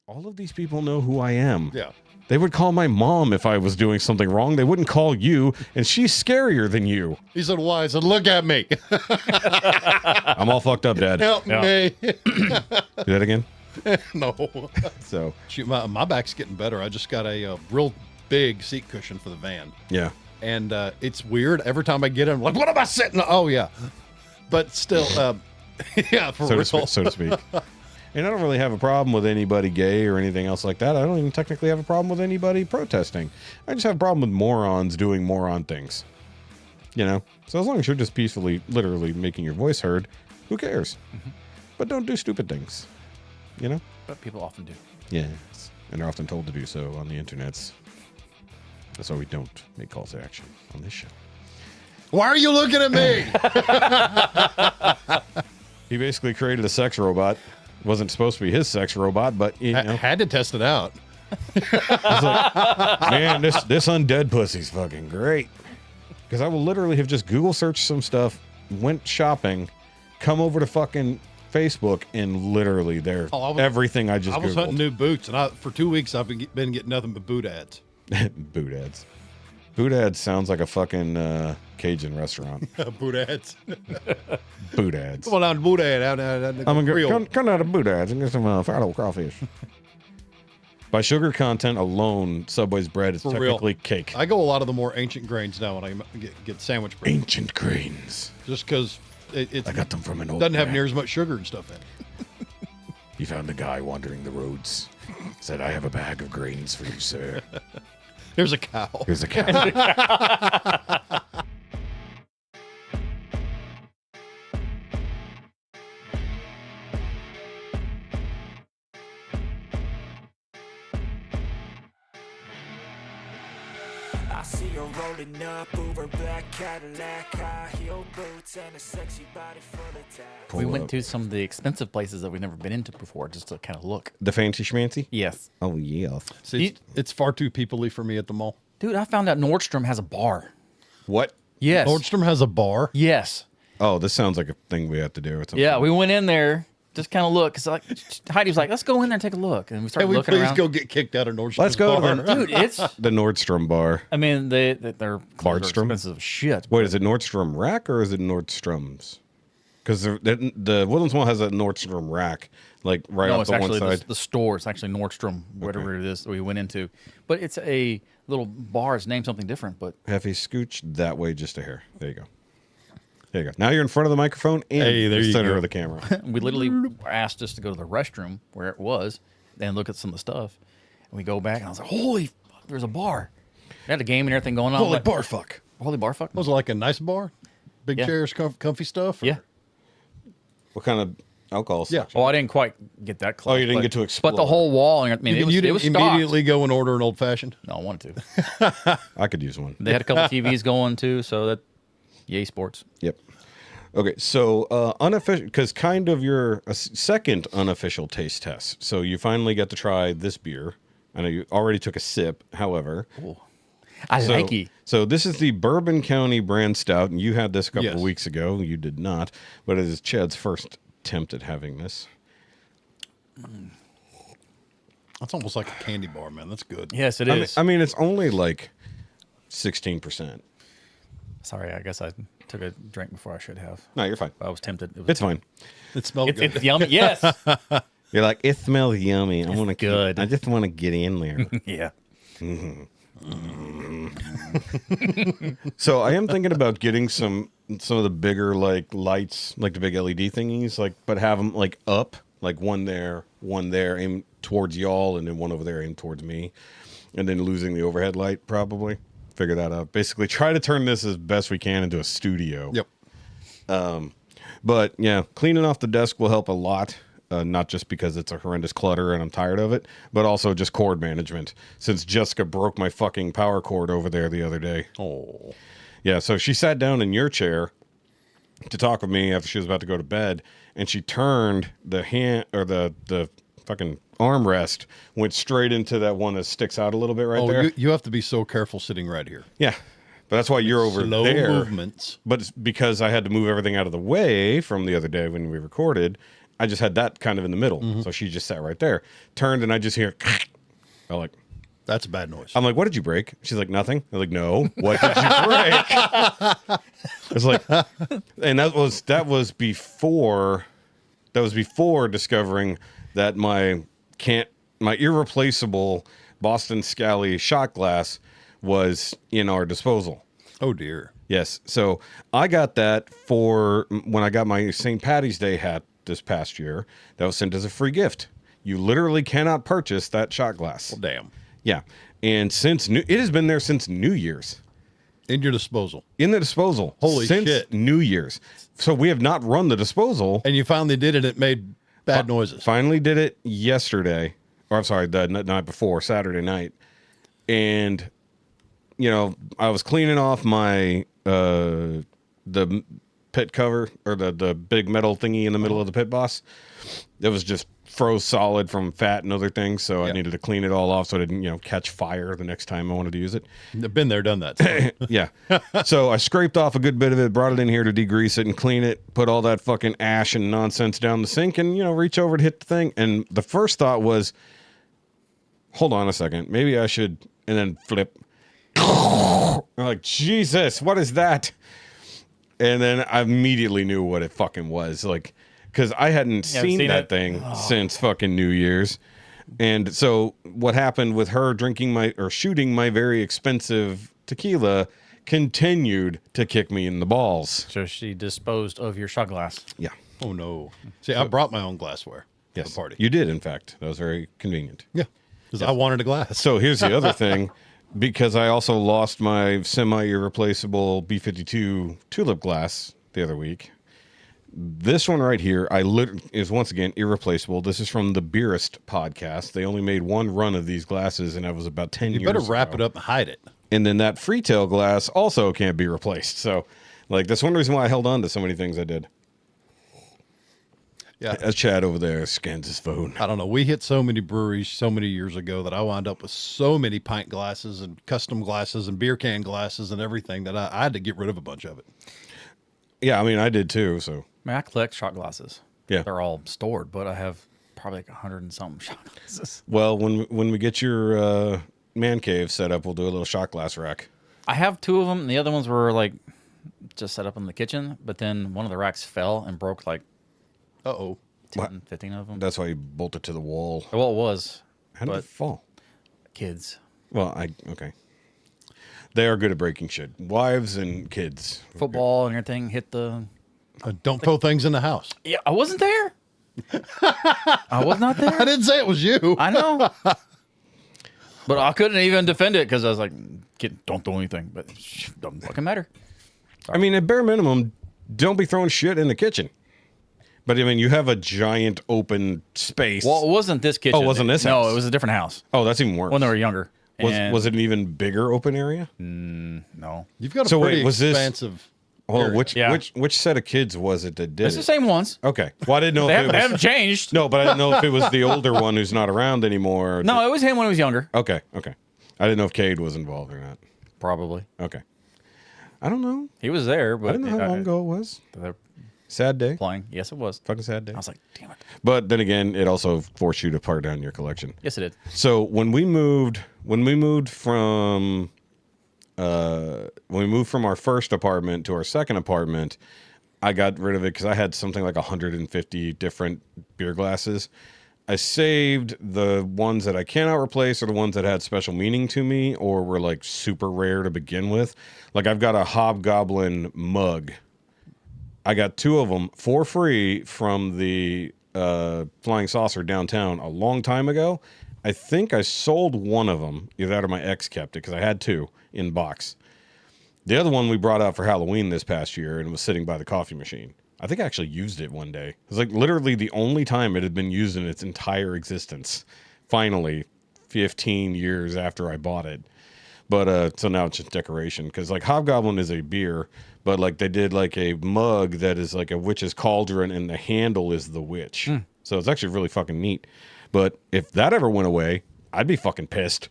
all of these people know who I am. Yeah. They would call my mom if I was doing something wrong. They wouldn't call you, and she's scarier than you. He said, why? I said, look at me. I'm all fucked up, Dad. Help me. Do that again? No. So, Shoot, my back's getting better. I just got a real big seat cushion for the van. yeah. And it's weird. Every time I get in, I'm like, what am I sitting on? Oh, yeah. But still, yeah, for real. So to speak. And I don't really have a problem with anybody gay or anything else like that. I don't even technically have a problem with anybody protesting. I just have a problem with morons doing moron things. You know? So as long as you're just peacefully, literally making your voice heard, who cares? Mm-hmm. But don't do stupid things. You know? But people often do. Yes. And they're often told to do so on the internets. That's why we don't make calls to action on this show. Why are you looking at me? He basically created a sex robot. Wasn't supposed to be his sex robot, but you know. Had to test it out. Like, man, this undead pussy's fucking great. Because I will literally have just Google searched some stuff, went shopping, come over to fucking Facebook, and literally everything I just I was Googled. hunting new boots, and for 2 weeks I've been getting nothing but boot ads. Boot ads. Boot ads sounds like a fucking Cajun restaurant. Boot ads. Boot ads. Come on down to boot ad. I'm gonna come out of boot ads and get some fried crawfish. By sugar content alone, Subway's bread is technically cake. I go a lot of the more ancient grains now when I get sandwich bread. Ancient grains. Just because I got them from an old doesn't have man. near as much sugar and stuff in it. He found a guy wandering the roads. Said, I have a bag of grains for you, sir. Here's a cow. Here's a cow. I see her rolling up over black Cadillac, high heel boots, and a sexy body full of tats. We went to some of the expensive places that we've never been into before just to kind of look. The fancy schmancy? Yes. Oh, yeah. See, it's far too people-y for me at the mall. Dude, I found out Nordstrom has a bar. What? Yes. Nordstrom has a bar? Yes. Oh, this sounds like a thing we have to do. Yeah, we went in there, just kind of look. Cause like Heidi was like, let's go in there and take a look. And we started Can we looking please around. go get kicked out of Nordstrom? Let's go bar? to the, Dude, it's, the Nordstrom bar. I mean, their clothes are Bardstrom? expensive as shit. Wait, is it Nordstrom Rack or is it Nordstrom's? Because the Woodlands Mall has a Nordstrom Rack, like right No, off it's the one actually side. the store. It's actually Nordstrom, whatever it is that we went into. But it's a little bar. It's named something different, but Jefe, scooch that way just a hair. There you go. There you go. Now you're in front of the microphone and Hey, there the you center go. of the camera. we literally were asked us to go to the restroom where it was and look at some of the stuff. And we go back, and I was like, holy fuck, there's a bar. They had a game and everything going on. Holy Like, bar fuck. Holy bar fuck? Was it like a nice bar? Big Yeah. chairs, comfy stuff? Or? Yeah. What kind of alcohol? Yeah. Oh, I didn't quite get that close. Oh, you didn't but- get to But explore. the whole wall, I mean, You it was didn't stocked. immediately go and order an old-fashioned? No, I wanted to. I could use one. They had a couple TVs going too, so that, yay, sports. Yep. Okay, so unofficial, because kind of your second unofficial taste test. So you finally get to try this beer. I know you already took a sip, however. I So, like it. so this is the Bourbon County Brand Stout, and you had this a couple Yes. of weeks ago. You did not, but it is Chad's first attempt at having this. That's almost like a candy bar, man. That's good. Yes, it I mean, is. I mean, it's only like 16%. Sorry, I guess I took a drink before I should have. No, you're fine. I was tempted. It was, It's fine. It smells it's, good. it's yummy. Yes. You're like, it smells yummy. I want to good. I just want to get in there. Yeah. So I am thinking about getting some of the bigger like lights, like the big LED thingies, like but have them like up, like one there, aim towards y'all, and then one over there, aim towards me, and then losing the overhead light probably. Figure that out. Basically, try to turn this as best we can into a studio. Yep. But yeah, cleaning off the desk will help a lot. Not just because it's a horrendous clutter and I'm tired of it, but also just cord management. Since Jessica broke my fucking power cord over there the other day. Oh. Yeah, so she sat down in your chair to talk with me after she was about to go to bed, and she turned the hand or the fucking armrest went straight into that one that sticks out a little bit right there. You have to be so careful sitting right here. Yeah, but that's why you're over Slow there. movements. But it's because I had to move everything out of the way from the other day when we recorded, I just had that kind of in the middle. So she just sat right there, turned, and I just hear, I'm like, That's a bad noise. I'm like, what did you break? She's like, nothing. I'm like, no, what did you break? It's like, and that was before discovering that my irreplaceable Boston Scally shot glass was in our disposal. Oh dear. Yes. So I got that for when I got my St. Patty's Day hat this past year. That was sent as a free gift. You literally cannot purchase that shot glass. Well, damn. Yeah. And it has been there since New Year's. In your disposal. In the disposal. Holy since shit. New Year's. So we have not run the disposal. And you finally did it. It made bad noises. Finally did it yesterday. Or I'm sorry, the night before, Saturday night. And, I was cleaning off my, the pit cover or the big metal thingy in the middle of the pit boss. It was just froze solid from fat and other things. So I needed to clean it all off so it didn't, catch fire the next time I wanted to use it. I've been there, done that. So. Yeah. So I scraped off a good bit of it, brought it in here to degrease it and clean it, put all that fucking ash and nonsense down the sink and, reach over to hit the thing. And the first thought was, hold on a second, maybe I should, and then flip. I'm like, Jesus, what is that? And then I immediately knew what it fucking was. Like, because I hadn't seen that thing since fucking New Year's. And so what happened with her shooting my very expensive tequila continued to kick me in the balls. So she disposed of your shot glass. Yeah. Oh, no. See, I brought my own glassware Yes. to the party. You did, in fact. That was very convenient. Yeah. Because I wanted a glass. So here's the other thing. Because I also lost my semi-irreplaceable B52 tulip glass the other week. This one right here, is once again irreplaceable. This is from the Beerist podcast. They only made one run of these glasses, and that was about 10 years ago. You better wrap it up and hide it. And then that Freetail glass also can't be replaced. So, that's one reason why I held on to so many things I did. Yeah. As Chad over there scans his phone. I don't know. We hit so many breweries so many years ago that I wound up with so many pint glasses and custom glasses and beer can glasses and everything that I had to get rid of a bunch of it. Yeah, I mean, I did too, so. I collect shot glasses. Yeah. They're all stored, but I have probably like 100 and something shot glasses. Well, when we get your man cave set up, we'll do a little shot glass rack. I have 2 of them, and the other ones were like just set up in the kitchen, but then one of the racks fell and broke like 15 of them. That's why you bolted to the wall. Well, it was. How did it fall? Kids. Well, okay. They are good at breaking shit. Wives and kids. Football and everything hit the... Don't throw things in the house. Yeah, I wasn't there. I was not there. I didn't say it was you. I know. But I couldn't even defend it because I was like, "Kid, don't do anything." But it doesn't fucking matter. I mean, at bare minimum, don't be throwing shit in the kitchen. But I mean, you have a giant open space. Well, it wasn't this kitchen. Oh, it wasn't this house? No, it was a different house Oh, that's even worse. when they were younger. Was it an even bigger open area? No. You've got a So pretty wait, was this- expansive... Well, area. which set of kids was it that did It's it? the same ones. Okay. Well, I didn't know They if it haven't was... changed. No, but I didn't know if it was the older one who's not around anymore. or No, it was him when he was younger. Okay. I didn't know if Cade was involved or not. Probably. Okay. I don't know. He was there, but I didn't know how long ago it was. they're Sad day. playing. Yes, it was. Fucking sad day. I was like, damn it. But then again, it also forced you to part down your collection. Yes, it did. So when we moved from our first apartment to our second apartment, I got rid of it because I had something like 150 different beer glasses. I saved the ones that I cannot replace or the ones that had special meaning to me or were like super rare to begin with. Like I've got a Hobgoblin mug. I got 2 of them for free from the Flying Saucer downtown a long time ago. I think I sold one of them. Either that or my ex kept it because I had 2 in box. The other one we brought out for Halloween this past year and was sitting by the coffee machine. I think I actually used it one day. It was like literally the only time it had been used in its entire existence. Finally, 15 years after I bought it. But so now it's just decoration because like Hobgoblin is a beer, but like they did like a mug that is like a witch's cauldron and the handle is the witch. So it's actually really fucking neat. But if that ever went away, I'd be fucking pissed.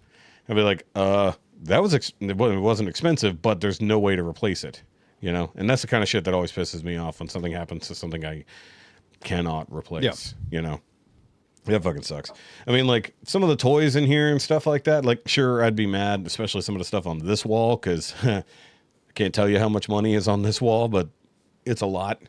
I'd be like, that was it wasn't expensive, but there's no way to replace it, And that's the kind of shit that always pisses me off when something happens to something I cannot replace, you know. That fucking sucks. I mean, like, some of the toys in here and stuff like that, like, sure, I'd be mad, especially some of the stuff on this wall, because I can't tell you how much money is on this wall, but it's a lot.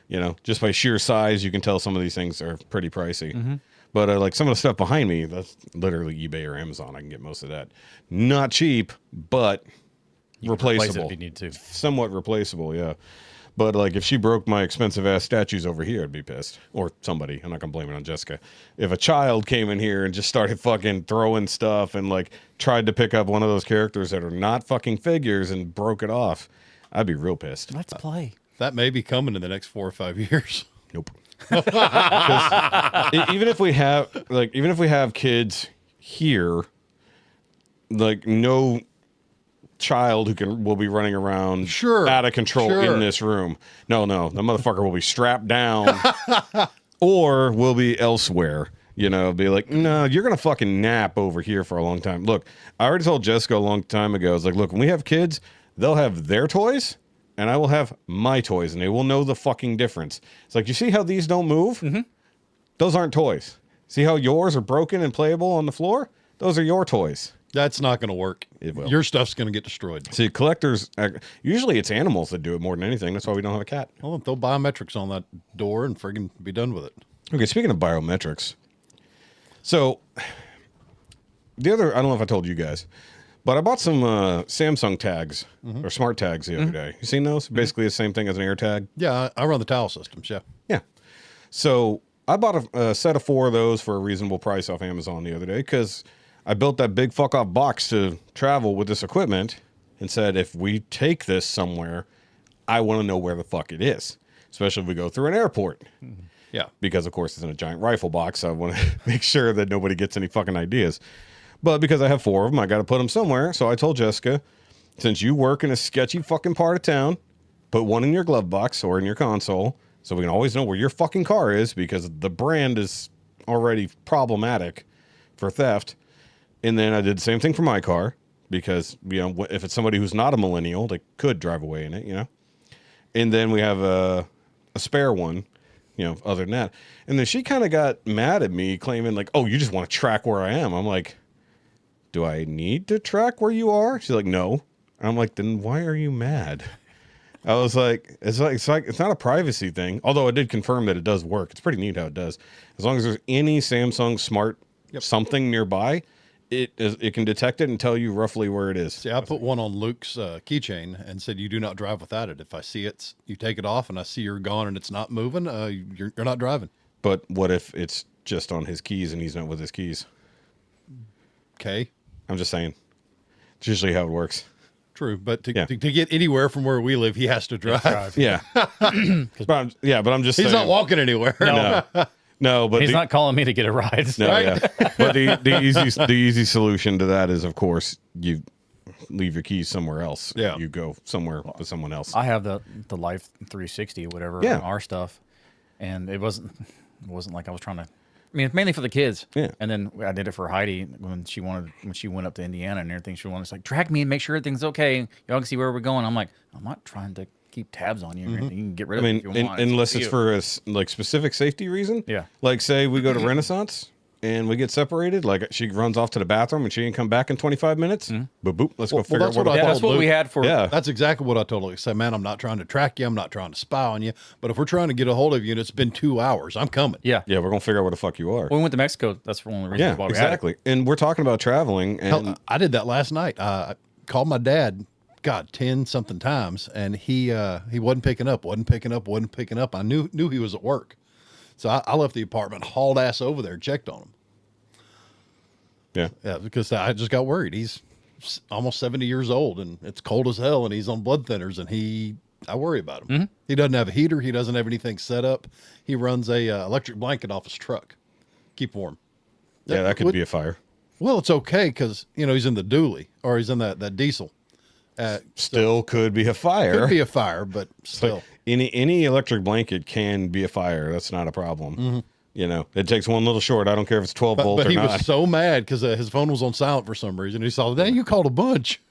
You know, just by sheer size, you can tell some of these things are pretty pricey. But like some of the stuff behind me, that's literally eBay or Amazon. I can get most of that. Not cheap, but replaceable. If you need to. Somewhat replaceable, yeah. But like if she broke my expensive ass statues over here, I'd be pissed. Or somebody. I'm not gonna blame it on Jessica. If a child came in here and just started fucking throwing stuff and like tried to pick up one of those characters that are not fucking figures and broke it off, I'd be real pissed. Let's play. That may be coming in the next 4 or 5 years. Nope. Even if we have kids here, like no child will be running around out of control in this room. No, the motherfucker will be strapped down or will be elsewhere. You know, be like, no, you're gonna fucking nap over here for a long time. Look, I already told Jessica a long time ago. I was like, look, when we have kids, they'll have their toys. And I will have my toys, and they will know the fucking difference. It's like, you see how these don't move? Those aren't toys. See how yours are broken and playable on the floor? Those are your toys. That's not going to work. It will. Your stuff's going to get destroyed. See, collectors, usually it's animals that do it more than anything. That's why we don't have a cat. Well, throw biometrics on that door and friggin' be done with it. Okay, speaking of biometrics. So, I don't know if I told you guys, but I bought some Samsung tags or smart tags the other day. You seen those? Basically the same thing as an AirTag. Yeah, I run the towel systems, yeah. Yeah. So I bought a set of 4 of those for a reasonable price off Amazon the other day because I built that big fuck off box to travel with this equipment and said, if we take this somewhere, I want to know where the fuck it is, especially if we go through an airport. Yeah. Because, of course, it's in a giant rifle box. So I want to make sure that nobody gets any fucking ideas. But because I have 4 of them, I got to put them somewhere. So I told Jessica, since you work in a sketchy fucking part of town, put one in your glove box or in your console so we can always know where your fucking car is because the brand is already problematic for theft. And then I did the same thing for my car because, you know, if it's somebody who's not a millennial, they could drive away in it, you know. And then we have a spare one, you know, other than that. And then she kind of got mad at me claiming like, oh, you just want to track where I am. I'm like, do I need to track where you are? She's like, no. I'm like, then why are you mad? I was like, it's not a privacy thing. Although I did confirm that it does work. It's pretty neat how it does. As long as there's any Samsung smart something nearby, it can detect it and tell you roughly where it is. See, I put one on Luke's keychain and said, you do not drive without it. If I see it, you take it off and I see you're gone and it's not moving, you're not driving. But what if it's just on his keys and he's not with his keys? Okay. I'm just saying. It's usually how it works. True, but to get anywhere from where we live, he has to drive. Yeah. but I'm just saying. He's not walking anywhere. No, but he's not calling me to get a ride. No, right? Yeah. But the easy solution to that is, of course, you leave your keys somewhere else. Yeah. You go somewhere with someone else. I have the Life 360 or whatever on our stuff, and it wasn't like I was trying to. I mean, it's mainly for the kids. Yeah. And then I did it for Heidi when she went up to Indiana and everything. She wanted to like track me and make sure everything's okay. Y'all can see where we're going. I'm like, I'm not trying to keep tabs on you. You can get rid of it if you want. Unless it's for a like specific safety reason. Yeah. Like say we go to Renaissance and we get separated. Like she runs off to the bathroom and she ain't come back in 25 minutes. But boop, let's go figure out what. That's what we had for. Yeah. That's exactly what I told her. I said, man, I'm not trying to track you. I'm not trying to spy on you. But if we're trying to get a hold of you and it's been 2 hours, I'm coming. Yeah. Yeah, we're gonna figure out where the fuck you are. When we went to Mexico, that's one of the reasons why we exactly. had it. And we're talking about traveling. And Hell, I did that last night. I called my dad. God, 10 something times, and he wasn't picking up. I knew he was at work, so I left the apartment, hauled ass over there, and checked on him. Yeah, because I just got worried. He's almost 70 years old, and it's cold as hell, and he's on blood thinners, and I worry about him. He doesn't have a heater. He doesn't have anything set up. He runs a electric blanket off his truck, keep warm. Yeah, that could be a fire. Well, it's okay because he's in the dually or he's in that diesel. Still could be a fire. Could be a fire, but still. Any electric blanket can be a fire. That's not a problem. It takes one little short. I don't care if it's 12 volt but or he not. was so mad because his phone was on silent for some reason. He saw, dang, you called a bunch.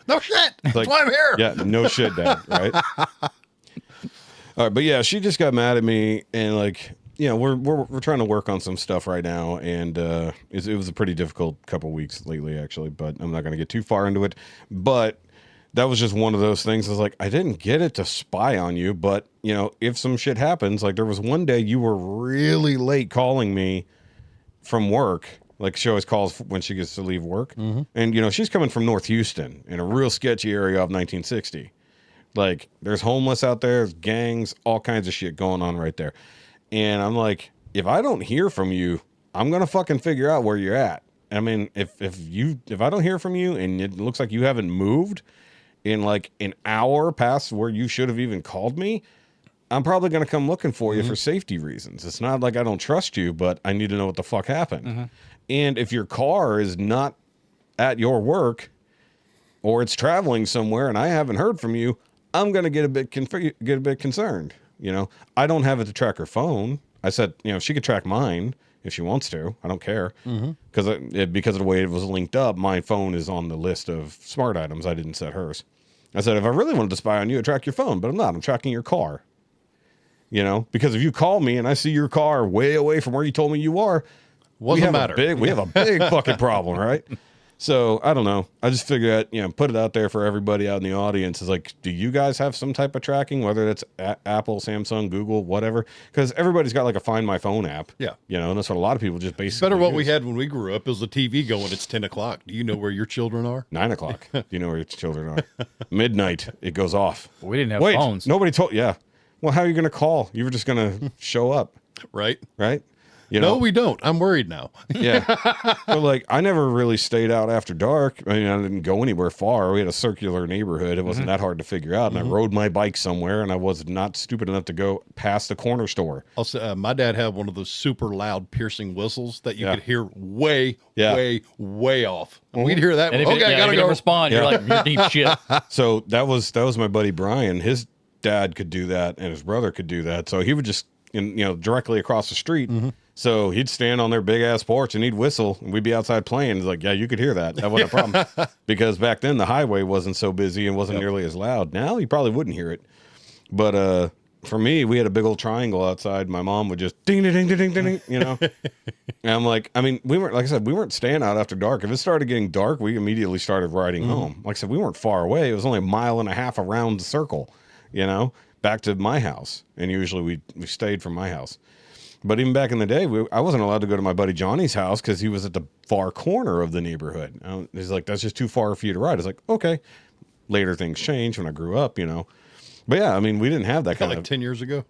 No shit. That's why I'm here. Yeah, no shit, Dad. Right? All right, but yeah, she just got mad at me, and like we're trying to work on some stuff right now, and it was a pretty difficult couple weeks lately, actually. But I'm not going to get too far into it. But that was just one of those things. I was like, I didn't get it to spy on you, but if some shit happens, like there was one day you were really late calling me from work. Like she always calls when she gets to leave work, and she's coming from North Houston in a real sketchy area of 1960. Like there's homeless out there, there's gangs, all kinds of shit going on right there. And I'm like, if I don't hear from you, I'm gonna fucking figure out where you're at. I mean, if I don't hear from you and it looks like you haven't moved in like an hour past where you should have even called me, I'm probably gonna come looking for you for safety reasons. It's not like I don't trust you, but I need to know what the fuck happened. And if your car is not at your work or it's traveling somewhere and I haven't heard from you, I'm gonna get a bit concerned. I don't have it to track her phone. I said, she could track mine if she wants to. I don't care. Because of the way it was linked up, my phone is on the list of smart items. I didn't set hers. I said, if I really wanted to spy on you, I'd track your phone, but I'm not. I'm tracking your car. Because if you call me and I see your car way away from where you told me you are, we have a big fucking problem, right? So I don't know. I just figured out, put it out there for everybody out in the audience. Is like, do you guys have some type of tracking, whether it's Apple, Samsung, Google, whatever? Because everybody's got like a Find My Phone app. Yeah. And that's what a lot of people just basically better what use. We had when we grew up is the TV going, it's 10 o'clock. Do you know where your children are? 9 o'clock. Do you know where your children are? Midnight, it goes off. We didn't have phones. Nobody told, Well, how are you going to call? You were just going to show up. Right. No, we don't. I'm worried now. Yeah. But like, I never really stayed out after dark. I mean, I didn't go anywhere far. We had a circular neighborhood. It wasn't that hard to figure out. And I rode my bike somewhere, and I was not stupid enough to go past the corner store. Also, my dad had one of those super loud piercing whistles that you could hear way off. And we'd hear that. And I gotta go respond. You're like, you're deep shit. So that was my buddy Brian. His dad could do that, and his brother could do that. So he would just, directly across the street. So he'd stand on their big ass porch and he'd whistle, and we'd be outside playing. It's like, yeah, you could hear that. That wasn't a problem because back then the highway wasn't so busy and wasn't nearly as loud. Now you probably wouldn't hear it. But for me, we had a big old triangle outside. My mom would just ding, ding, ding, ding, ding, And I'm like, I mean, we weren't staying out after dark. If it started getting dark, we immediately started riding home. Like I said, we weren't far away. It was only 1.5 miles around the circle, back to my house. And usually we stayed from my house. But even back in the day, I wasn't allowed to go to my buddy Johnny's house because he was at the far corner of the neighborhood. He's like, that's just too far for you to ride. I was like, okay. Later things changed when I grew up, But yeah, I mean, we didn't have that kind of... 10 years ago?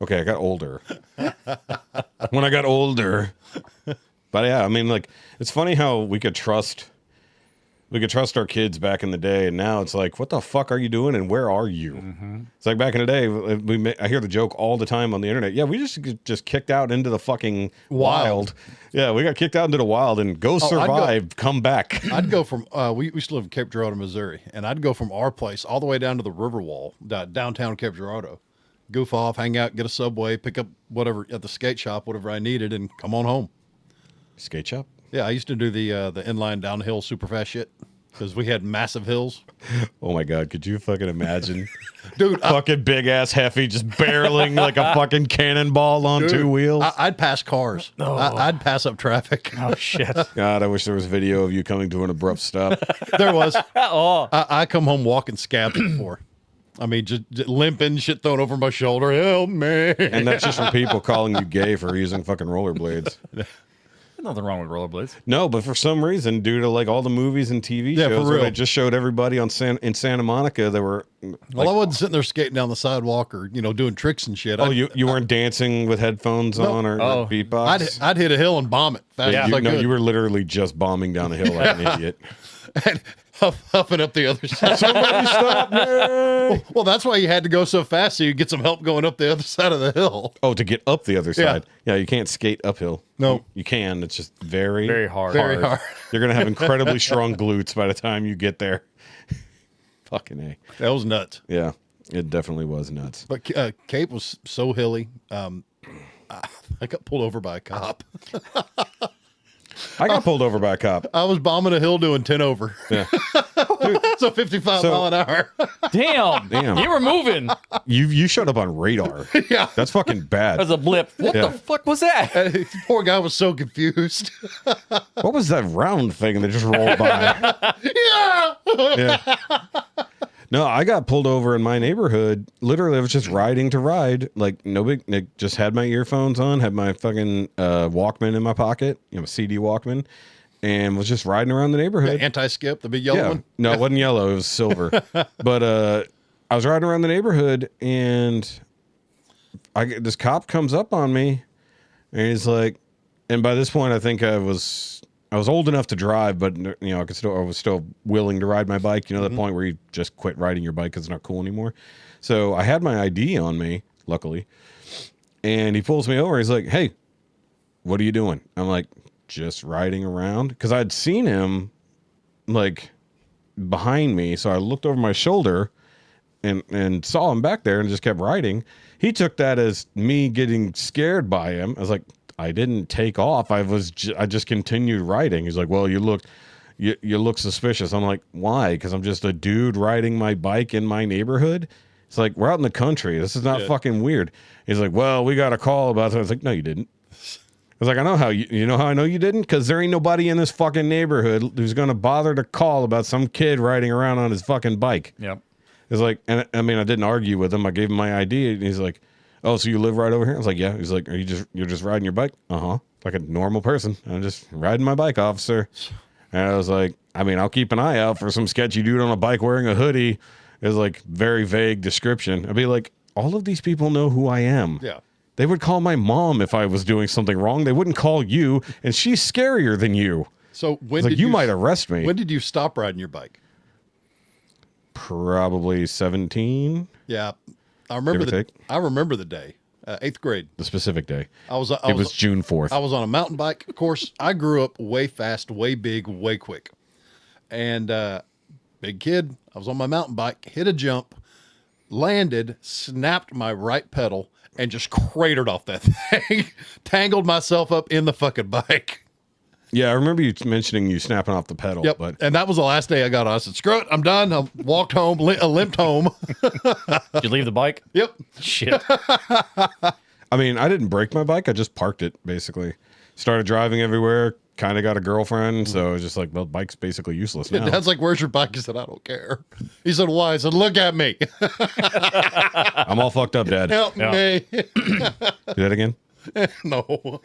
Okay, I got older. When I got older. But yeah, I mean, like, it's funny how we could trust our kids back in the day, and now it's like, what the fuck are you doing, and where are you? It's like back in the day, I hear the joke all the time on the internet. Yeah, we just kicked out into the fucking wild. Yeah, we got kicked out into the wild, and go survive, come back. I'd go from, we used to live in Cape Girardeau, Missouri, and I'd go from our place all the way down to the Riverwall, downtown Cape Girardeau. Goof off, hang out, get a Subway, pick up whatever at the skate shop, whatever I needed, and come on home. Skate shop? Yeah, I used to do the inline downhill super fast shit because we had massive hills. Oh my God, could you fucking imagine? Dude, fucking big ass Jefe just barreling like a fucking cannonball on two wheels. I'd pass cars. Oh. I'd pass up traffic. Oh shit. God, I wish there was video of you coming to an abrupt stop. There was. I come home walking scabs before. I mean, just limping, shit thrown over my shoulder. Help me. And that's just from people calling you gay for using fucking rollerblades. There's nothing wrong with rollerblades. No, but for some reason, due to like all the movies and TV shows, for real. They just showed everybody in Santa Monica. They were. Well, I wasn't sitting there skating down the sidewalk or doing tricks and shit. Oh, you weren't dancing with headphones on or beatbox? I'd hit a hill and bomb it. You were literally just bombing down the hill like an idiot. And huffing up the other side. Somebody stop me! Well, that's why you had to go so fast so you get some help going up the other side of the hill. Oh, to get up the other side. Yeah, you can't skate uphill. No. You can. It's just very hard. Very hard. You're going to have incredibly strong glutes by the time you get there. Fucking A. That was nuts. Yeah, it definitely was nuts. But Cape was so hilly. I got pulled over by a cop. I got pulled over by a cop. I was bombing a hill doing 10 over. Yeah. Dude, So 55 mile an hour. Damn. You were moving. You showed up on radar. Yeah. That's fucking bad. As a blip. What the fuck was that? The poor guy was so confused. What was that round thing that just rolled by? Yeah. No, I got pulled over in my neighborhood. Literally, I was just riding to ride. Like, no big, just had my earphones on, had my fucking Walkman in my pocket, CD Walkman, and was just riding around the neighborhood. Anti-skip, the big yellow one? No, it wasn't yellow. It was silver. But I was riding around the neighborhood, and this cop comes up on me, and he's like, and by this point, I think I was old enough to drive, but I was still willing to ride my bike. That point where you just quit riding your bike because it's not cool anymore. So I had my ID on me, luckily, and he pulls me over. He's like, "Hey, what are you doing?" I'm like, "Just riding around," because I'd seen him like behind me. So I looked over my shoulder and saw him back there and just kept riding. He took that as me getting scared by him. I was like, I didn't take off. I just continued riding. He's like, well, you look suspicious. I'm like, why? Because I'm just a dude riding my bike in my neighborhood. It's like, we're out in the country. This is not fucking weird. He's like, well, we got a call about it. I was like, no, you didn't. I was like, I know how you know how I know you didn't? Because there ain't nobody in this fucking neighborhood who's going to bother to call about some kid riding around on his fucking bike. Yep. It's like, and I mean, I didn't argue with him. I gave him my ID, and he's like, oh, so you live right over here? I was like, yeah. He's like, you're just riding your bike? Uh-huh. Like a normal person. I'm just riding my bike, officer. And I was like, I mean, I'll keep an eye out for some sketchy dude on a bike wearing a hoodie. It's like very vague description. I'd be like, all of these people know who I am. Yeah. They would call my mom if I was doing something wrong. They wouldn't call you, and she's scarier than you. So when It's did like, you might arrest me. When did you stop riding your bike? Probably 17. Yeah. I remember Give or take. I remember the day. 8th grade. The specific day. It was June 4th. I was on a mountain bike. Of course, I grew up way fast, way big, way quick. And big kid, I was on my mountain bike, hit a jump, landed, snapped my right pedal, and just cratered off that thing. Tangled myself up in the fucking bike. Yeah, I remember you mentioning you snapping off the pedal. Yep. But And that was the last day I got on. I said, screw it, I'm done. I walked home, limped home. Did you leave the bike? Yep. Shit. I mean, I didn't break my bike. I just parked it, basically. Started driving everywhere. Kind of got a girlfriend. So it was just like, well, bike's basically useless now. Dad's like, where's your bike? He said, I don't care. He said, why? I said, look at me. I'm all fucked up, Dad. Help me. Do that again? No.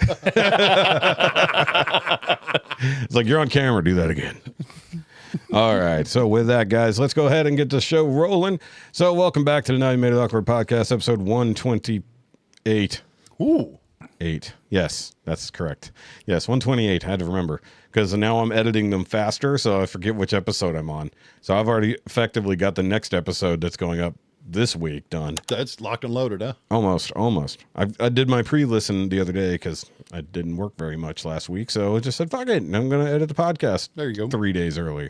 It's like, you're on camera. Do that again. All right. So with that, guys, let's go ahead and get the show rolling. So welcome back to the Now You Made It Awkward podcast, episode 128. Ooh. 8. Yes, that's correct. Yes, 128. I had to remember because now I'm editing them faster, so I forget which episode I'm on. So I've already effectively got the next episode that's going up this week done. That's locked and loaded, huh? Almost. I did my pre-listen the other day because I didn't work very much last week, so I just said, fuck it, and I'm going to edit the podcast. There you go. 3 days early.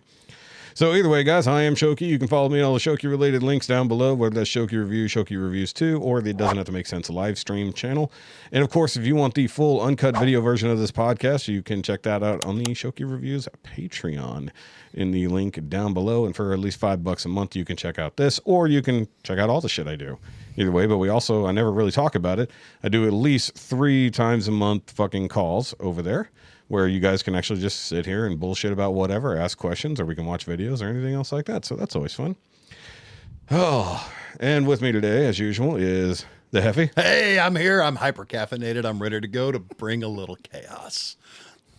So either way, guys, I am Shoky. You can follow me on all the Shoky-related links down below, whether that's Shoky Review, Shoky Reviews 2, or the Doesn't Have to Make Sense live stream channel. And, of course, if you want the full uncut video version of this podcast, you can check that out on the Shoky Reviews Patreon in the link down below. And for at least $5 a month, you can check out this, or you can check out all the shit I do. Either way, but I never really talk about it. I do at least 3 times a month fucking calls over there, where you guys can actually just sit here and bullshit about whatever, ask questions, or we can watch videos or anything else like that. So that's always fun. Oh, and with me today, as usual, is the Jefe. Hey, I'm here. I'm hyper caffeinated. I'm ready to go to bring a little chaos.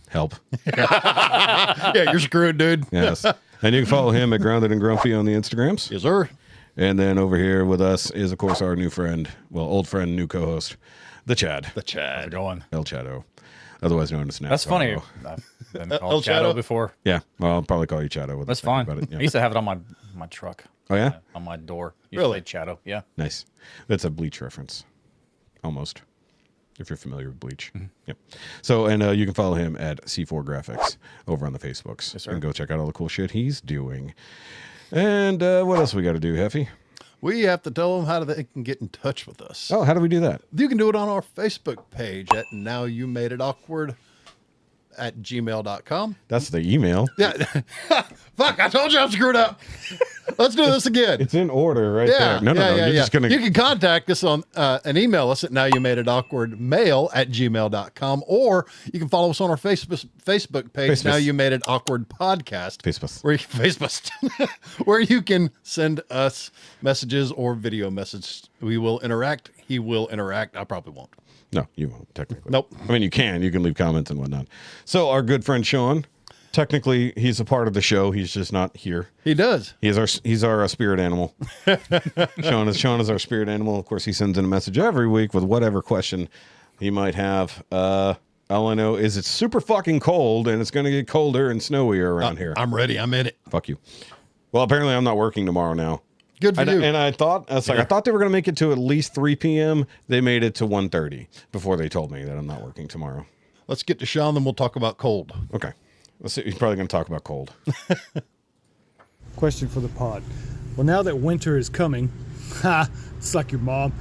Help. Yeah, you're screwed, dude. Yes. And you can follow him at Grounded and Grumpy on the Instagrams. Yes, sir. And then over here with us is, of course, our new friend, old friend, new co-host, the Chad. The Chad. How's it going? El Chato. Otherwise known as Snap. That's funny. I've been called Shadow before. Yeah. Well, I'll probably call you Chato. That's fine. About it. Yeah. I used to have it on my truck. Oh, yeah? On my door. Really? Shadow. Yeah. Nice. That's a Bleach reference. Almost. If you're familiar with Bleach. Mm-hmm. Yep. So, and you can follow him at C4 Graphics over on the Facebooks. Yes, sir. And go check out all the cool shit he's doing. And what else we got to do, Jefe? We have to tell them how they can get in touch with us. Oh, how do we do that? You can do it on our Facebook page at NowYouMadeItAwkward@gmail.com. That's the email. Yeah. Fuck, I told you I'm screwed up. Let's do this again. It's in order right there. No. You're just gonna. You can contact us on and email us at NowYouMadeItAwkwardMail@gmail.com, or you can follow us on our Facebook page, Now You Made It Awkward Podcast. Facebook. Where you can send us messages or video messages. We will interact. He will interact. I probably won't. No, you won't technically. Nope. I mean, you can leave comments and whatnot. So our good friend Shaun, technically he's a part of the show. He's just not here. He does. He's our spirit animal. Shaun is our spirit animal. Of course, he sends in a message every week with whatever question he might have. All I know is it's super fucking cold, and it's going to get colder and snowier around here. I'm ready. I'm in it. Fuck you. Well, apparently I'm not working tomorrow now. Good for you. And I thought I thought they were going to make it to at least 3 p.m. They made it to 1:30 before they told me that I'm not working tomorrow. Let's get to Shaun, then we'll talk about cold. Okay. Let's see. He's probably going to talk about cold. Question for the pod. Well, now that winter is coming, it's like your mom.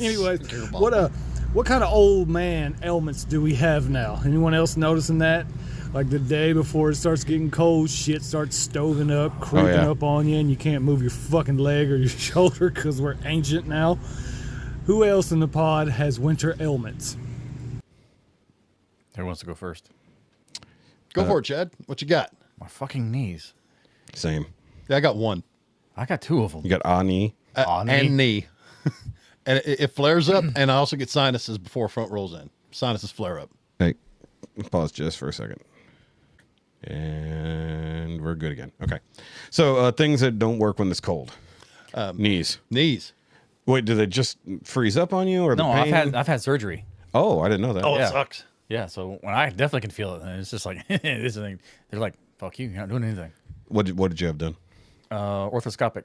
Anyways, what kind of old man ailments do we have now? Anyone else noticing that? Like the day before it starts getting cold, shit starts stoving up, creeping up on you, and you can't move your fucking leg or your shoulder because we're ancient now. Who else in the pod has winter ailments? Who wants to go first? Go for it, Chad. What you got? My fucking knees. Same. Yeah, I got one. I got 2 of them. You got ani. And knee. And it flares up, and I also get sinuses before front rolls in. Sinuses flare up. Hey, pause just for a second. And we're good again. Okay. So things that don't work when it's cold. Knees. Knees. Wait, do they just freeze up on you, or No, the pain? I've had surgery. Oh, I didn't know that. Oh, Yeah. it sucks. Yeah, so when I definitely can feel it, and it's just like this thing. They're like, "Fuck you, you're not doing anything." What did you have done? Orthoscopic,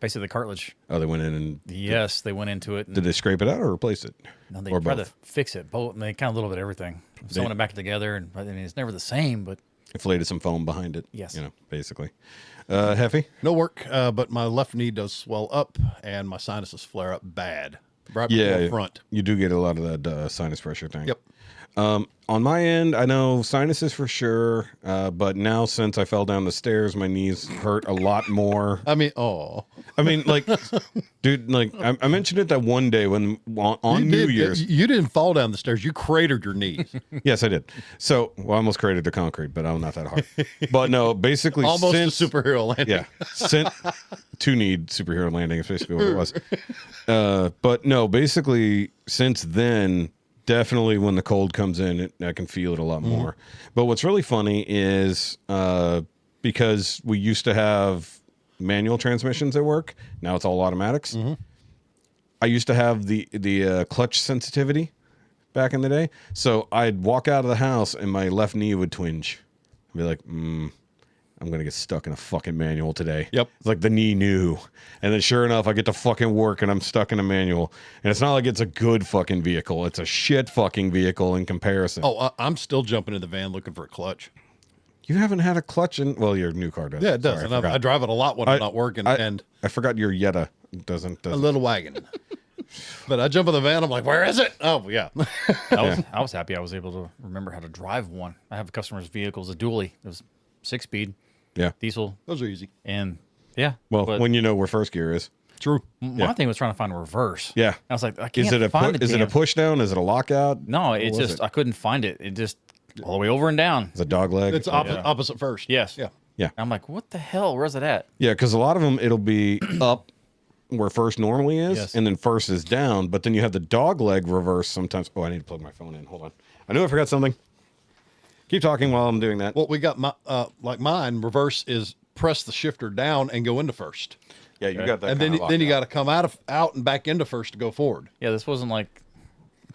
basically the cartilage. Oh, they went in and Yes, they went into it. And did they scrape it out or replace it? no, they or tried both? to fix it. Both, and they kind of a little bit of everything. Sewing it back together, and I mean, it's never the same, but Inflated some foam behind it. Yes. You know, basically. Hefe? No work, but my left knee does swell up, and my sinuses flare up bad. Right Yeah. before front. You do get a lot of that sinus pressure thing. Yep. On my end, I know sinuses for sure, but now since I fell down the stairs, my knees hurt a lot more. I mean, like, dude, like I mentioned it that one day when on New Year's. You didn't fall down the stairs. You cratered your knees. Yes, I did. So, well, I almost cratered the concrete, but I'm not that hard. But no, basically, Almost since, a superhero landing. yeah, since to need superhero landing is basically what it was. But no, basically, since then. Definitely when the cold comes in, I can feel it a lot more. But what's really funny is because we used to have manual transmissions at work, now it's all automatics. I used to have the clutch sensitivity back in the day. So I'd walk out of the house and my left knee would twinge. I'd be like, I'm going to get stuck in a fucking manual today. Yep. It's like the knee knew. And then sure enough, I get to fucking work and I'm stuck in a manual. And it's not like it's a good fucking vehicle. It's a shit fucking vehicle in comparison. Oh, I'm still jumping in the van looking for a clutch. You haven't had a clutch in, well, your new car does. Yeah, it does. Sorry, And I forgot. I drive it a lot when I'm not working. And I forgot your Jetta doesn't. a little wagon. But I jump in the van. I'm like, where is it? Oh, yeah. I was happy I was able to remember how to drive one. I have a customer's vehicle, it's a dually. It was 6-speed Yeah. diesel, Those are easy. and yeah. Well, but when you know where first gear is. True. my thing was trying to find a reverse. Yeah. I was like, I can't Is it a find the is it a damn- push down? Is it a lockout? No, What it was just it? I couldn't find it. It just all the way over and down. It's a dog leg. It's opposite first. Yes. Yeah. Yeah. I'm like, what the hell? Where's it at? Yeah, because a lot of them, it'll be up where first normally is, Yes. and then first is down, but then you have the dog leg reverse sometimes. Oh, I need to plug my phone in. Hold on. I knew I forgot something. Keep talking while I'm doing that. Well, we got my like mine. Reverse is press the shifter down and go into first, Yeah, you got that. and then you got to come out and back into first to go forward. Yeah, this wasn't like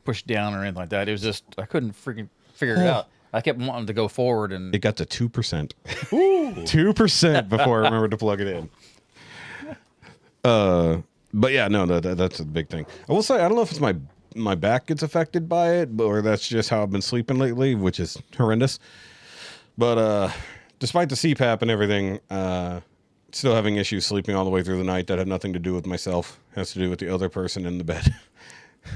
pushed down or anything like that. It was just I couldn't freaking figure it out. I kept wanting to go forward, and It got to 2%. 2% before I remembered to plug it in. But yeah, no, that's a big thing. I will say, I don't know if it's my back gets affected by it, or that's just how I've been sleeping lately, which is horrendous. But despite the CPAP and everything, still having issues sleeping all the way through the night. That had nothing to do with myself. It has to do with the other person in the bed.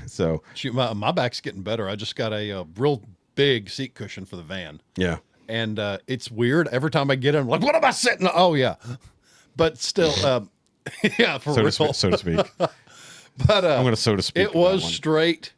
So Shoot, my back's getting better. I just got a real big seat cushion for the van. yeah, And it's weird. Every time I get in, I'm like, what am I sitting on? Oh, yeah. But still, yeah, for real. So to speak. But I'm going to so to speak. it was straight,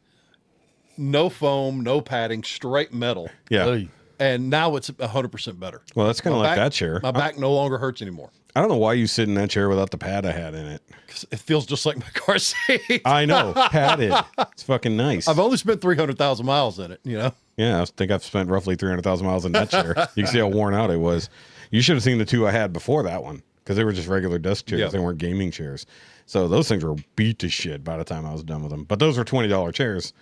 no foam, no padding, straight metal. Yeah. Oy. And now it's 100% better. Well, that's kind of like that chair. My back no longer hurts anymore. I don't know why you sit in that chair without the pad I had in it. 'Cause it feels just like my car seat. I know. Padded. It's fucking nice. I've only spent 300,000 miles in it, you know? Yeah, I think I've spent roughly 300,000 miles in that chair. You can see how worn out it was. You should have seen the two I had before that one because they were just regular desk chairs. Yeah. They weren't gaming chairs. So those things were beat to shit by the time I was done with them. But those were $20 chairs,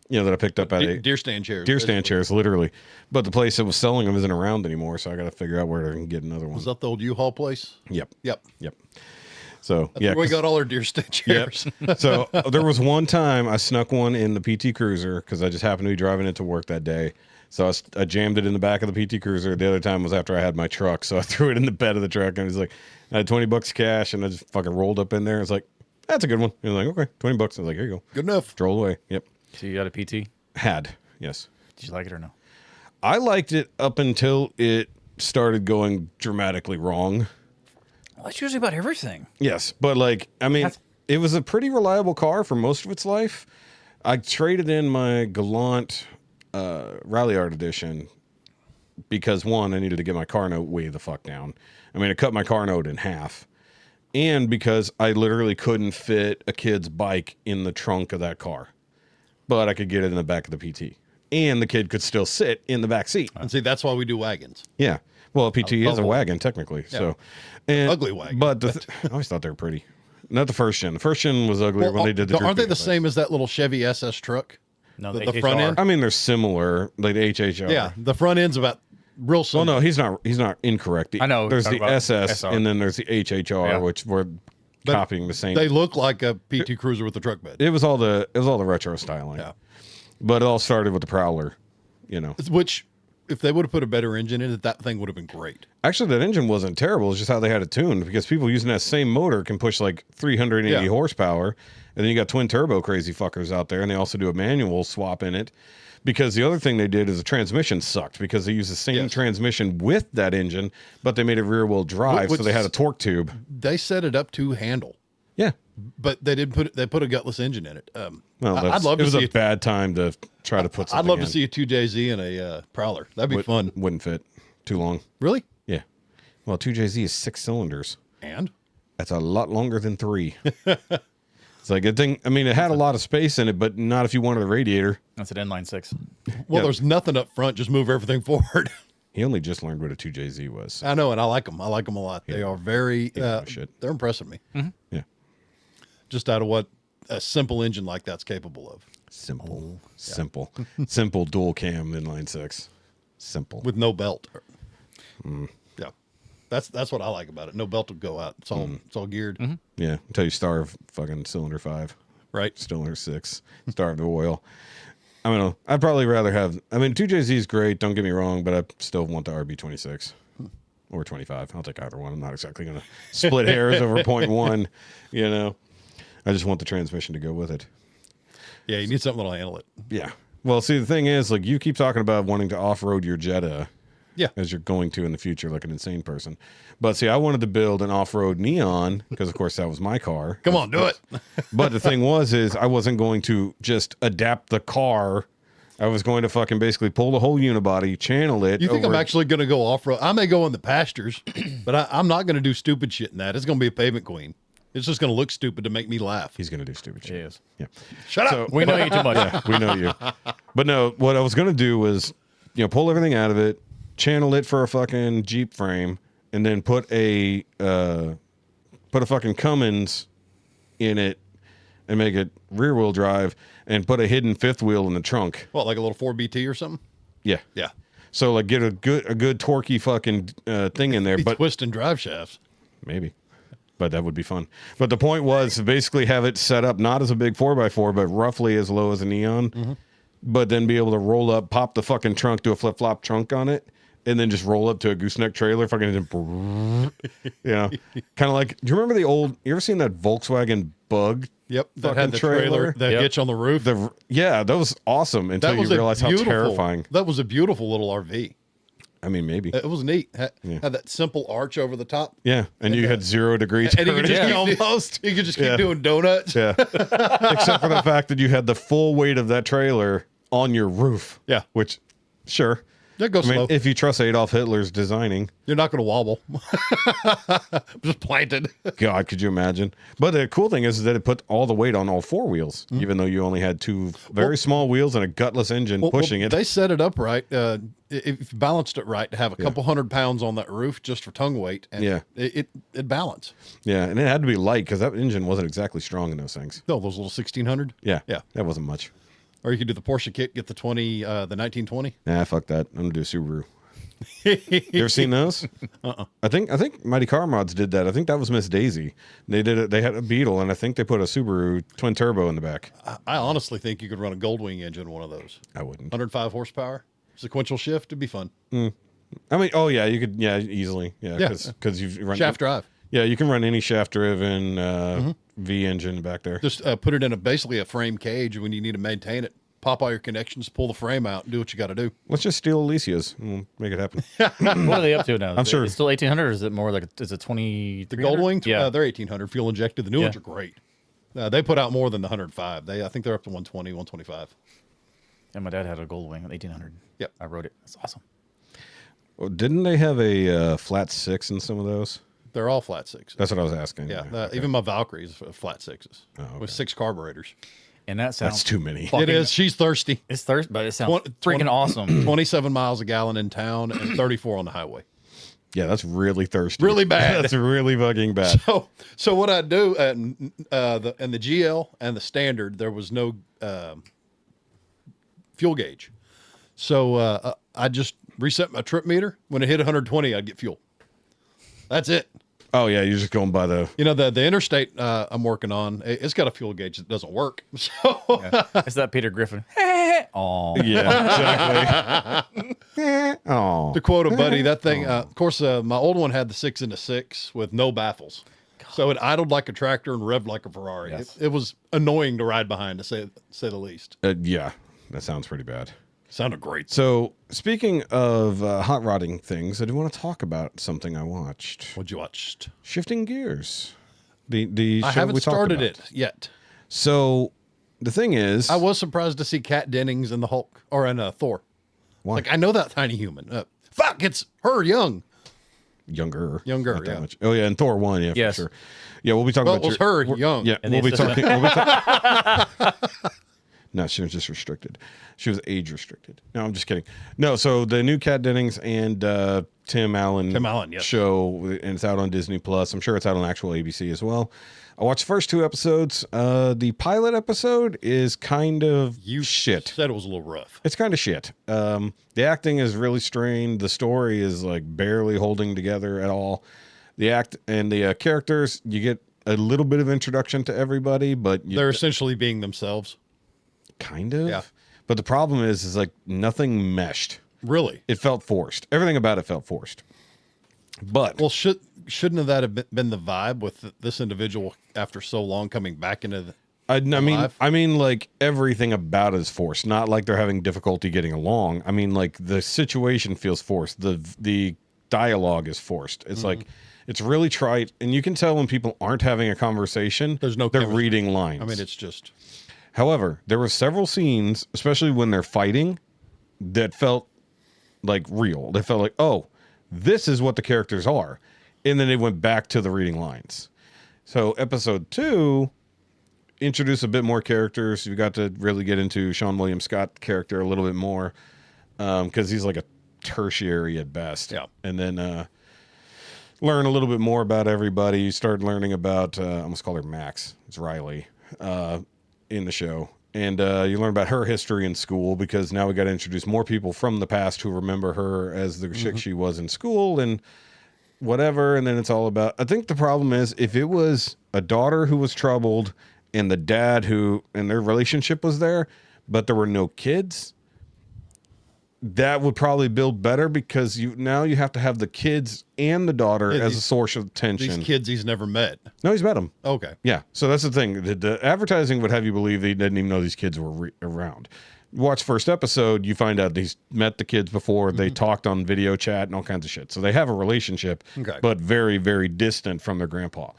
that I picked up at a Deer stand chairs. deer stand chairs, literally. But the place that was selling them isn't around anymore, so I got to figure out where I can get another one. Was that the old U-Haul place? Yep. Yep. So That's where we got all our deer stand chairs. So there was one time I snuck one in the PT Cruiser because I just happened to be driving it to work that day. So I jammed it in the back of the PT Cruiser. The other time was after I had my truck, so I threw it in the bed of the truck and it was like, I had $20 cash and I just fucking rolled up in there. It's like, that's a good one. He was like, okay, $20. I was like, here you go. Good enough. Drove away. Yep. So you got a PT? Had. Yes. Did you like it or no? I liked it up until it started going dramatically wrong. Well, that's usually about everything. Yes, but it was a pretty reliable car for most of its life. I traded in my Galant Rally Art Edition because, one, I needed to get my car note way the fuck down. I mean, it cut my car note in half. And because I literally couldn't fit a kid's bike in the trunk of that car. But I could get it in the back of the PT. And the kid could still sit in the back seat. And see, that's why we do wagons. Yeah. Well, a PT is a wagon, technically. Yeah. So, and, Ugly wagon. But I always thought they were pretty. Not the first gen. The first gen was uglier when they did the Aren't they droopy the place. same as that little Chevy SS truck? No, The front end? I mean, they're similar, like the HHR. Yeah, the front end's about real Well, similar. no, he's not incorrect. I know, There's talking the about SS, SR. and then there's the HHR, Yeah. which were copying the same. They look like a PT Cruiser with the truck bed. It was all the retro styling. Yeah. But it all started with the Prowler. Which, if they would have put a better engine in it, that thing would have been great. Actually, that engine wasn't terrible. It's just how they had it tuned because people using that same motor can push like 380 Yeah. horsepower. And then you got twin turbo crazy fuckers out there. And they also do a manual swap in it because the other thing they did is the transmission sucked because they used the same Yes. transmission with that engine, but they made it rear wheel drive. Which- So they had a torque tube. They set it up to handle, Yeah. but they didn't put. They put a gutless engine in it. Well, I'd love it to was see a bad time to try to put something I'd love in. to see a 2JZ and a Prowler. That'd be fun. Wouldn't fit. Too long. Really? Yeah. Well, 2JZ is 6 cylinders. And That's a lot longer than 3. It's like a thing. I mean, it had a lot of space in it, but not if you wanted a radiator. That's an inline 6. well, Yeah. there's nothing up front. Just move everything forward. He only just learned what a 2JZ was. I know, and I like them. I like them a lot. They are very. give a shit. They're impressing me. Yeah. Just out of what a simple engine like that's capable of, Simple. Simple dual cam inline 6. Simple. with no belt. Mm. Yeah, that's what I like about it. No belt will go out. It's all geared. Yeah. Until you starve fucking cylinder 5. Right. Cylinder 6. Starve the oil. I mean, I'd probably rather have. I mean, 2JZ is great. Don't get me wrong, but I still want the RB26 or 25. I'll take either one. I'm not exactly going to split hairs over 0.1. I just want the transmission to go with it. Yeah, you need something that'll handle it. Yeah. Well, see, the thing is, like, you keep talking about wanting to off-road your Jetta Yeah. as you're going to in the future, like an insane person. But see, I wanted to build an off-road Neon because, of course, that was my car. Come on, do it. But the thing is I wasn't going to just adapt the car. I was going to fucking basically pull the whole unibody, channel it. You think over- I'm actually going to go off road? I may go in the pastures, but I'm not going to do stupid shit in that. It's going to be a pavement queen. It's just going to look stupid to make me laugh. He's going to do stupid shit. He is. Yeah. Shut So- up. We know you too much. Yeah, we know you. But no, what I was going to do was, pull everything out of it, channel it for a fucking Jeep frame, and then put a fucking Cummins in it and make it rear wheel drive and put a hidden fifth wheel in the trunk. What, like a little 4BT or something? Yeah. Yeah. So like get a good torquey fucking thing in there, Be but twisting drive shafts. maybe. But that would be fun. But the point was to basically have it set up not as a big 4x4, but roughly as low as a Neon. But then be able to roll up, pop the fucking trunk, do a flip flop trunk on it, and then just roll up to a gooseneck trailer, fucking, kind of like. Do you remember the old? You ever seen that Volkswagen Bug? Yep. That fucking had the trailer, that Yep. hitch on the roof. Yeah, that was awesome until that you was realize how beautiful, terrifying. That was a beautiful little RV. I mean, maybe. It was neat. Had that simple arch over the top. Yeah, and you had 0 degrees And you could just almost. You could just keep doing donuts. Yeah. Except for the fact that you had the full weight of that trailer on your roof. Yeah. Which, sure. That goes slow. If you trust Adolf Hitler's designing. You're not going to wobble. Just planted. God, could you imagine? But the cool thing is that it put all the weight on all 4 wheels, even though you only had 2 very small wheels and a gutless engine pushing it. They set it up right. If you balanced it right, to have a couple 100 pounds on that roof just for tongue weight. And it balanced. Yeah, and it had to be light because that engine wasn't exactly strong in those things. No, those little 1600. Yeah. Yeah. That wasn't much. Or you could do the Porsche kit, get the 1920. Nah, fuck that. I'm gonna do Subaru. You ever seen those? I think Mighty Car Mods did that. I think that was Miss Daisy. They did it. They had a Beetle, and I think they put a Subaru twin turbo in the back. I honestly think you could run a Goldwing engine in one of those. I wouldn't. 105 horsepower, sequential shift. It'd be fun. I mean, oh yeah, you could. Yeah, easily. Yeah, because you've run shaft drive. Yeah, you can run any shaft-driven V engine back there. Just put it in basically a frame cage when you need to maintain it. Pop all your connections, pull the frame out, and do what you got to do. Let's just steal Alicia's and we'll make it happen. What are they up to now? I'm sure It's still 1800, or is it more like is it 20? The Goldwing, Yeah. they're 1800 fuel injected. The new ones are great. They put out more than the 105. I think they're up to 120, 125. And my dad had a Goldwing, 1800. Yep, I wrote it. It's awesome. Well, didn't they have a flat 6 in some of those? they're all flat 6s. That's what I was asking. Yeah, Okay. Even my Valkyrie is flat 6s okay. with 6 carburetors. And that sounds That's too many. It is. She's thirsty. It's thirsty, but it sounds 20 freaking awesome. 27 miles a gallon in town and 34 on the highway. Yeah, that's really thirsty. Really bad. That's really fucking bad. So what I do in the GL and the standard, there was no fuel gauge. So I just reset my trip meter. When it hit 120, I'd get fuel. That's it. Oh yeah, you're just going by the. You know, the interstate I'm working on, it's got a fuel gauge that doesn't work. So It's that Peter Griffin. Oh, Yeah, exactly. Oh, to quote a buddy, that thing. Of course, my old one had the 6-into-6 with no baffles, so it idled like a tractor and revved like a Ferrari. Yes. It was annoying to ride behind, to say the least. yeah, that sounds pretty bad. Sounded great. So speaking of hot rodding things, I do want to talk about something I watched. What'd you watch? Shifting Gears. The show I haven't we talked started about. it yet. So the thing is, I was surprised to see Kat Dennings in the Hulk or in Thor. Why? Like, I know that tiny human. Fuck, it's her young. Younger, Younger, not that yeah. much. Oh yeah, and Thor 1, yeah, Yes. for sure. Yeah, we'll be talking Well, about it was her young. Yeah, And we'll be the talking. No, she was just restricted. She was age restricted. No, I'm just kidding. No, so the new Kat Dennings and Tim Allen yes. show, and it's out on Disney Plus. I'm sure it's out on actual ABC as well. I watched the first 2 episodes. The pilot episode is kind of shit. Said it was a little rough. It's kind of shit. The acting is really strained. The story is like barely holding together at all. The act and the characters, you get a little bit of introduction to everybody, but They're essentially being themselves. kind of. Yeah. But the problem is like nothing meshed. Really? It felt forced. Everything about it felt forced. But Well, shouldn't that have been the vibe with this individual after so long coming back into the... I mean, like everything about it is forced. Not like they're having difficulty getting along. I mean, like the situation feels forced. The dialogue is forced. It's like it's really trite, and you can tell when people aren't having a conversation. There's no they're chemistry. reading lines. I mean, it's just... However, there were several scenes, especially when they're fighting, that felt like real. They felt like, oh, this is what the characters are, and then they went back to the reading lines. So episode 2 introduced a bit more characters. You got to really get into Sean William Scott character a little bit more because he's like a tertiary at best. Yeah. And then learn a little bit more about everybody. You start learning about, I almost call her Max. It's Riley in the show. And you learn about her history in school because now we got to introduce more people from the past who remember her as the chick she was in school and whatever. And then it's all about, I think the problem is if it was a daughter who was troubled and the dad who, and their relationship was there, but there were no kids, that would probably build better because now you have to have the kids and the daughter as a source of tension. These kids he's never met. No, he's met them. Okay. Yeah. So that's the thing. The advertising would have you believe they didn't even know these kids were around. watch first episode, you find out he's met the kids before. They talked on video chat and all kinds of shit. So they have a relationship, but very, very distant from their grandpa.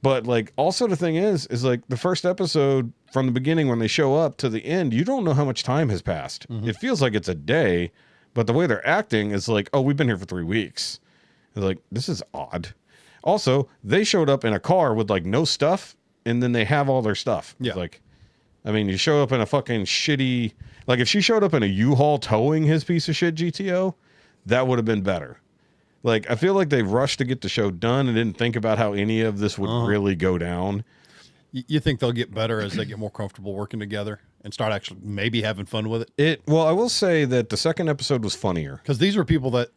But like, also the thing is like the first episode from the beginning when they show up to the end, you don't know how much time has passed. It feels like it's a day, but the way they're acting is like, oh, we've been here for 3 weeks. It's like, this is odd. Also, they showed up in a car with like no stuff, and then they have all their stuff. Yeah. It's like, I mean, you show up in a fucking shitty, like if she showed up in a U-Haul towing his piece of shit GTO, that would have been better. Like, I feel like they rushed to get the show done and didn't think about how any of this would really go down. You think they'll get better as they get more comfortable working together and start actually maybe having fun with it? Well, I will say that the second episode was funnier. Because these are people that,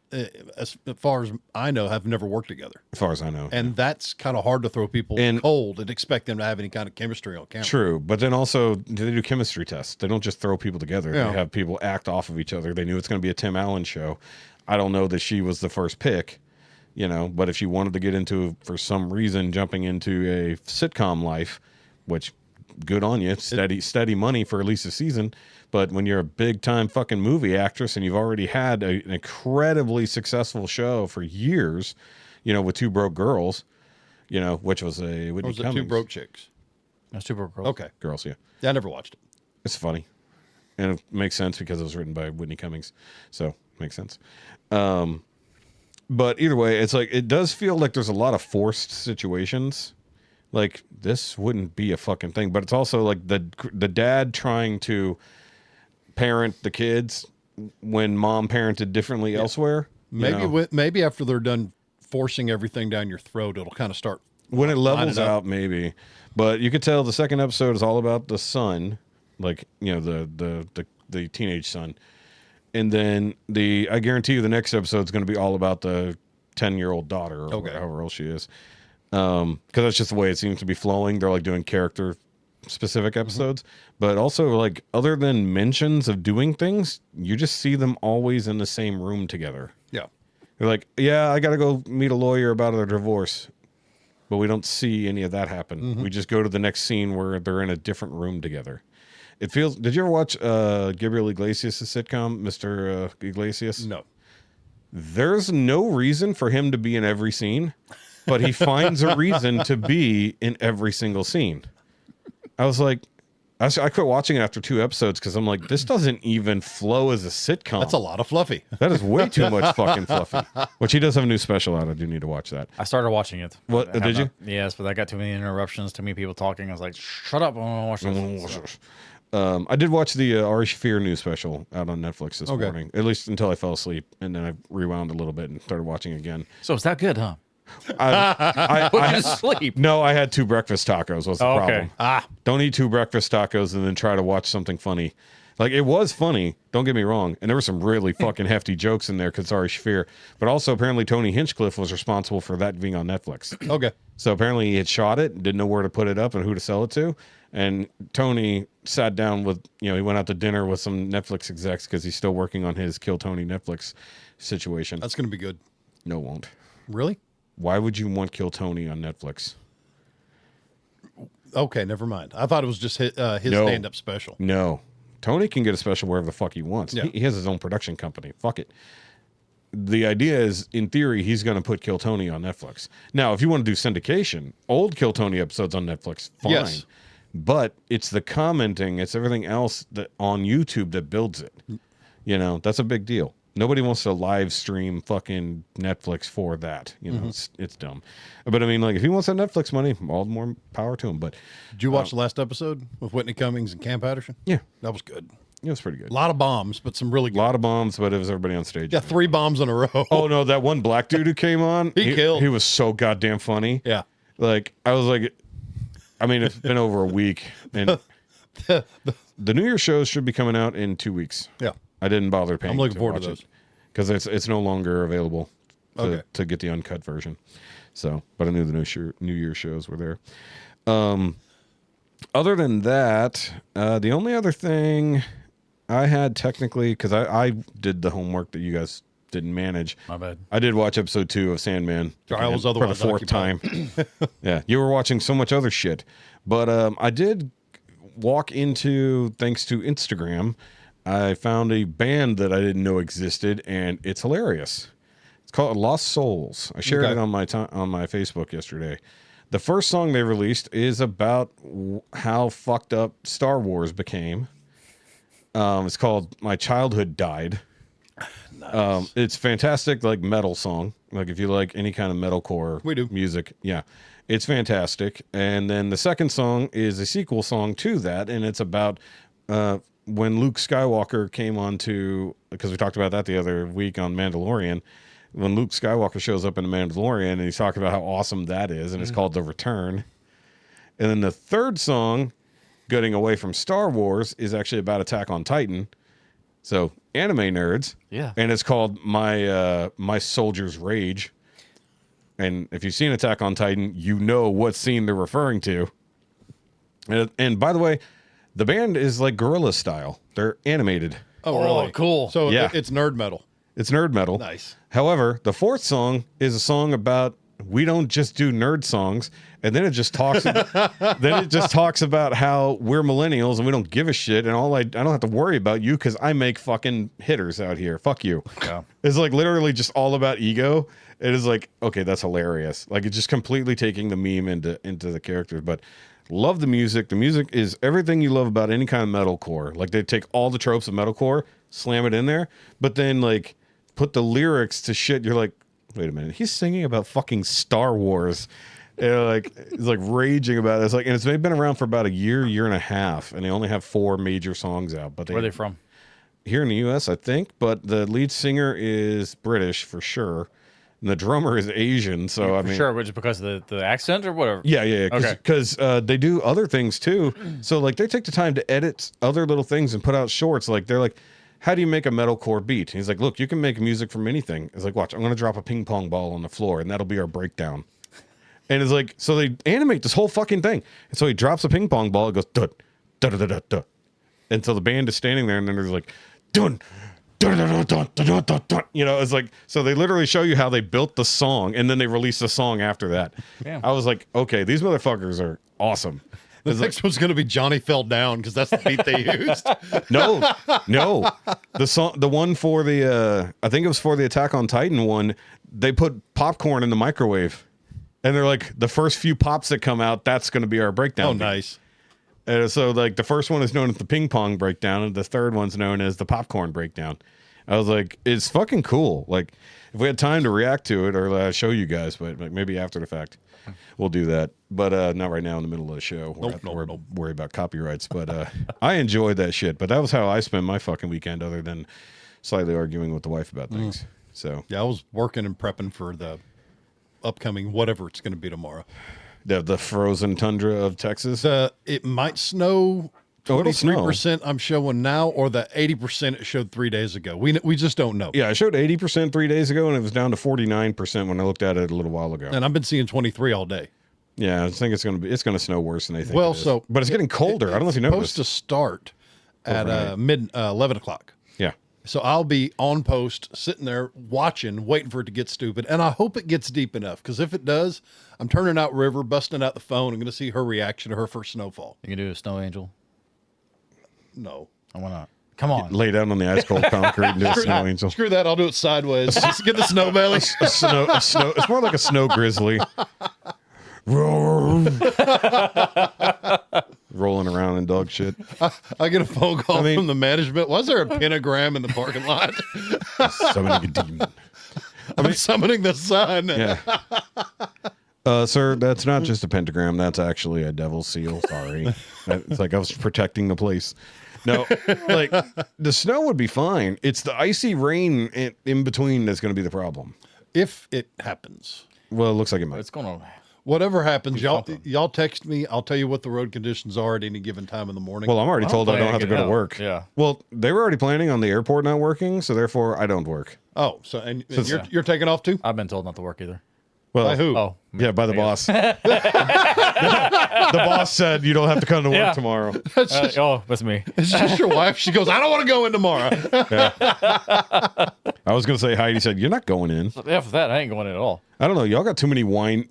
as far as I know, have never worked together. As far as I know. And that's kind of hard to throw people cold and expect them to have any kind of chemistry on camera. True. But then also, they do chemistry tests. They don't just throw people together. Yeah. They have people act off of each other. They knew it's going to be a Tim Allen show. I don't know that she was the first pick, you know, but if she wanted to get into, for some reason, jumping into a sitcom life, which... good on you, steady money for at least a season. But when you're a big time fucking movie actress and you've already had an incredibly successful show for years, you know, with Two Broke Girls, you know, which was a Whitney Cummings. Two Broke Chicks? That's Two Broke Girls. Okay. Girls, yeah. Yeah, I never watched it. It's funny. And it makes sense because it was written by Whitney Cummings. So, makes sense. But either way, it's like, it does feel like there's a lot of forced situations. Like, this wouldn't be a fucking thing. But it's also like the dad trying to parent the kids when mom parented differently elsewhere. Maybe after they're done forcing everything down your throat, it'll kind of start. When it levels out, maybe. But you could tell the second episode is all about the son, like, you know, the teenage son. And then I guarantee you the next episode is going to be all about the 10-year-old daughter or however old she is. Because that's just the way it seems to be flowing. They're like doing character specific episodes, but also like other than mentions of doing things, you just see them always in the same room together. Yeah. They're like, yeah, I got to go meet a lawyer about their divorce, but we don't see any of that happen. We just go to the next scene where they're in a different room together. It feels, did you ever watch Gabriel Iglesias' sitcom, Mr. Iglesias? No. There's no reason for him to be in every scene, but he finds a reason to be in every single scene. I was like, I quit watching it after 2 episodes because I'm like, this doesn't even flow as a sitcom. That's a lot of fluffy. That is way too much fucking fluffy. Which he does have a new special out. I do need to watch that. I started watching it. What, did you? Yes, but I got too many interruptions, too many people talking. I was like, shut up, I want to watch this. I did watch the Ari Shaffir new special out on Netflix this morning, at least until I fell asleep, and then I rewound a little bit and started watching again. So it's that good, huh? I Put you to sleep. No, I had 2 breakfast tacos was the problem. Don't eat 2 breakfast tacos and then try to watch something funny. Like, it was funny, don't get me wrong, and there were some really fucking hefty jokes in there because Ari Shaffir, but also apparently Tony Hinchcliffe was responsible for that being on Netflix. Okay. So apparently he had shot it, didn't know where to put it up and who to sell it to, and Tony sat down with, you know, he went out to dinner with some Netflix execs because he's still working on his Kill Tony Netflix situation. That's going to be good. No, it won't. Really? Why would you want Kill Tony on Netflix? Okay, never mind. I thought it was just his stand-up special. No. Tony can get a special wherever the fuck he wants. Yeah. He has his own production company. Fuck it. The idea is, in theory, he's going to put Kill Tony on Netflix. Now, if you want to do syndication, old Kill Tony episodes on Netflix, fine. Yes. But it's the commenting, it's everything else that on YouTube that builds it. You know, that's a big deal. Nobody wants to live stream fucking Netflix for that. You know, it's dumb. But I mean, like, if he wants that Netflix money, all the more power to him. But did you watch the last episode with Whitney Cummings and Cam Patterson? Yeah. That was good. It was pretty good. A lot of bombs, but some really good. A lot of bombs, but it was everybody on stage. Yeah, 3 bombs in a row. Oh, no, that one black dude who came on. He killed. He was so goddamn funny. Yeah. Like, I was like, I mean, it's been over a week. And the New Year shows should be coming out in 2 weeks. Yeah. I didn't bother paying. I'm looking forward to those. Because it's no longer available to get the uncut version. So, but I knew the New Year shows were there. Other than that, the only other thing I had technically, because I did the homework that you guys didn't manage. My bad. I did watch episode 2 of Sandman I was for the otherwise 4th occupied. time. Yeah, you were watching so much other shit. But I did walk into, thanks to Instagram, I found a band that I didn't know existed, and it's hilarious. It's called Lost Souls. I shared it on my Facebook yesterday. The first song they released is about how fucked up Star Wars became. It's called My Childhood Died. Nice. It's fantastic, like metal song. Like if you like any kind of metalcore music, yeah, it's fantastic. And then the second song is a sequel song to that, and it's about when Luke Skywalker came on to, because we talked about that the other week on Mandalorian, when Luke Skywalker shows up in The Mandalorian, and he's talking about how awesome that is, and it's called The Return. And then the third song, getting away from Star Wars, is actually about Attack on Titan. So anime nerds, yeah, and it's called My Soldier's Rage. And if you've seen Attack on Titan, you know what scene they're referring to. And by the way, the band is like guerrilla style. They're animated. Oh, really? Cool. So yeah. It's nerd metal. It's nerd metal. Nice. However, the fourth song is a song about we don't just do nerd songs, and then it just talks. About how we're millennials and we don't give a shit, and I don't have to worry about you because I make fucking hitters out here. Fuck you. Yeah. It's like literally just all about ego. It is like, okay, that's hilarious. Like it's just completely taking the meme into the characters, but. Love the music. The music is everything you love about any kind of metalcore. Like they take all the tropes of metalcore, slam it in there, but then like put the lyrics to shit. You're like, wait a minute, he's singing about fucking Star Wars. And like he's like raging about it. It's like, and it's been around for about a year and a half, and they only have 4 major songs out. But where are they from? Here in the U.S., I think. But the lead singer is British for sure. And the drummer is Asian, so I mean, sure, which is because of the accent or whatever. Yeah. Because they do other things too. So like they take the time to edit other little things and put out shorts. Like they're like, how do you make a metalcore beat? And he's like, look, you can make music from anything. It's like, watch, I'm going to drop a ping pong ball on the floor, and that'll be our breakdown. And it's like, so they animate this whole fucking thing. And so he drops a ping pong ball. It goes dun dun dun dun dun. And so the band is standing there, and then there's like dun. You know, it's like, so they literally show you how they built the song and then they release the song after that. Yeah. I was like, okay, these motherfuckers are awesome. The next one's going to be Johnny Fell Down because that's the beat they used. No. The one for the, I think it was for the Attack on Titan one, they put popcorn in the microwave and they're like, the first few pops that come out, that's going to be our breakdown. Oh, nice. So like the first one is known as the ping pong breakdown, and the third one's known as the popcorn breakdown. I was like, it's fucking cool. Like if we had time to react to it or show you guys, but like, maybe after the fact, we'll do that. But not right now in the middle of the show. We're worried about copyrights. But I enjoyed that shit. But that was how I spent my fucking weekend, other than slightly arguing with the wife about things. So yeah, I was working and prepping for the upcoming whatever it's going to be tomorrow. The frozen tundra of Texas. It might snow. 23% I'm showing now, or the 80% it showed 3 days ago. We just don't know. Yeah, I showed 80% 3 days ago, and it was down to 49% when I looked at it a little while ago. And I've been seeing 23 all day. Yeah, I think it's gonna snow worse than they think. Well, it is. so but it's getting colder. I don't know if you noticed. It's supposed to start at 11 o'clock. Yeah. So I'll be on post, sitting there watching, waiting for it to get stupid, and I hope it gets deep enough. Because if it does, I'm turning out River, busting out the phone. I'm going to see her reaction to her first snowfall. You can do a snow angel. No. Oh, why not? Come on. Lay down on the ice cold concrete and do a snow angel. Screw that. I'll do it sideways. Just get the snow belly. A snow. It's more like a snow grizzly. Rolling around in dog shit. I get a phone call from the management. Was there a pentagram in the parking lot? Summoning a demon. I'm summoning the sun. Yeah. Sir, that's not just a pentagram. That's actually a devil seal. Sorry. It's like I was protecting the place. No, like the snow would be fine. It's the icy rain in between that's going to be the problem. If it happens. Well, it looks like it might. It's going to. Whatever happens, y'all text me. I'll tell you what the road conditions are at any given time in the morning. Well, I'm already told I don't have to go to work. Yeah. Well, they were already planning on the airport not working, so therefore I don't work. Oh, so you're taking off too? I've been told not to work either. Well, by who? Oh, Yeah, by the boss. The boss said you don't have to come to work tomorrow. Oh, that's me. It's just your wife. She goes, I don't want to go in tomorrow. I was going to say, Heidi said, you're not going in. After that, I ain't going in at all. I don't know. Y'all got too many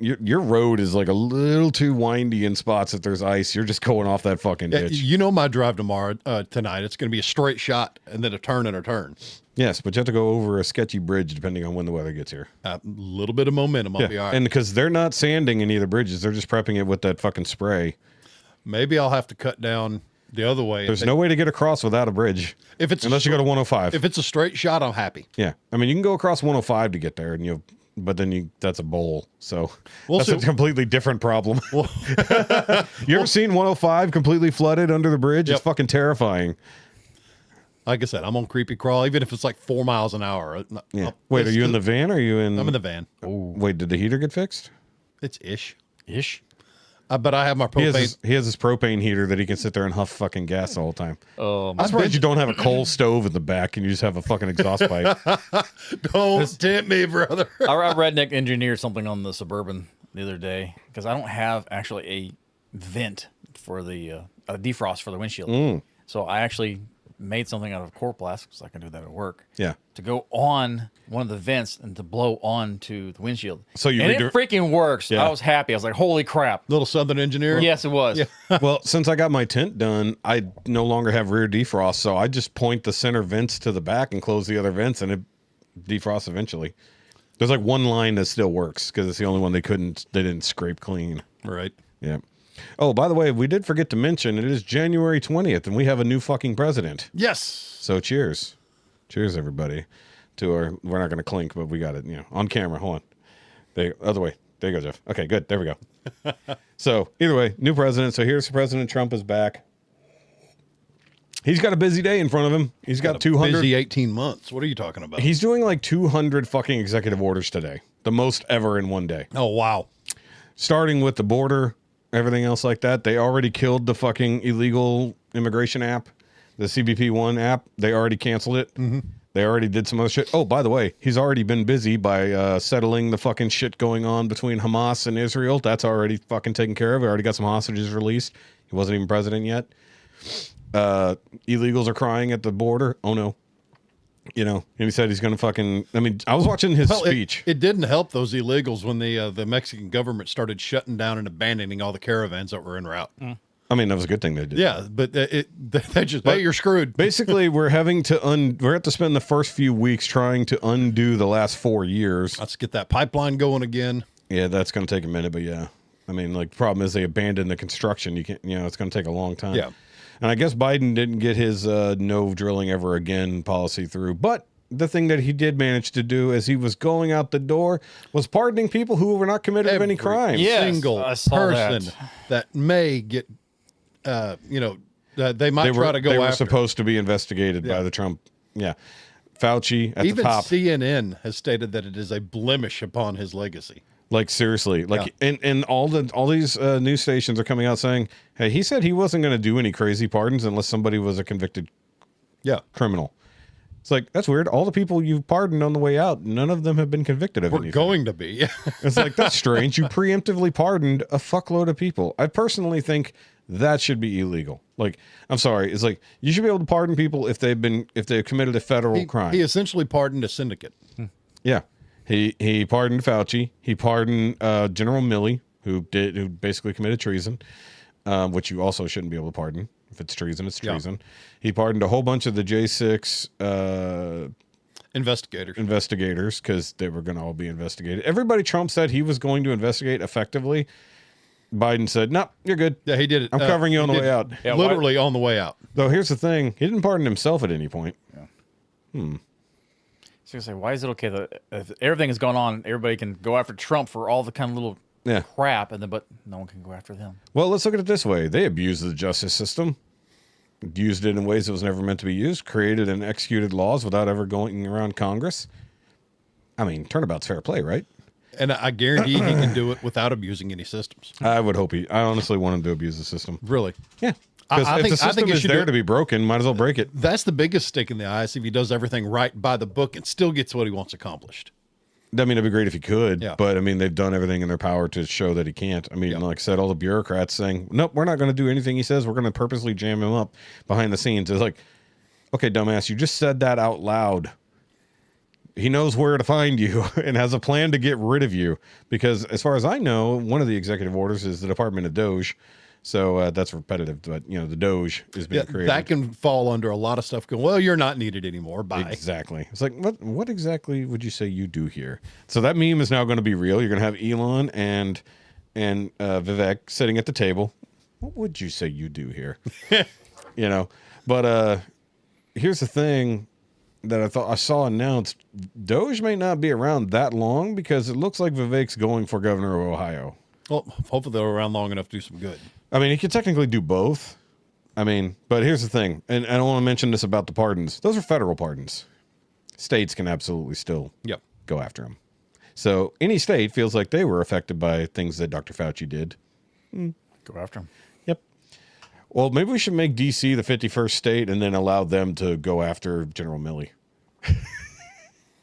Your road is like a little too windy in spots if there's ice. You're just going off that fucking ditch. You know my drive tomorrow, tonight. It's going to be a straight shot and then a turn and a turn. Yes, but you have to go over a sketchy bridge depending on when the weather gets here. A little bit of momentum. I'll be all right. And because they're not sanding any of the bridges, they're just prepping it with that fucking spray. Maybe I'll have to cut down the other way. There's no way to get across without a bridge. Unless you go to 105. If it's a straight shot, I'm happy. Yeah. I mean, you can go across 105 to get there, and but then that's a bowl. So that's a completely different problem. You ever seen 105 completely flooded under the bridge? It's fucking terrifying. Like I said, I'm on creepy crawl, even if it's like 4 miles an hour. Yeah. Wait, are you in the van or are you in? I'm in the van. Oh. Wait, did the heater get fixed? It's ish. But I have my propane. He has this propane heater that he can sit there and huff fucking gas the whole time. Oh, I'm surprised you don't have a coal stove in the back and you just have a fucking exhaust pipe. Don't tempt me, brother. I redneck engineered something on the Suburban the other day because I don't have actually a vent for the a defrost for the windshield. So I actually made something out of coroplast because I can do that at work. Yeah. To go on one of the vents and to blow onto the windshield. So it freaking works. Yeah. I was happy. I was like, holy crap. Little Southern engineer. Yes, it was. Yeah. Well, since I got my tent done, I no longer have rear defrost, so I just point the center vents to the back and close the other vents, and it defrosts eventually. There's like one line that still works because it's the only one they didn't scrape clean. Right. Yeah. Oh, by the way, we did forget to mention it is January 20th, and we have a new fucking president. Yes. So cheers. Cheers, everybody. We're not going to clink, but we got it, on camera. Hold on. Other way. There you go, Jeff. Okay, good. There we go. So either way, new president. So here's President Trump is back. He's got a busy day in front of him. He's got 200. Busy 18 months. What are you talking about? He's doing like 200 fucking executive orders today. The most ever in one day. Oh, wow. Starting with the border, everything else like that. They already killed the fucking illegal immigration app, the CBP1 app. They already canceled it. Mm-hmm. They already did some other shit. Oh, by the way, he's already been busy by settling the fucking shit going on between Hamas and Israel. That's already fucking taken care of. We already got some hostages released. He wasn't even president yet. Illegals are crying at the border. Oh, no. And he said he's going to fucking... I mean, I was watching his speech. It didn't help those illegals when the Mexican government started shutting down and abandoning all the caravans that were en route. I mean, that was a good thing they did. Yeah, but they just, hey, you're screwed. Basically, we're having to have to spend the first few weeks trying to undo the last 4 years. Let's get that pipeline going again. Yeah, that's going to take a minute, but yeah. I mean, like, the problem is they abandoned the construction. You can't, it's going to take a long time. Yeah. And I guess Biden didn't get his no drilling ever again policy through. But the thing that he did manage to do as he was going out the door was pardoning people who were not committed of any crime. Yes, single I saw person that may get, they might try to go after. They were supposed to be investigated by the Trump. Yeah. Fauci at the top. Even CNN has stated that it is a blemish upon his legacy. Like, seriously, like, and all these news stations are coming out saying, hey, he said he wasn't going to do any crazy pardons unless somebody was a convicted criminal. It's like, that's weird. All the people you pardoned on the way out, none of them have been convicted of anything. We're going to be. It's like, that's strange. You preemptively pardoned a fuckload of people. I personally think that should be illegal. Like, I'm sorry. It's like, you should be able to pardon people if they've committed a federal crime. He essentially pardoned a syndicate. Yeah. He pardoned Fauci. He pardoned General Milley, who basically committed treason, which you also shouldn't be able to pardon. If it's treason, it's treason. He pardoned a whole bunch of the J6 investigators because they were going to all be investigated. Everybody Trump said he was going to investigate effectively. Biden said, no, you're good. Yeah, he did it. I'm covering you on the way out. Yeah, literally on the way out. Though here's the thing. He didn't pardon himself at any point. Yeah. So I say, why is it okay that if everything is going on, everybody can go after Trump for all the kind of little crap, but no one can go after them? Well, let's look at it this way. They abused the justice system, used it in ways it was never meant to be used, created and executed laws without ever going around Congress. I mean, turnabout's fair play, right? And I guarantee he can do it without abusing any systems. I would hope I honestly want him to abuse the system. Really? Yeah. Because if the system is there to be broken, might as well break it. That's the biggest stick in the eye. If he does everything right by the book and still gets what he wants accomplished. I mean, it'd be great if he could, Yeah. but I mean, they've done everything in their power to show that he can't. I mean, Yeah. like I said, all the bureaucrats saying, nope, we're not going to do anything he says. We're going to purposely jam him up behind the scenes. It's like, okay, dumbass, you just said that out loud. He knows where to find you and has a plan to get rid of you because, as far as I know, one of the executive orders is the Department of Doge. So that's repetitive, but you know, the Doge is being created. That can fall under a lot of stuff going, well, you're not needed anymore. Bye. Exactly. It's like, what exactly would you say you do here? So that meme is now going to be real. You're going to have Elon and Vivek sitting at the table. What would you say you do here? You know, but here's the thing that I saw announced. Doge may not be around that long because it looks like Vivek's going for governor of Ohio. Well, hopefully they're around long enough to do some good. I mean, he could technically do both. I mean, but here's the thing, and I don't want to mention this about the pardons. Those are federal pardons. States can absolutely still go after him. So any state feels like they were affected by things that Dr. Fauci did. Go after him. Yep. Well, maybe we should make D.C. the 51st state and then allow them to go after General Milley.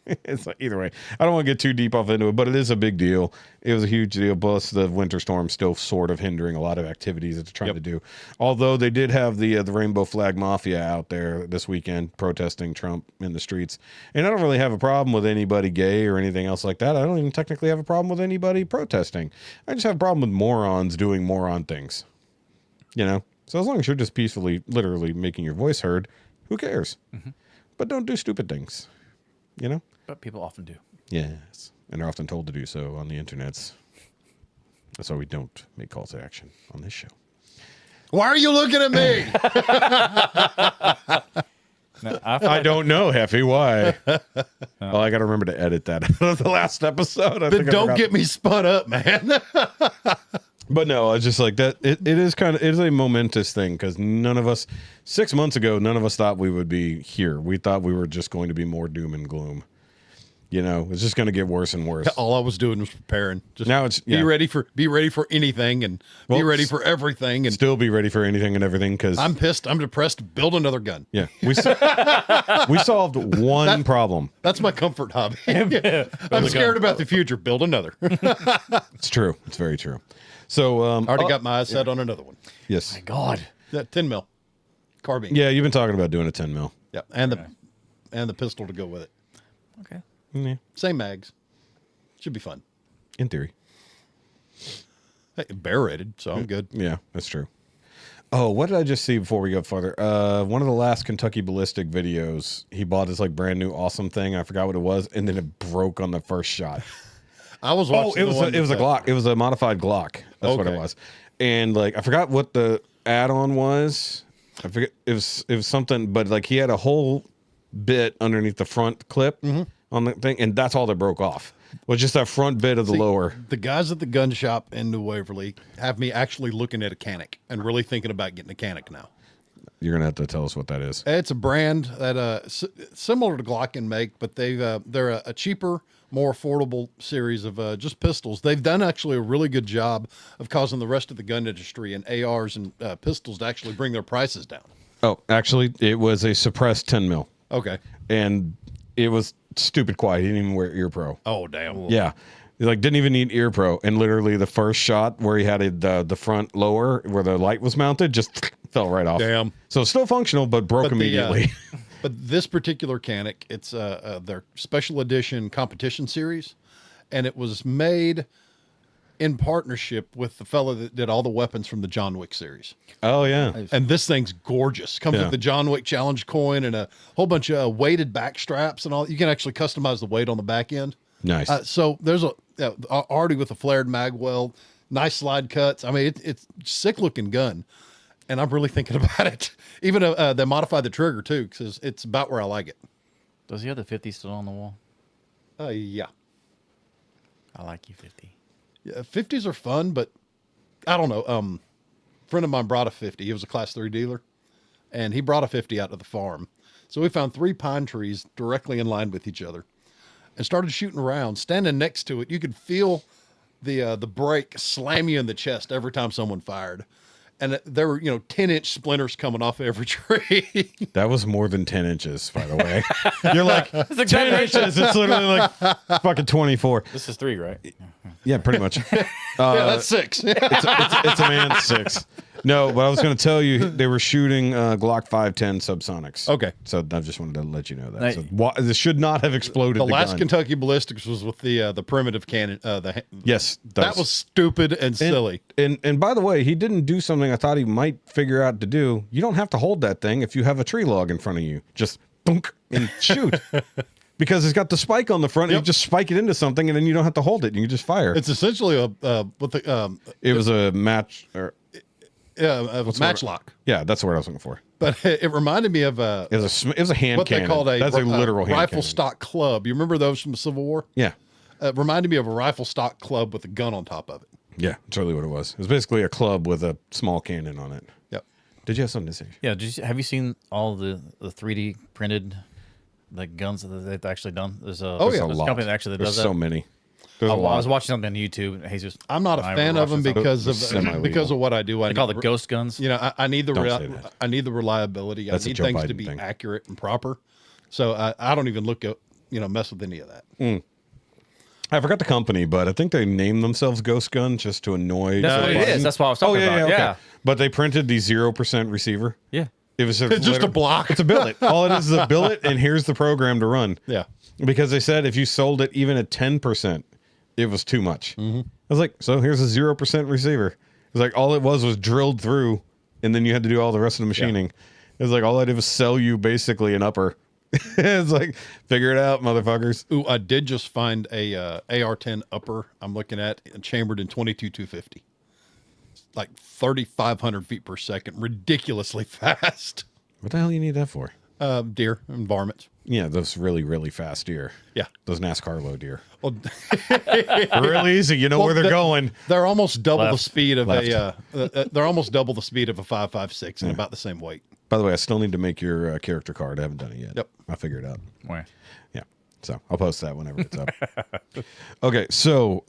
It's like, either way, I don't want to get too deep off into it, but it is a big deal. It was a huge deal. Plus, the winter storm still sort of hindering a lot of activities that they're trying to do. Although they did have the Rainbow Flag Mafia out there this weekend protesting Trump in the streets. And I don't really have a problem with anybody gay or anything else like that. I don't even technically have a problem with anybody protesting. I just have a problem with morons doing moron things. You know? So as long as you're just peacefully, literally making your voice heard, who cares? Mm-hmm. But don't do stupid things. You know? But people often do. Yes. And they're often told to do so on the internets. That's why we don't make calls to action on this show. Why are you looking at me? No, I don't know, Jefe. Why? Well, I got to remember to edit that out of the last episode. But don't get me spun up, man. But no, I was just like that. It is a momentous thing because none of us, 6 months ago, none of us thought we would be here. We thought we were just going to be more doom and gloom. You know, it's just going to get worse and worse. All I was doing was preparing. Just now it's be ready for anything and be ready for everything and still be ready for anything and everything because I'm pissed. I'm depressed. Build another gun. Yeah, we solved one problem. That's my comfort hobby. I'm scared about the future. Build another. It's true. It's very true. So already got my eyes set on another one. Yes. my God. That 10 mil carbine. Yeah, you've been talking about doing a 10 mil. Yeah, and the pistol to go with it. Okay. Yeah, Same mags. Should be fun. in theory. Hey, bear rated, so I'm good. Yeah, that's true. Oh, what did I just see before we go further? One of the last Kentucky Ballistic videos, he bought this like brand new awesome thing. I forgot what it was, and then it broke on the first shot. I was watching. It was a Glock. It was a modified Glock. That's what it was. And like I forgot what the add-on was. I forget it was something, but like he had a whole bit underneath the front clip on the thing, and that's all that broke off. Was just that front bit of the lower. The guys at the gun shop in New Waverly have me actually looking at a Canic and really thinking about getting a Canic now. You're gonna have to tell us what that is. It's a brand that similar to Glock in make, but they're a cheaper, more affordable series of just pistols. They've done actually a really good job of causing the rest of the gun industry and ARs and pistols to actually bring their prices down. Oh, actually, it was a suppressed 10 mil. Okay. And it was stupid quiet. He didn't even wear ear pro. Oh, damn. Yeah. He like didn't even need ear pro. And literally the first shot where he had the front lower where the light was mounted just fell right off. Damn. So still functional, but broke immediately. But this particular Canic, it's their special edition competition series, and it was made in partnership with the fellow that did all the weapons from the John Wick series. Oh, yeah. And this thing's gorgeous. Comes with the John Wick challenge coin and a whole bunch of weighted back straps and all. You can actually customize the weight on the back end. Nice. So there's already with a flared mag weld, nice slide cuts. I mean, it's sick looking gun. And I'm really thinking about it. Even they modified the trigger too, because it's about where I like it. Does he have the 50 still on the wall? Yeah. I like you 50. Yeah, 50s are fun, but I don't know. A friend of mine brought a 50. He was a class 3 dealer, and he brought a 50 out to the farm. So we found 3 pine trees directly in line with each other and started shooting around. Standing next to it, you could feel the break slam you in the chest every time someone fired. and there were 10-inch splinters coming off every tree. That was more than 10 inches, by the way. You're like 10 inches. It's literally like fucking 24. This is 3, right? Yeah, pretty much. Yeah, that's 6. It's a man 6. No, but I was going to tell you they were shooting Glock 510 subsonics. Okay. So I just wanted to let you know that. Nice. So this should not have exploded. The last gun. Kentucky ballistics was with the primitive cannon. Yes, That was stupid and silly. And by the way, he didn't do something I thought he might figure out to do. You don't have to hold that thing if you have a tree log in front of you. Just thunk and shoot. Because it's got the spike on the front, and you just spike it into something, and then you don't have to hold it. You can just fire. It's essentially It was a match. a matchlock. Yeah, that's the word I was looking for. But it reminded me of It was a hand what cannon. they called That's a literal hand rifle cannon. stock club. You remember those from the Civil War? Yeah. It reminded me of a rifle stock club with a gun on top of it. Yeah, that's really what it was. It was basically a club with a small cannon on it. Yep. Did you have something to say? Yeah. Have you seen all the 3D printed guns that they've actually done? There's a Oh, yeah. there's a company that actually There's does that. so many. There's a I lot. was watching something on YouTube. Jesus, I'm not a fan of them because Semi-legal. of what I do. They call it ghost guns. I need the Don't say that. I need the reliability. That's I a need Joe things to Biden be thing. accurate and proper. So I don't even look at mess with any of that. I forgot the company, but I think they named themselves Ghost Gun just to annoy. That's Joe what it Biden. is. That's what I was talking yeah, about. Yeah, Yeah. okay. But they printed the 0% receiver. Yeah. It was It's just a block. It's a billet. All it is a billet, and here's the program to run. Yeah. Because they said if you sold it even at 10%, it was too much. I was like, so here's a 0% receiver. It was like all it was drilled through, and then you had to do all the rest of the machining. It was like all I did was sell you basically an upper. It's like, figure it out, motherfuckers. Ooh, I did just find a AR-10 upper I'm looking at chambered in 22-250. Like 3,500 feet per second. Ridiculously fast. What the hell you need that for? Deer and varmints. Yeah, those really, really fast deer. Yeah. Those NASCAR low deer. Well, Really easy. You know where they're going. they're almost double the Left. speed of Left. they're almost double the speed of a 5.56 and about the same weight. By the way, I still need to make your character card. I haven't done it yet. Yep. I'll figure it out. Why? Yeah. So I'll post that whenever it's up. Okay. So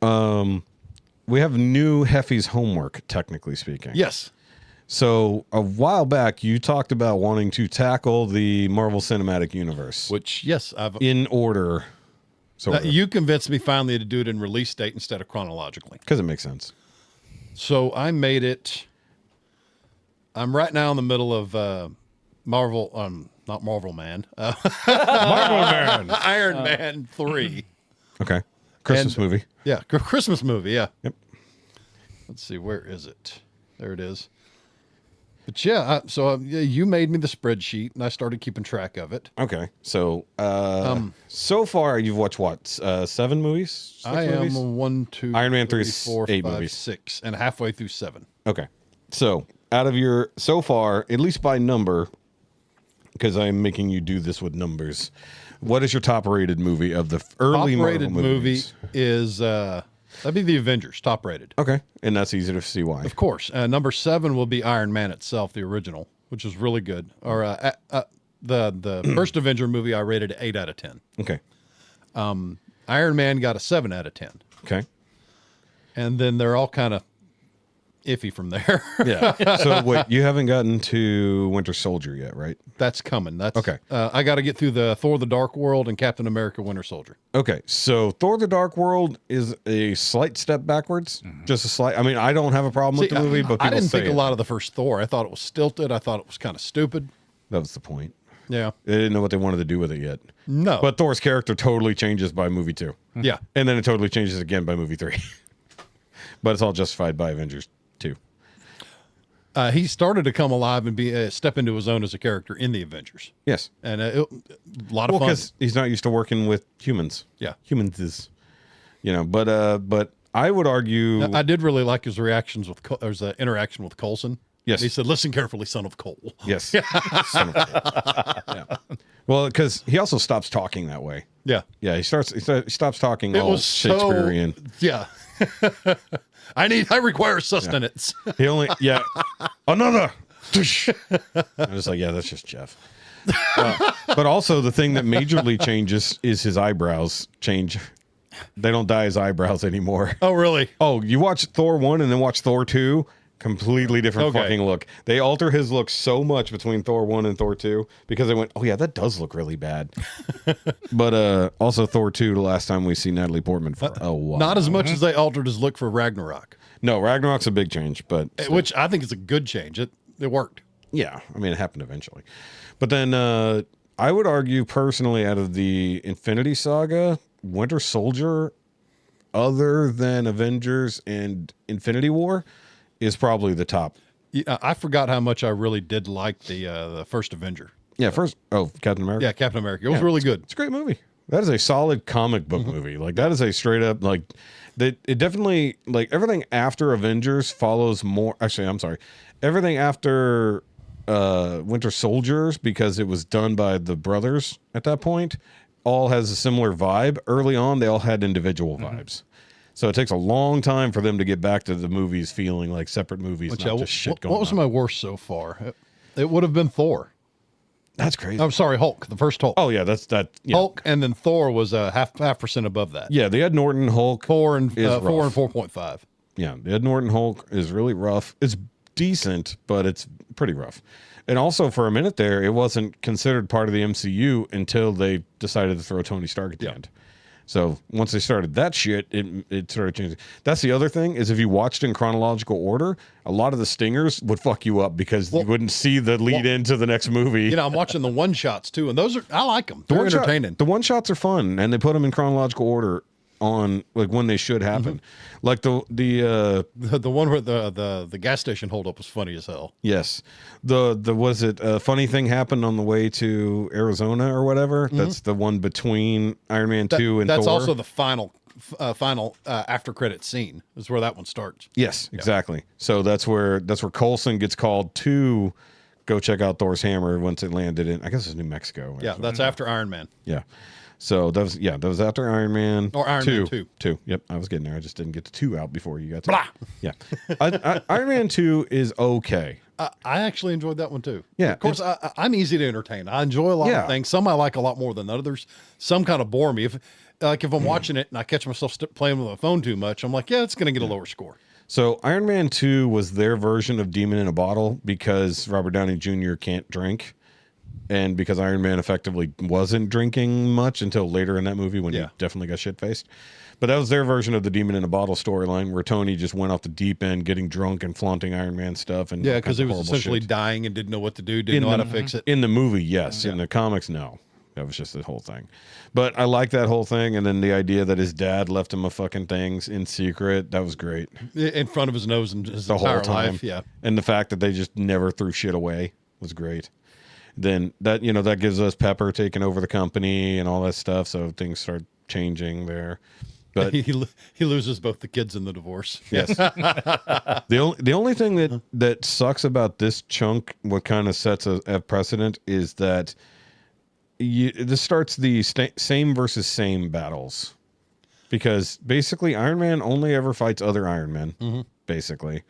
we have new Jefe's homework, technically speaking. Yes. So a while back, you talked about wanting to tackle the Marvel Cinematic Universe Which, yes, I've in order. So you convinced me finally to do it in release date instead of chronologically. because it makes sense. So I made it. I'm right now in the middle of Marvel, not Marvel Man, Marvel Man. Iron Man 3. Okay. Christmas And- movie. Yeah, Christmas movie. Yeah. Yep. Let's see, where is it? There it is. But yeah, you made me the spreadsheet, and I started keeping track of it. Okay. So so far you've watched what? 7 movies? 6 I movies? am 1, 2, Iron Man 3 3, is 4, 8 5, movies. 6, and halfway through 7. Okay. So out of your so far, at least by number, because I'm making you do this with numbers, what is your top rated movie of the early Top-rated Marvel movie movies? is that'd be the Avengers. Top rated, Okay. And that's easy to see why. of course. Number 7 will be Iron Man itself, the original, which is really good. Or the first Avenger movie I rated 8 out of 10. Okay. Iron Man got a 7 out of 10, Okay. and then they're all kind of iffy from there. Yeah. So wait, you haven't gotten to Winter Soldier yet, right? That's coming. That's Okay. I got to get through the Thor: The Dark World and Captain America: Winter Soldier. Okay. So Thor: The Dark World is a slight step backwards. Just a slight. I mean, I don't have a problem with See, the movie, but people I didn't say think a it. lot of the first Thor. I thought it was stilted. I thought it was kind of stupid. That was the point. Yeah. They didn't know what they wanted to do with it yet. No. But Thor's character totally changes by movie 2. Yeah. And then it totally changes again by movie 3. But it's all justified by Avengers 2. He started to come alive and be step into his own as a character in the Avengers, Yes. and a lot of Well, fun. because he's not used to working with humans. Yeah. Humans is, but I would argue. I did really like his reactions with his interaction with Coulson. Yes. He said, "Listen carefully, son of Cole." Yes. Son of a- yeah. Well, because he also stops talking that way. Yeah. Yeah, he stops talking It all was Shakespearean. Yeah. I require sustenance. He only another. I was like, yeah, that's just Jeff. But also the thing that majorly changes is his eyebrows change. They don't dye his eyebrows anymore. Oh, really? Oh, you watch Thor 1 and then watch Thor 2. Completely different Okay. fucking look. They alter his look so much between Thor 1 and Thor 2 because they went, oh yeah, that does look really bad. But also Thor 2, the last time we see Natalie Portman for a while. Not as much as they altered his look for Ragnarok, No, Ragnarok's a big change, but which I think is a good change. It worked. yeah, I mean, it happened eventually. But then I would argue personally out of the Infinity Saga, Winter Soldier, other than Avengers and Infinity War, is probably the top. Yeah, I forgot how much I really did like the first Avenger. Yeah, Captain America. Yeah, Captain America. It was really good. It's a great movie. That is a solid comic book movie. Like that is a straight up like that. It definitely like everything after Avengers follows more. Actually, I'm sorry. Everything after Winter Soldiers, because it was done by the brothers at that point, all has a similar vibe. Early on, they all had individual vibes. So it takes a long time for them to get back to the movies feeling like separate movies, not just shit going on. What was my worst so far? It would have been Thor. That's crazy. I'm sorry, Hulk. The first Hulk. Oh yeah, that's that. Yeah. Hulk, and then Thor was half percent above that. Yeah, the Ed Norton Hulk. 4 and is 4 and rough. 4.5. Yeah, the Ed Norton Hulk is really rough. It's decent, but it's pretty rough. And also, for a minute there, it wasn't considered part of the MCU until they decided to throw Tony Stark at the end. So once they started that shit, it started changing. That's the other thing is if you watched in chronological order, a lot of the stingers would fuck you up because you wouldn't see the lead into the next movie. You know, I'm watching the one shots too, and those are I like them. They're entertaining. The one shots are fun, and they put them in chronological order on like when they should happen. Like the one where the gas station holdup was funny as hell. yes, the was it funny thing happened on the way to Arizona or whatever. That's the one between Iron Man 2 and that's Thor. also the final after credit scene is where that one starts. Yes, exactly. So that's where Coulson gets called to go check out Thor's hammer once it landed in, I guess it's New Mexico. Yeah, that's after Iron Man. Yeah. So that was after Iron Man. Or Iron Man 2. 2. Yep, I was getting there. I just didn't get to 2 out before you got to. Blah. Yeah. Iron Man 2 is okay. I actually enjoyed that one too. Yeah, of course. I'm easy to entertain. I enjoy a lot of things. Some I like a lot more than others. Some kind of bore me. If I'm watching it and I catch myself playing with my phone too much, I'm like, yeah, it's going to get a lower score. So Iron Man 2 was their version of Demon in a Bottle because Robert Downey Jr. can't drink. And because Iron Man effectively wasn't drinking much until later in that movie when he definitely got shit-faced. But that was their version of the Demon in a Bottle storyline where Tony just went off the deep end getting drunk and flaunting Iron Man stuff. And yeah, because he was essentially dying and didn't know what to do, didn't know how to fix it. In the movie, yes. In the comics, no. That was just the whole thing. But I like that whole thing. And then the idea that his dad left him a fucking things in secret, that was great. In front of his nose and his The whole entire time. life, yeah. And the fact that they just never threw shit away was great. Then that gives us Pepper taking over the company and all that stuff, so things start changing there. But he loses both the kids in the divorce. yes, the only thing that sucks about this chunk, what kind of sets a precedent, is that this starts the same versus same battles, because basically Iron Man only ever fights other Iron Men. Basically,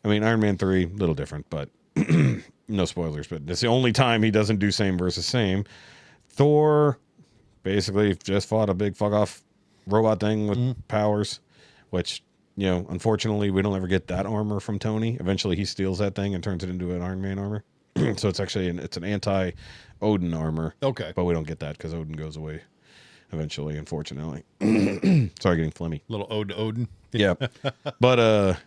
I mean Iron Man 3 a little different, but. No spoilers, but it's the only time he doesn't do same versus same. Thor basically just fought a big fuck off robot thing with powers, which, unfortunately we don't ever get that armor from Tony. Eventually he steals that thing and turns it into an Iron Man armor. So it's actually it's an anti-Odin armor. Okay. But we don't get that because Odin goes away eventually, unfortunately. Sorry, getting phlegmy. Little ode to Odin. Yeah. But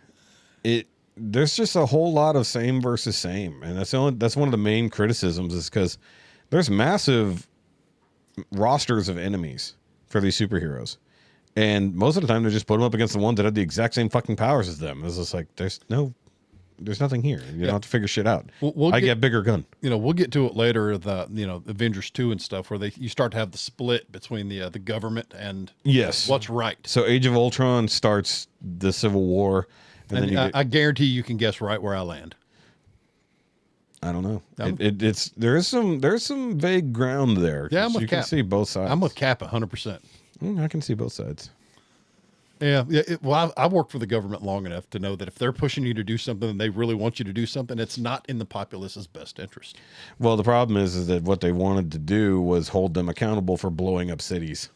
there's just a whole lot of same versus same, and that's one of the main criticisms is because there's massive rosters of enemies for these superheroes, and most of the time they just put them up against the ones that have the exact same fucking powers as them. It's just like there's nothing here. You don't have to figure shit out. I get bigger gun. We'll get to it later. The Avengers 2 and stuff where you start to have the split between the government and what's right. So Age of Ultron starts the Civil War. And then I guarantee you can guess right where I land. I don't know. There's some vague ground there. Yeah, I'm with you Cap. can see both sides. I'm with Cap 100%. I can see both sides. Yeah. I worked for the government long enough to know that if they're pushing you to do something and they really want you to do something, it's not in the populace's best interest. Well, the problem is that what they wanted to do was hold them accountable for blowing up cities.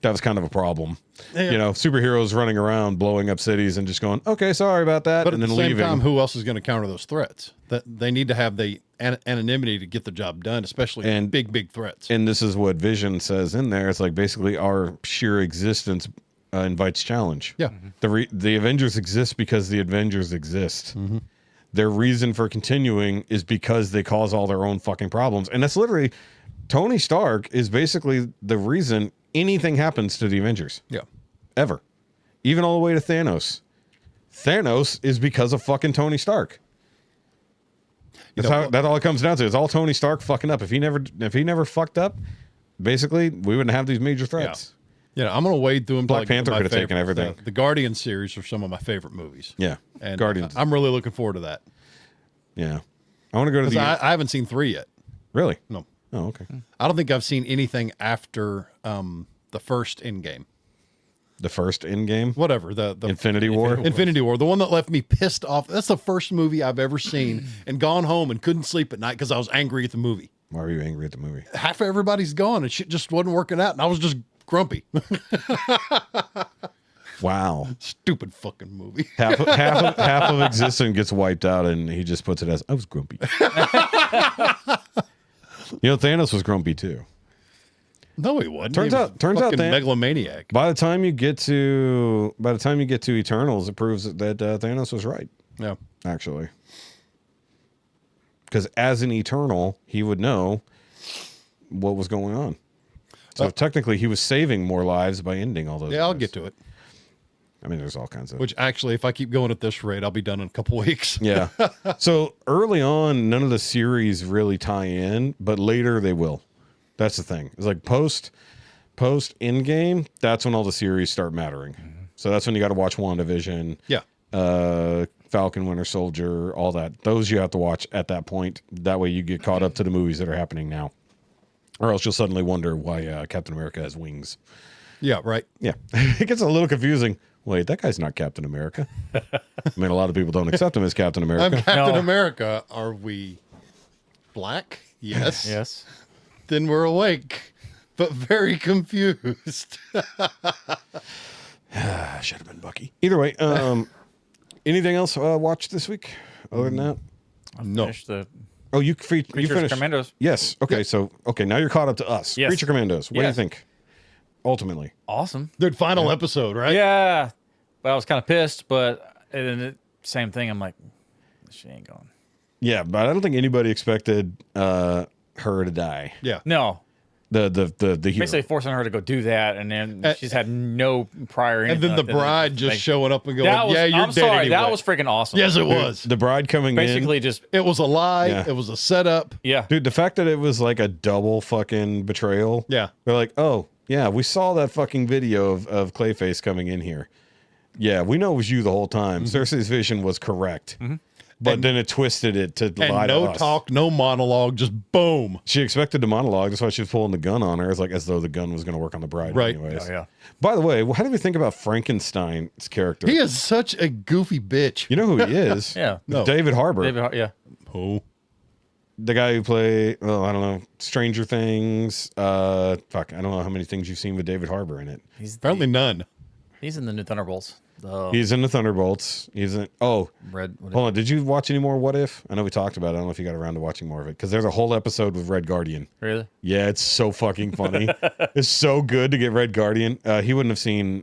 that was kind of a problem. Yeah. You know, superheroes running around blowing up cities and just going, okay, sorry about that, But and at then the same leaving. time, who else is going to counter those threats? That they need to have the anonymity to get the job done, especially And- big threats. And this is what Vision says in there. It's like basically our sheer existence invites challenge. Yeah. The Avengers exist because the Avengers exist. Their reason for continuing is because they cause all their own fucking problems. And that's literally Tony Stark is basically the reason anything happens to the Avengers. Yeah. Ever. Even all the way to Thanos. Thanos is because of fucking Tony Stark. That's all it comes down to. It's all Tony Stark fucking up. If he never fucked up, basically we wouldn't have these major threats. You know, I'm going to wade through them. Black Panther could have taken everything. The Guardian series are some of my favorite movies. Yeah. And Guardians. I'm really looking forward to that. Yeah. I want to go to 'Cause the I haven't seen 3 yet. Really? No. Oh, okay. I don't think I've seen anything after the first Endgame. The first in-game? Whatever. The Infinity War? Infinity War. The one that left me pissed off. That's the first movie I've ever seen and gone home and couldn't sleep at night because I was angry at the movie. Why were you angry at the movie? Half of everybody's gone and shit just wasn't working out. And I was just grumpy. Wow. Stupid fucking movie. half of existence gets wiped out, and he just puts it as, I was grumpy. You know, Thanos was grumpy too. No, he wasn't. Turns He was out fucking that- megalomaniac. By the time you get to Eternals, it proves that Thanos was right, Yeah. actually. Because as an Eternal, he would know what was going on. So technically, he was saving more lives by ending all those. Yeah, I'll lives. get to it. I mean, there's all kinds of. Which actually, if I keep going at this rate, I'll be done in a couple weeks. Yeah. So early on, none of the series really tie in, but later they will. That's the thing. It's like post Endgame, that's when all the series start mattering. So that's when you got to watch WandaVision, Yeah. Falcon, Winter Soldier, all that. Those you have to watch at that point. That way you get caught up to the movies that are happening now. Or else you'll suddenly wonder why Captain America has wings. Yeah, right. Yeah. It gets a little confusing. Wait, that guy's not Captain America. I mean, a lot of people don't accept him as Captain I'm America. Captain No. America. Are we black? Yes. Yes. Then we're awake, but very confused. I should have been Bucky. Either way, anything else watched this week other than that? No. Finished the Oh, you Creatures finished. Commandos. Yes. Okay. So now you're caught up to us. Yes. Creature Commandos. What do you Yes. think? Ultimately, Awesome. Dude, final episode, right? Yeah. But I was kind of pissed, but and then same thing. I'm like, she ain't going. yeah, but I don't think anybody expected her to die. Yeah. No. The hero. Basically forcing her to go do that, and then she's had no prior. And then the bride just showing up and going, That was, yeah, you're I'm dead sorry. anyway. That was freaking awesome. Yes, it was. The bride coming Basically, in. just It was a lie. Yeah. It was a setup. yeah. Dude, the fact that it was like a double fucking betrayal. Yeah. They're like, oh, yeah, we saw that fucking video of Clayface coming in here. Yeah, we know it was you the whole time. Cersei's vision was correct. But then it twisted it to lie And to no us. talk, no monologue, just boom. She expected the monologue. That's why she was pulling the gun on her. It's like as though the gun was going to work on the bride Right. anyways. Oh, yeah. By the way, how do we think about Frankenstein's character? He is such a goofy bitch. You know who he is? Yeah. No. David Harbour. Yeah. Oh. The guy who played, I don't know, Stranger Things. I don't know how many things you've seen with David Harbour in it. Apparently none. He's in the new Thunderbolts. The He's in the Thunderbolts. He's in, red. hold on. Did you watch any more What If? I know we talked about it. I don't know if you got around to watching more of it because there's a whole episode with Red Guardian. Really? Yeah, it's so fucking funny. It's so good to get Red Guardian. He wouldn't have seen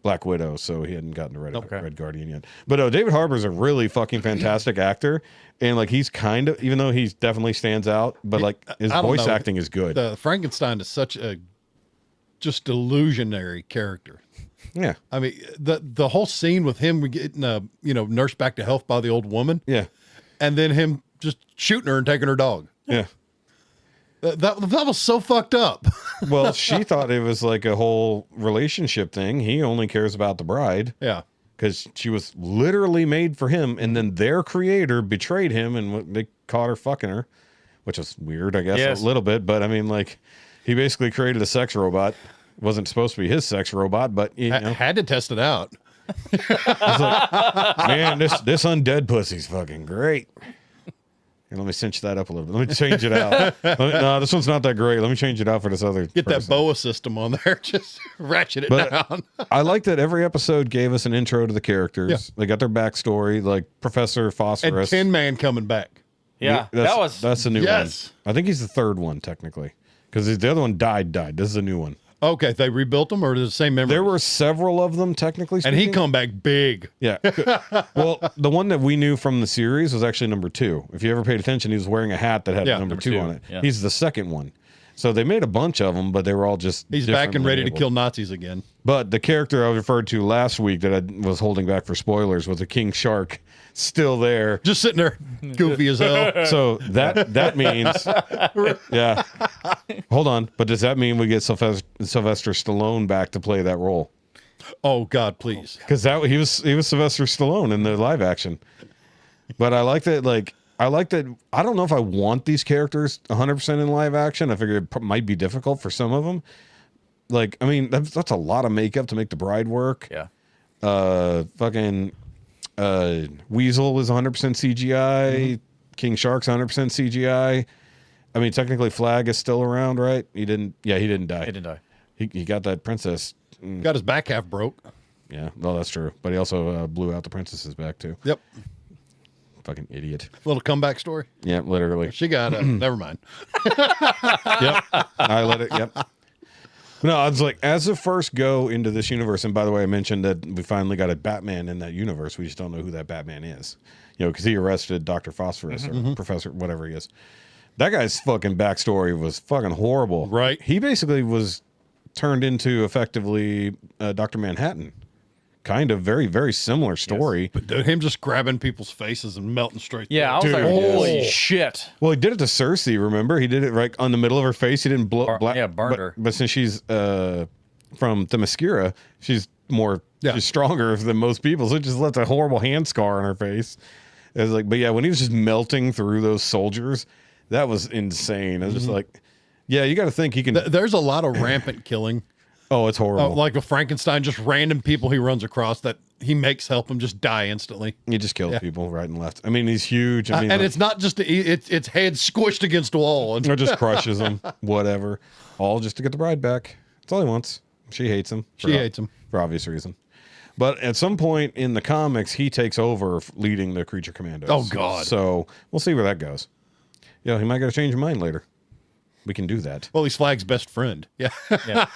Black Widow, so he hadn't gotten to Red Guardian yet. But David Harbour's a really fucking fantastic actor, and like he's kind of, even though he definitely stands out, but like his I don't voice know. acting is good. The Frankenstein is such a just illusionary character. Yeah, I mean, the whole scene with him getting nursed back to health by the old woman, yeah, and then him just shooting her and taking her dog. yeah. That was so fucked up. Well, she thought it was like a whole relationship thing. He only cares about the bride. Yeah. Because she was literally made for him, and then their creator betrayed him, and they caught her fucking her, which was weird, I guess, Yes. a little bit. But I mean, like, he basically created a sex robot. It wasn't supposed to be his sex robot, but you know, Had to test it out. man, this undead pussy's fucking great. Here, let me cinch that up a little bit. Let me change it out. No, this one's not that great. Let me change it out for this other. Get that person. boa system on there. Just ratchet it down. I like that every episode gave us an intro to the characters. Yeah. They got their backstory, like Professor And Phosphorus. Tin Man coming back. Yeah, that's a new Yes. one. I think he's the third one technically, because the other one died. This is a new one. Okay, they rebuilt them, or the same memory? There were several of them technically and speaking. he come back big. Yeah. Well, the one that we knew from the series was actually number 2. If you ever paid attention, he was wearing a hat that had Yeah, number number 2 2, on it. yeah. He's the second one. So they made a bunch of them, but they were all just. He's back and differently ready to labeled. kill Nazis again. But the character I referred to last week that I was holding back for spoilers was a king shark, still there. Just sitting there, goofy as hell. So that means, yeah. Hold on, but does that mean we get Sylvester Stallone back to play that role? Oh God, please. Because he was Sylvester Stallone in the live action. But I like that. I don't know if I want these characters 100% in live action. I figure it might be difficult for some of them. Like, I mean, that's a lot of makeup to make the bride work. Yeah. Fucking Weasel is 100% CGI. King Shark's 100% CGI. I mean, technically Flag is still around, right? He didn't die. He didn't die. He got that princess. Got his back half broke. Yeah, well, that's true. But he also blew out the princess's back too. Yep. Fucking idiot. Little comeback story. Yeah, literally. She got never mind. Yep. I let it. Yep. No, I was like, as a first go into this universe, and by the way, I mentioned that we finally got a Batman in that universe. We just don't know who that Batman is. You know, because he arrested Dr. Phosphorus or Professor, whatever he is. That guy's fucking backstory was fucking horrible. Right. He basically was turned into effectively Dr. Manhattan. Kind of very, very similar story. But dude, him just grabbing people's faces and melting straight. Yeah, I was Dude, like, yes. holy shit. Well, he did it to Cersei, remember? He did it right on the middle of her face. He didn't blow. Burned but, her. But since she's from Themyscira, she's more, she's stronger than most people. So it just left a horrible hand scar on her face. It was like, but yeah, when he was just melting through those soldiers, that was insane. I was just like, yeah, you got to think he can. There's a lot of rampant killing. Oh, it's horrible. Like a Frankenstein, just random people he runs across that he makes help him just die instantly. He just kills people right and left. I mean, he's huge. I mean, and like, it's not just it's head squished against the wall. And or just crushes him, whatever. All just to get the bride back. That's all he wants. She hates him. She hates him. For obvious reason. But at some point in the comics, he takes over leading the Creature Commandos. Oh, God. So we'll see where that goes. Yeah, he might get a change of mind later. We can do that. Well, he's Flag's best friend. Yeah.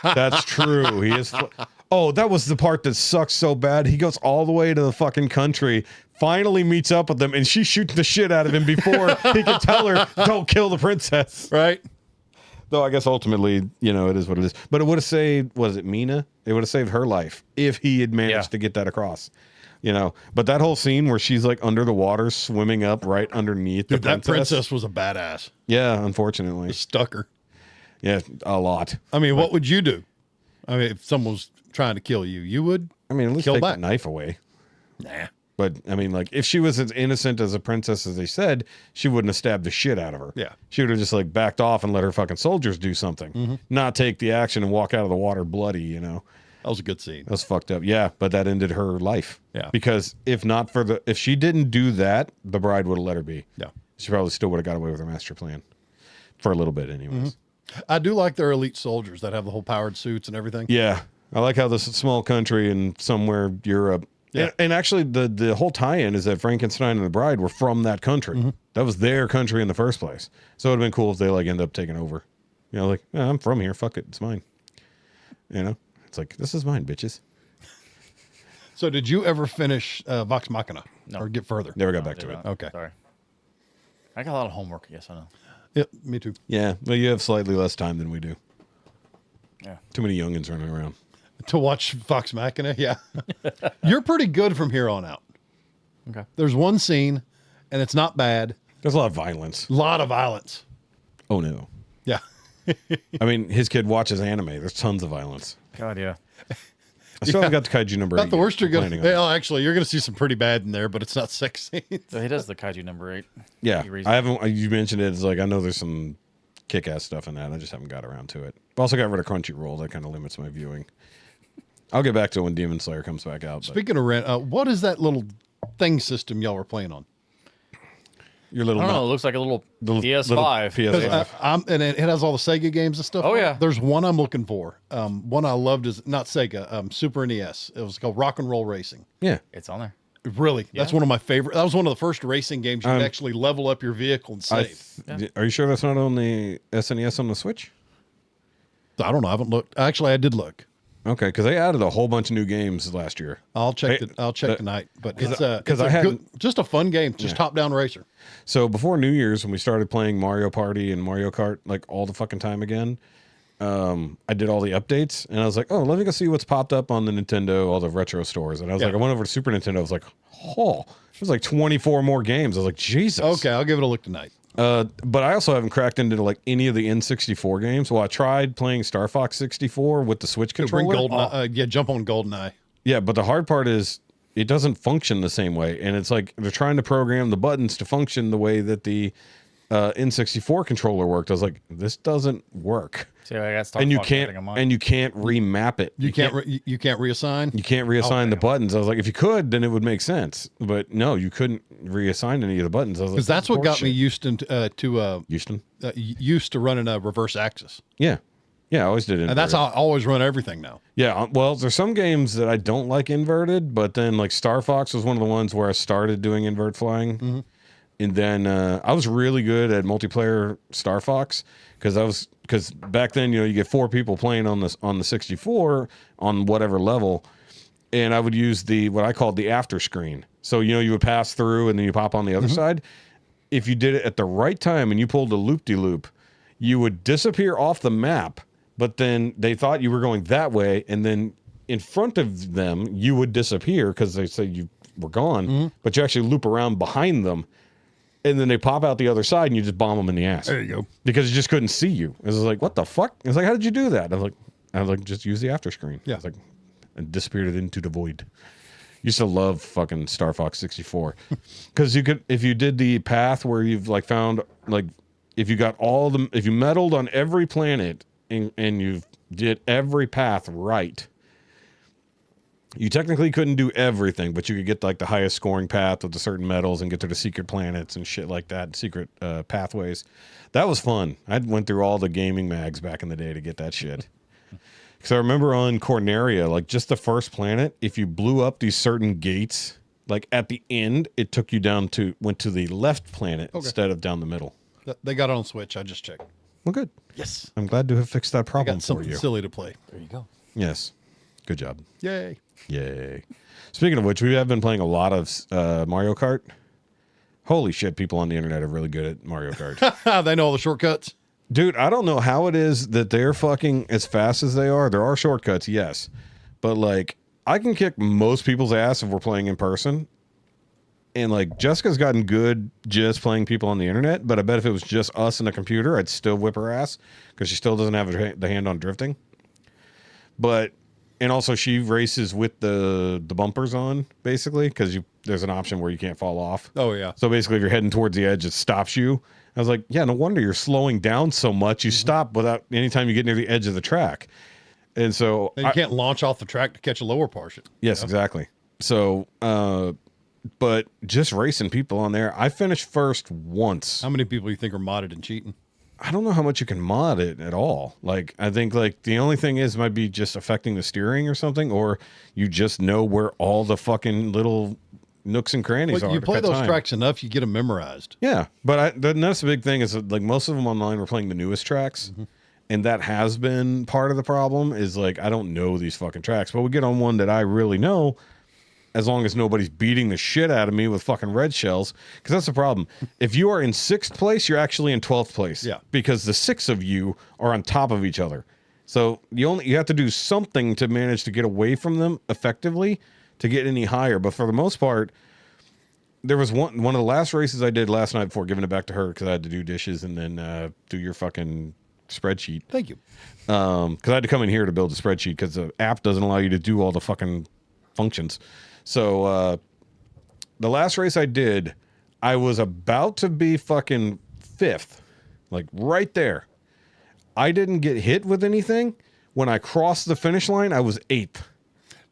That's true. He is. Oh, that was the part that sucks so bad. He goes all the way to the fucking country, finally meets up with them, and she shoots the shit out of him before he can tell her, don't kill the princess. Right. Though I guess ultimately, you know, it is what it is. But it would have saved, was it Mina? It would have saved her life if he had managed to get that across. You know, but that whole scene where she's like under the water, swimming up right underneath the princess. That princess was a badass. Yeah, unfortunately. Stuck her. Yeah, a lot. I mean, what would you do? I mean, if someone was trying to kill you, you would. I mean, at least kill take back. the knife away. Nah. But I mean, like, if she was as innocent as a princess as they said, she wouldn't have stabbed the shit out of her. Yeah. She would have just like backed off and let her fucking soldiers do something, not take the action and walk out of the water bloody. You know, That was a good scene. that was fucked up. Yeah, but that ended her life. Yeah. Because if she didn't do that, the bride would have let her be. Yeah. She probably still would have got away with her master plan for a little bit, anyways. I do like their elite soldiers that have the whole powered suits and everything. Yeah, I like how this small country in somewhere Europe. Yeah. And actually, the whole tie-in is that Frankenstein and the Bride were from that country. That was their country in the first place. So it'd have been cool if they like end up taking over. You know, like, I'm from here. Fuck it, it's mine. You know, it's like, this is mine, bitches. So did you ever finish Vox Machina? No. Or get further? Never got back to it. Okay. Sorry. I got a lot of homework. Yes, I know. Yep, me too. Yeah, well, you have slightly less time than we do. Yeah. Too many youngins running around. To watch Vox Machina, yeah. You're pretty good from here on out. Okay. There's one scene, and it's not bad. There's a lot of violence. A lot of violence. Oh, no. Yeah. I mean, his kid watches anime. There's tons of violence. God, yeah. I still haven't got the kaiju number 8 Not the yet. worst you're I'm going planning to. on it. Well, actually, you're going to see some pretty bad in there, but it's not sex scenes. So he does the kaiju number 8. Yeah, Any reason? I haven't. You mentioned it. It's like I know there's some kick-ass stuff in that. I just haven't got around to it. I've also got rid of Crunchyroll. That kind of limits my viewing. I'll get back to it when Demon Slayer comes back out. But Speaking of rent, what is that little thing system y'all were playing on? Your little I don't know. nut- It looks like a little little PS5. PS5. And it has all the Sega games and stuff. Oh, on it. yeah. There's one I'm looking for. One I loved is not Sega, Super NES. It was called Rock and Roll Racing. Yeah. It's on there. Really, that's one of my favorite. That was one of the first racing games you could actually level up your vehicle and I save. Are you sure that's not on the SNES on the Switch? I don't know. I haven't looked. Actually, I did look. Okay, because they added a whole bunch of new games last year. I'll check. Hey, I'll check tonight. But it's a just a fun game, just top down racer. So before New Year's, when we started playing Mario Party and Mario Kart like all the fucking time again, I did all the updates, and I was like, oh, let me go see what's popped up on the Nintendo, all the retro stores. And I was like, I went over to Super Nintendo. I was like, oh, there's like 24 more games. I was like, Jesus. Okay, I'll give it a look tonight. But I also haven't cracked into like any of the N64 games. Well, I tried playing Star Fox 64 with the Switch Bring controller. jump on GoldenEye. Yeah, but the hard part is it doesn't function the same way, and it's like they're trying to program the buttons to function the way that the N64 controller worked. I was like, this doesn't work. See, I got Star And you Fox can't adding on mine. and you can't remap it. You can't reassign. You can't reassign the buttons. I was like, if you could, then it would make sense. But no, you couldn't reassign any of the buttons. I was like, Because that's what got me used Houston. used to running a reverse axis, Yeah, I always did it. and that's how I always run everything now. Yeah, well, there's some games that I don't like inverted, but then like Star Fox was one of the ones where I started doing invert flying, and then I was really good at multiplayer Star Fox because back then you get 4 people playing on the 64 on whatever level, and I would use what I called the after screen. So you would pass through and then you pop on the other side. If you did it at the right time and you pulled a loop-de-loop, you would disappear off the map. But then they thought you were going that way, and then in front of them, you would disappear because they say you were gone, but you actually loop around behind them, and then they pop out the other side, and you just bomb them in the ass. There you go. Because you just couldn't see you. It was like, what the fuck? It's like, how did you do that? I was like, just use the after screen. Yeah. I was like, and disappeared into the void. Used to love fucking Star Fox 64 because you could, if you did the path where you've like found like, if you meddled on every planet and you did every path right, you technically couldn't do everything, but you could get like the highest scoring path with the certain medals and get to the secret planets and shit like that, secret pathways. That was fun. I went through all the gaming mags back in the day to get that shit. Because I remember on Corneria, like just the first planet, if you blew up these certain gates, like at the end, it took you went to the left planet instead of down the middle. They got it on Switch. I just checked. Well, good. Yes, I'm glad to have fixed that I problem got for something you. silly to play. There you go. Yes. Good job. Yay! Yay. Speaking of which, we have been playing a lot of Mario Kart. Holy shit, people on the internet are really good at Mario Kart. They know all the shortcuts. Dude, I don't know how it is that they're fucking as fast as they are. There are shortcuts, yes. But like, I can kick most people's ass if we're playing in person. And like, Jessica's gotten good just playing people on the internet. But I bet if it was just us and a computer, I'd still whip her ass because she still doesn't have the hand on drifting. And also she races with the bumpers on, basically, because there's an option where you can't fall off. Oh yeah. So basically, if you're heading towards the edge, it stops you. I was like, yeah, no wonder you're slowing down so much. You stop without anytime you get near the edge of the track. And so And you can't launch off the track to catch a lower portion. Yes, exactly. So, but just racing people on there, I finished first once. How many people you think are modded and cheating? I don't know how much you can mod it at all. Like, I think like the only thing is might be just affecting the steering or something, or you just know where all the fucking little nooks and crannies Well, are. you to play cut those time. tracks enough, you get them memorized. Yeah, but that's the big thing is that, like most of them online were playing the newest tracks, and that has been part of the problem. Is like I don't know these fucking tracks, but we get on one that I really know. As long as nobody's beating the shit out of me with fucking red shells, because that's the problem. If you are in 6th place, you're actually in 12th place. Yeah, because the 6 of you are on top of each other. So you have to do something to manage to get away from them effectively to get any higher. But for the most part, there was one of the last races I did last night before giving it back to her because I had to do dishes and then do your fucking spreadsheet. Thank you. Because I had to come in here to build a spreadsheet because the app doesn't allow you to do all the fucking functions. So the last race I did, I was about to be fucking 5th, like right there. I didn't get hit with anything. When I crossed the finish line, I was 8th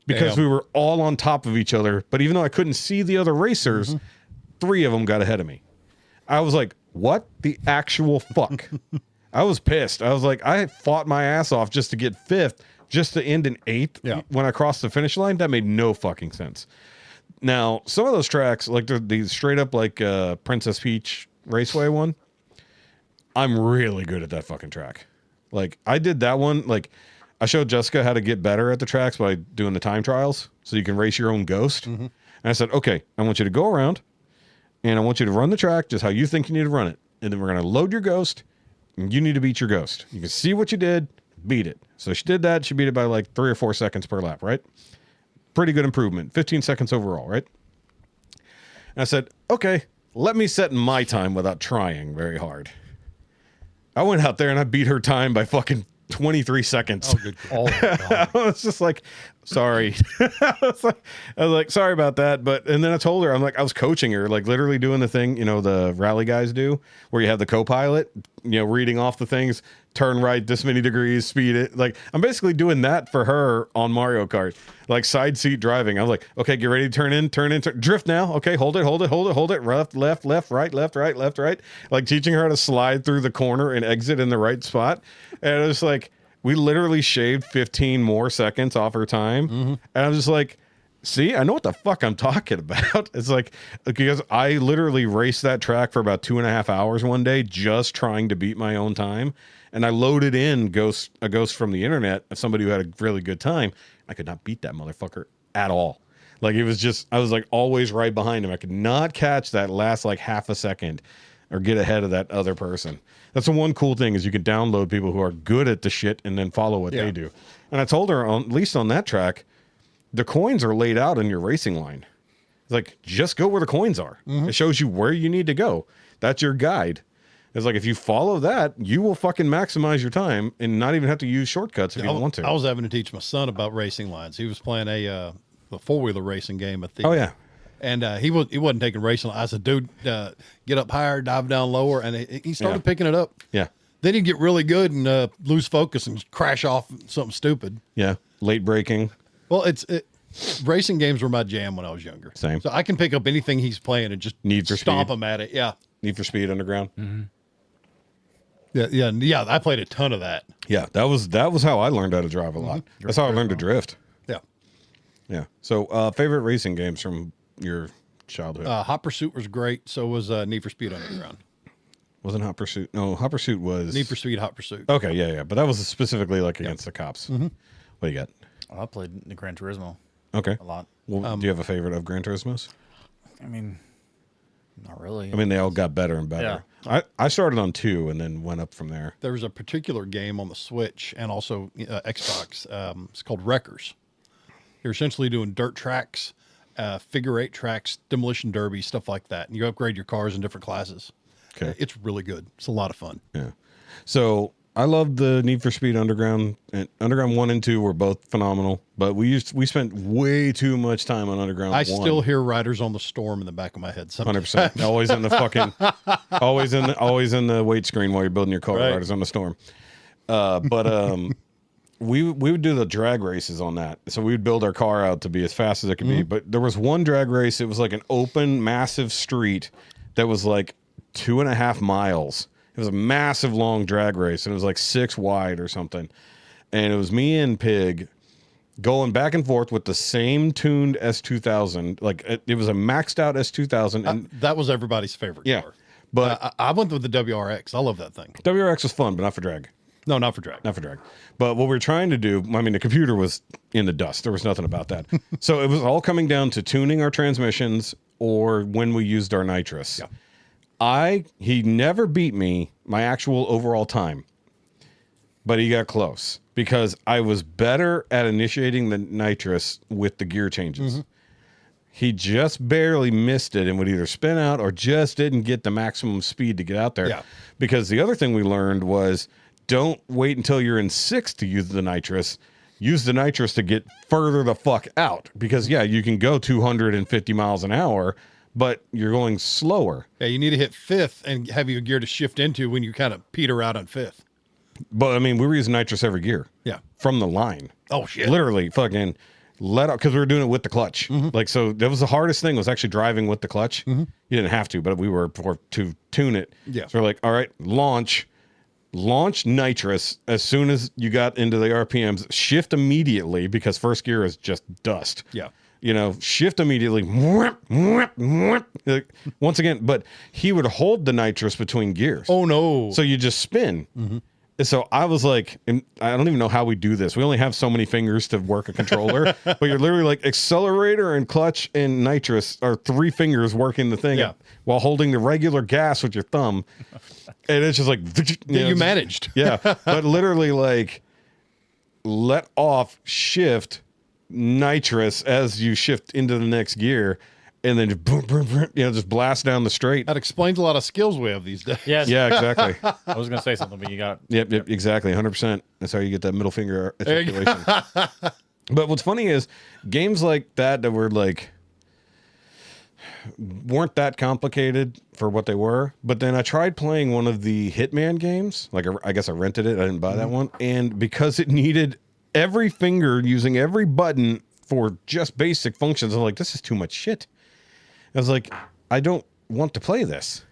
because Damn. we were all on top of each other. But even though I couldn't see the other racers, 3 of them got ahead of me. I was like, what the actual fuck? I was pissed. I was like, I fought my ass off just to get 5th, just to end in 8th when I crossed the finish line. That made no fucking sense. Now, some of those tracks, like the straight up like Princess Peach Raceway one, I'm really good at that fucking track. Like, I did that one. Like, I showed Jessica how to get better at the tracks by doing the time trials so you can race your own ghost. And I said, okay, I want you to go around and I want you to run the track just how you think you need to run it. And then we're going to load your ghost and you need to beat your ghost. You can see what you did, beat it. So she did that. She beat it by like 3 or 4 seconds per lap, right? Pretty good improvement. 15 seconds overall, right? And I said, okay, let me set my time without trying very hard. I went out there and I beat her time by fucking 23 seconds. Oh, good. Oh, I was just like, sorry. I was like, sorry about that. And then I told her, I was coaching her, like literally doing the thing, the rally guys do, where you have the co-pilot, reading off the things, turn right this many degrees, speed it. Like, I'm basically doing that for her on Mario Kart, like side seat driving. I'm like, okay, get ready to turn in, drift now. Okay, hold it. Left, right, left, right. Like teaching her how to slide through the corner and exit in the right spot. And it was like, we literally shaved 15 more seconds off her time. And I was just like, see, I know what the fuck I'm talking about. It's like, because I literally raced that track for about 2.5 hours one day, just trying to beat my own time. And I loaded in a ghost from the internet of somebody who had a really good time. I could not beat that motherfucker at all. Like, it was just, I was like always right behind him. I could not catch that last like half a second or get ahead of that other person. That's the one cool thing, is you can download people who are good at the shit and then follow what they do. And I told her, at least on that track, the coins are laid out in your racing line. It's like, just go where the coins are. It shows you where you need to go. That's your guide. It's like, if you follow that, you will fucking maximize your time and not even have to use shortcuts if you don't want to. I was having to teach my son about racing lines. He was playing a 4-wheeler racing game at the. Oh yeah. And he wasn't taking racing. I said, dude, get up higher, dive down lower. And he started picking it up. Yeah. Then he'd get really good and lose focus and crash off something stupid. Yeah. Late braking. Well, racing games were my jam when I was younger. Same. So I can pick up anything he's playing and just stomp him at it. Yeah. Need for Speed Underground. Yeah. I played a ton of that. Yeah. That was how I learned how to drive a lot. That's how I learned to drift. Yeah. Yeah. So favorite racing games from your childhood? Hot Pursuit was great. So was Need for Speed Underground. Wasn't Hot Pursuit? No, Hot Pursuit was Need for Speed Hot Pursuit. Okay, yeah. But that was specifically like against the cops. What do you got? I played the Gran Turismo Okay. a lot. Well, do you have a favorite of Gran Turismo's? I mean, not really. I mean, they all got better and better. Yeah. I started on 2 and then went up from there. There was a particular game on the Switch and also Xbox. It's called Wreckers. You're essentially doing dirt tracks, figure 8 tracks, demolition derby, stuff like that. And you upgrade your cars in different classes. Okay. It's really good. It's a lot of fun. Yeah. So I love the Need for Speed Underground. And Underground 1 and 2 were both phenomenal, but we spent way too much time on Underground 1. I still hear Riders on the Storm in the back of my head sometimes. 100%. Always in the fucking, always in the wait screen while you're building your car. Right. Riders on the Storm. We would do the drag races on that. So we would build our car out to be as fast as it could be. But there was one drag race. It was like an open, massive street that was like 2.5 miles. It was a massive, long drag race, and it was like 6 wide or something. And it was me and Pig going back and forth with the same tuned S2000. Like, it was a maxed out S2000. And That was everybody's favorite car. But I went with the WRX. I love that thing. WRX was fun, but not for drag. No, not for drag. Not for drag. But what we're trying to do, I mean, the computer was in the dust. There was nothing about that. So it was all coming down to tuning our transmissions or when we used our nitrous. Yeah. He never beat me, my actual overall time, but he got close because I was better at initiating the nitrous with the gear changes. He just barely missed it and would either spin out or just didn't get the maximum speed to get out there. Yeah. Because the other thing we learned was, don't wait until you're in 6th to use the nitrous. Use the nitrous to get further the fuck out. Because, yeah, you can go 250 miles an hour, but you're going slower. Yeah, you need to hit 5th and have your gear to shift into when you kind of peter out on 5th. But, I mean, we were using nitrous every gear. Yeah. From the line. Oh, shit. Literally, fucking, let out, because we were doing it with the clutch. Like, so that was the hardest thing, was actually driving with the clutch. You didn't have to, but we were for to tune it. Yeah. So we're like, all right, launch nitrous as soon as you got into the RPMs, shift immediately, because first gear is just dust. Yeah. You know, shift immediately. Like, once again, but he would hold the nitrous between gears. Oh no. So you just spin. And so I was like, and I don't even know how we do this. We only have so many fingers to work a controller, but you're literally like accelerator and clutch and nitrous are 3 fingers working the thing while holding the regular gas with your thumb. And it's just like, you managed. Yeah. But literally like let off, shift nitrous as you shift into the next gear, and then just boom, boom, boom, just blast down the straight. That explains a lot of skills we have these days. Yes. Yeah, exactly. I was going to say something, but you got. Yep, exactly. 100%. That's how you get that middle finger articulation. But what's funny is games like that were like, weren't that complicated for what they were. But then I tried playing one of the Hitman games. Like, I guess I rented it. I didn't buy that one. And because it needed every finger using every button for just basic functions, I'm like, this is too much shit. I was like, I don't want to play this.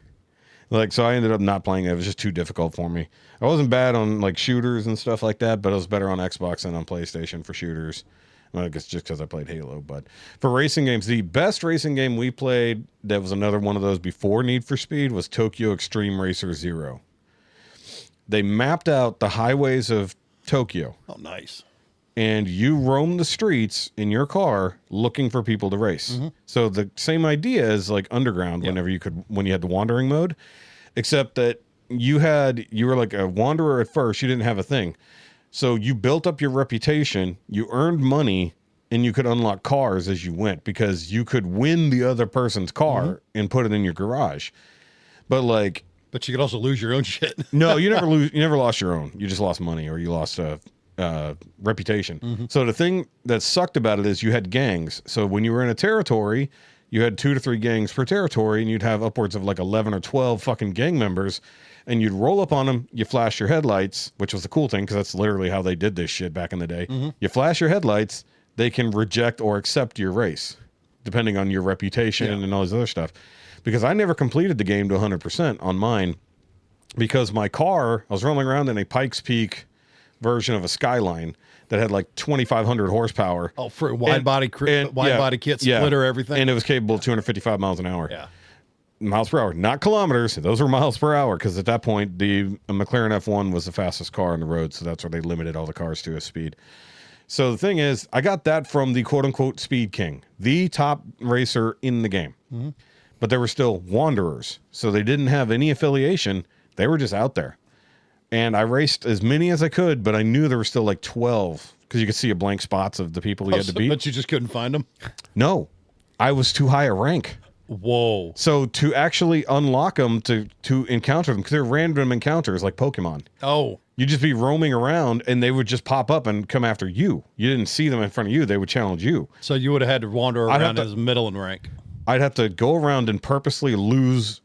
Like, so I ended up not playing it. It was just too difficult for me. I wasn't bad on like shooters and stuff like that, but I was better on Xbox than on PlayStation for shooters. Well, I guess just because I played Halo. But for racing games, the best racing game we played that was another one of those before Need for Speed was Tokyo Extreme Racer Zero. They mapped out the highways of Tokyo. Oh, nice. And you roam the streets in your car looking for people to race. So the same idea as like Underground, when you had the wandering mode, except that you were like a wanderer at first. You didn't have a thing. So you built up your reputation, you earned money, and you could unlock cars as you went, because you could win the other person's car and put it in your garage. But you could also lose your own shit. No, you never lost your own. You just lost money, or you lost reputation. So the thing that sucked about it is you had gangs. So when you were in a territory, you had 2 to 3 gangs per territory, and you'd have upwards of like 11 or 12 fucking gang members, and you'd roll up on them, you flash your headlights, which was the cool thing, because that's literally how they did this shit back in the day. You flash your headlights, they can reject or accept your race, depending on your reputation and all this other stuff. Because I never completed the game to 100% on mine, because my car, I was rolling around in a Pikes Peak version of a Skyline that had like 2,500 horsepower. Oh, for a wide body kit, splitter, everything. And it was capable of 255 miles an hour. Yeah. Miles per hour, not kilometers. Those were miles per hour, because at that point, the McLaren F1 was the fastest car on the road. So that's where they limited all the cars to a speed. So the thing is, I got that from the quote unquote Speed King, the top racer in the game. But there were still wanderers. So they didn't have any affiliation. They were just out there. And I raced as many as I could, but I knew there were still like 12, because you could see a blank spots of the people you had to beat. But you just couldn't find them? No, I was too high a rank. Whoa. So to actually unlock them, to encounter them, because they're random encounters like Pokemon. Oh. You'd just be roaming around, and they would just pop up and come after you. You didn't see them in front of you. They would challenge you. So you would have had to wander around as middle in rank. I'd have to go around and purposely lose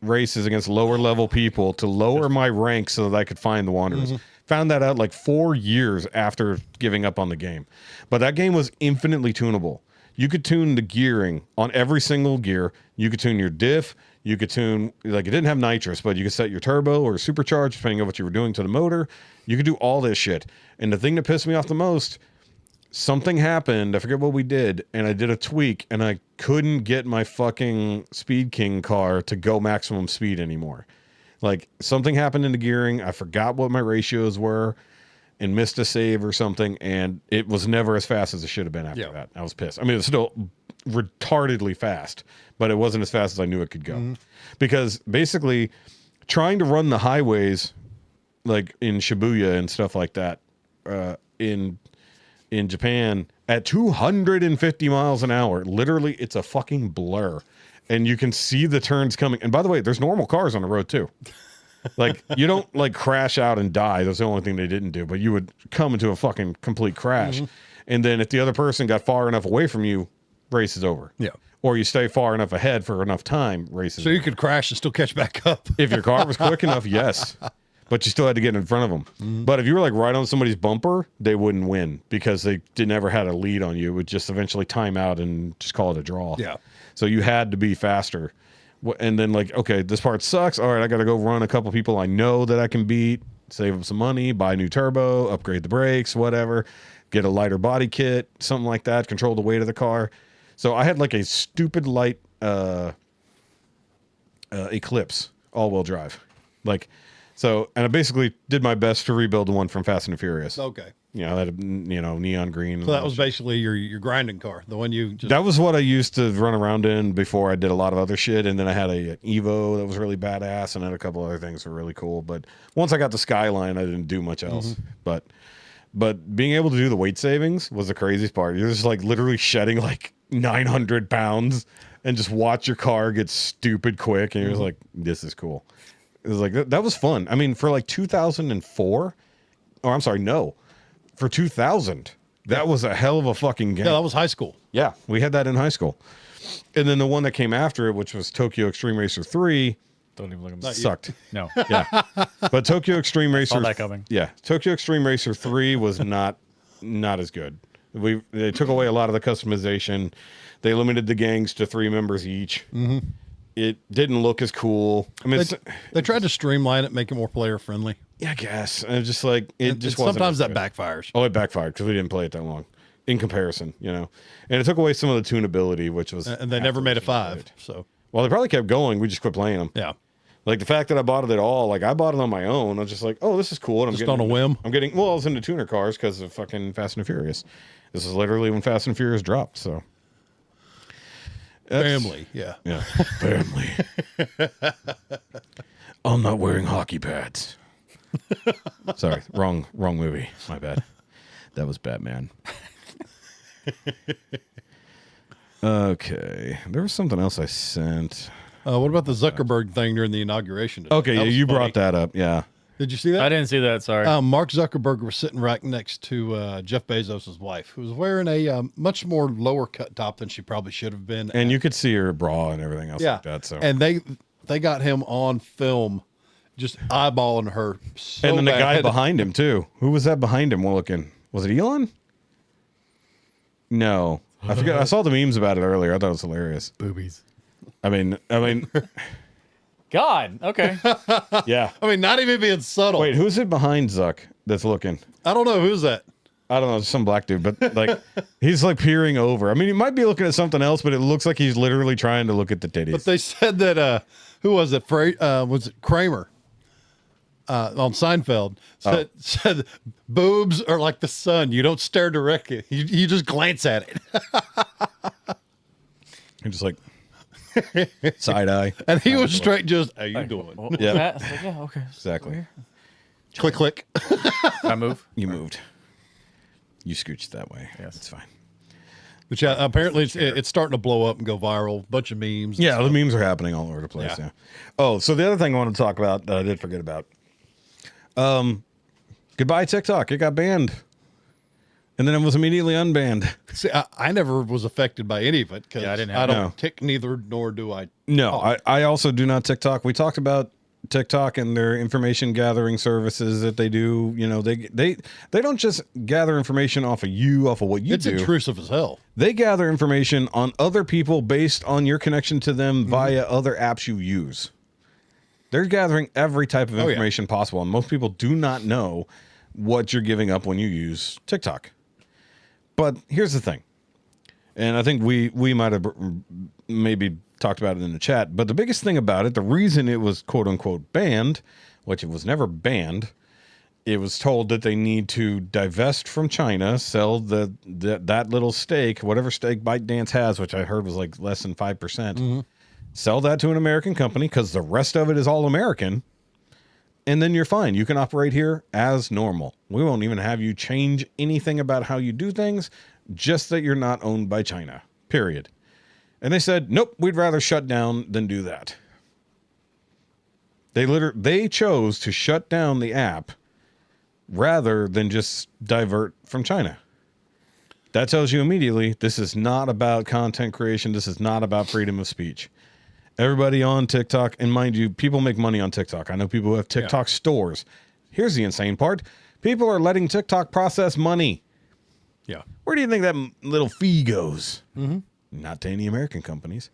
races against lower level people to lower my rank so that I could find the wanderers. Found that out like 4 years after giving up on the game. But that game was infinitely tunable. You could tune the gearing on every single gear. You could tune your diff. You could tune, like, it didn't have nitrous, but you could set your turbo or supercharge depending on what you were doing to the motor. You could do all this shit. And the thing that pissed me off the most, something happened, I forget what we did, and I did a tweak, and I couldn't get my fucking Speed King car to go maximum speed anymore. Like, something happened in the gearing, I forgot what my ratios were, and missed a save or something, and it was never as fast as it should have been after that. I was pissed. I mean, it was still retardedly fast, but it wasn't as fast as I knew it could go. Because basically, trying to run the highways, like in Shibuya and stuff like that, in Japan at 250 miles an hour, literally it's a fucking blur, and you can see the turns coming. And by the way, there's normal cars on the road too. Like, you don't like crash out and die. That's the only thing they didn't do, but you would come into a fucking complete crash. And then if the other person got far enough away from you, race is over. Yeah. Or you stay far enough ahead for enough time, race is So over. you could crash and still catch back up. If your car was quick enough, yes. but you still had to get in front of them. But if you were like right on somebody's bumper, they wouldn't win because they never had a lead on you. It would just eventually time out and just call it a draw. Yeah. So you had to be faster. And then like, okay, this part sucks. All right, I got to go run a couple people I know that I can beat, save them some money, buy a new turbo, upgrade the brakes, whatever, get a lighter body kit, something like that, control the weight of the car. So I had like a stupid light Eclipse all-wheel drive. Like, so, and I basically did my best to rebuild the one from Fast and the Furious. Okay. You know, that, neon green. So that was basically your grinding car, the one you just... That was what I used to run around in before I did a lot of other shit. And then I had an Evo that was really badass, and then a couple other things that were really cool. But once I got the Skyline, I didn't do much else. But being able to do the weight savings was the craziest part. You're just like literally shedding like 900 pounds and just watch your car get stupid quick. And you're just like, this is cool. It was like, that was fun. I mean, for like 2004, or I'm sorry, no, for 2000, that was a hell of a fucking game. Yeah, that was high school. Yeah, we had that in high school. And then the one that came after it, which was Tokyo Extreme Racer 3, Don't even look at me. sucked. No. Yeah. But Tokyo Extreme Racer... Saw that coming. Yeah. Tokyo Extreme Racer 3 was not as good. They took away a lot of the customization. They limited the gangs to 3 members each. It didn't look as cool. I mean, They tried to streamline it, make it more player friendly. yeah, I guess. And it's just like, it just wasn't. Sometimes as that good. backfires. Oh, it backfired because we didn't play it that long in comparison, And it took away some of the tunability, which was... And they never made a 5. So, Well, they probably kept going. We just quit playing them. yeah. Like the fact that I bought it at all, like I bought it on my own. I was just like, oh, this is cool. And I'm Just getting, on a whim? I was into tuner cars because of fucking Fast and the Furious. This is literally when Fast and Furious dropped. So Family. Yeah. Yeah. Family. I'm not wearing hockey pads. Sorry. Wrong movie. My bad. That was Batman. Okay. There was something else I sent. What about the Zuckerberg thing during the inauguration today? Okay. Yeah, was you funny. brought that up. Yeah. Did you see that? I didn't see that. Sorry. Mark Zuckerberg was sitting right next to Jeff Bezos' wife, who was wearing a much more lower cut top than she probably should have been. And you could see her bra and everything else like that. So. And they got him on film just eyeballing her so And then the guy bad. behind him too. Who was that behind him looking? Was it Elon? No. I forget. I saw the memes about it earlier. I thought it was hilarious. Boobies. I mean, God. Okay. yeah. I mean, not even being subtle. Wait, who's it behind Zuck that's looking? I don't know. Who's that? I don't know, some black dude, but like he's like peering over. I mean, he might be looking at something else, but it looks like he's literally trying to look at the titties. But they said that, who was it? Was it Kramer? On Seinfeld said boobs are like the sun. You don't stare directly. You just glance at it. You're just like side eye. And he was straight just, how you doing? Well, Yeah. Matt, it's like, yeah. Okay. Exactly. Click, click. Can I move? You moved. You scooched that way. Yes. It's fine. But yeah, apparently it's starting to blow up and go viral. Bunch of memes. Yeah, the memes are happening all over the place. Yeah. Yeah. Oh, so the other thing I wanted to talk about that I did forget about. Goodbye TikTok. It got banned. And then it was immediately unbanned. See, I never was affected by any of it because Yeah, I didn't I have don't No. tick neither, nor do I. No, talk. I also do not TikTok. We talked about TikTok and their information gathering services that they do. They don't just gather information off of you, off of what you It's do. intrusive as hell. They gather information on other people based on your connection to them via other apps you use. They're gathering every type of yeah. information possible, and most people do not know what you're giving up when you use TikTok. But here's the thing, and I think we might have maybe talked about it in the chat, but the biggest thing about it, the reason it was quote unquote banned, which it was never banned, it was told that they need to divest from China, sell that little stake, whatever stake ByteDance has, which I heard was like less than 5%, sell that to an American company because the rest of it is all American. And then you're fine. You can operate here as normal. We won't even have you change anything about how you do things, just that you're not owned by China, period. And they said, nope, we'd rather shut down than do that. They chose to shut down the app rather than just divert from China. That tells you immediately this is not about content creation. This is not about freedom of speech. Everybody on TikTok, and mind you, people make money on TikTok. I know people who have TikTok stores. Here's the insane part. People are letting TikTok process money. Yeah. Where do you think that little fee goes? Mm-hmm. Not to any American companies.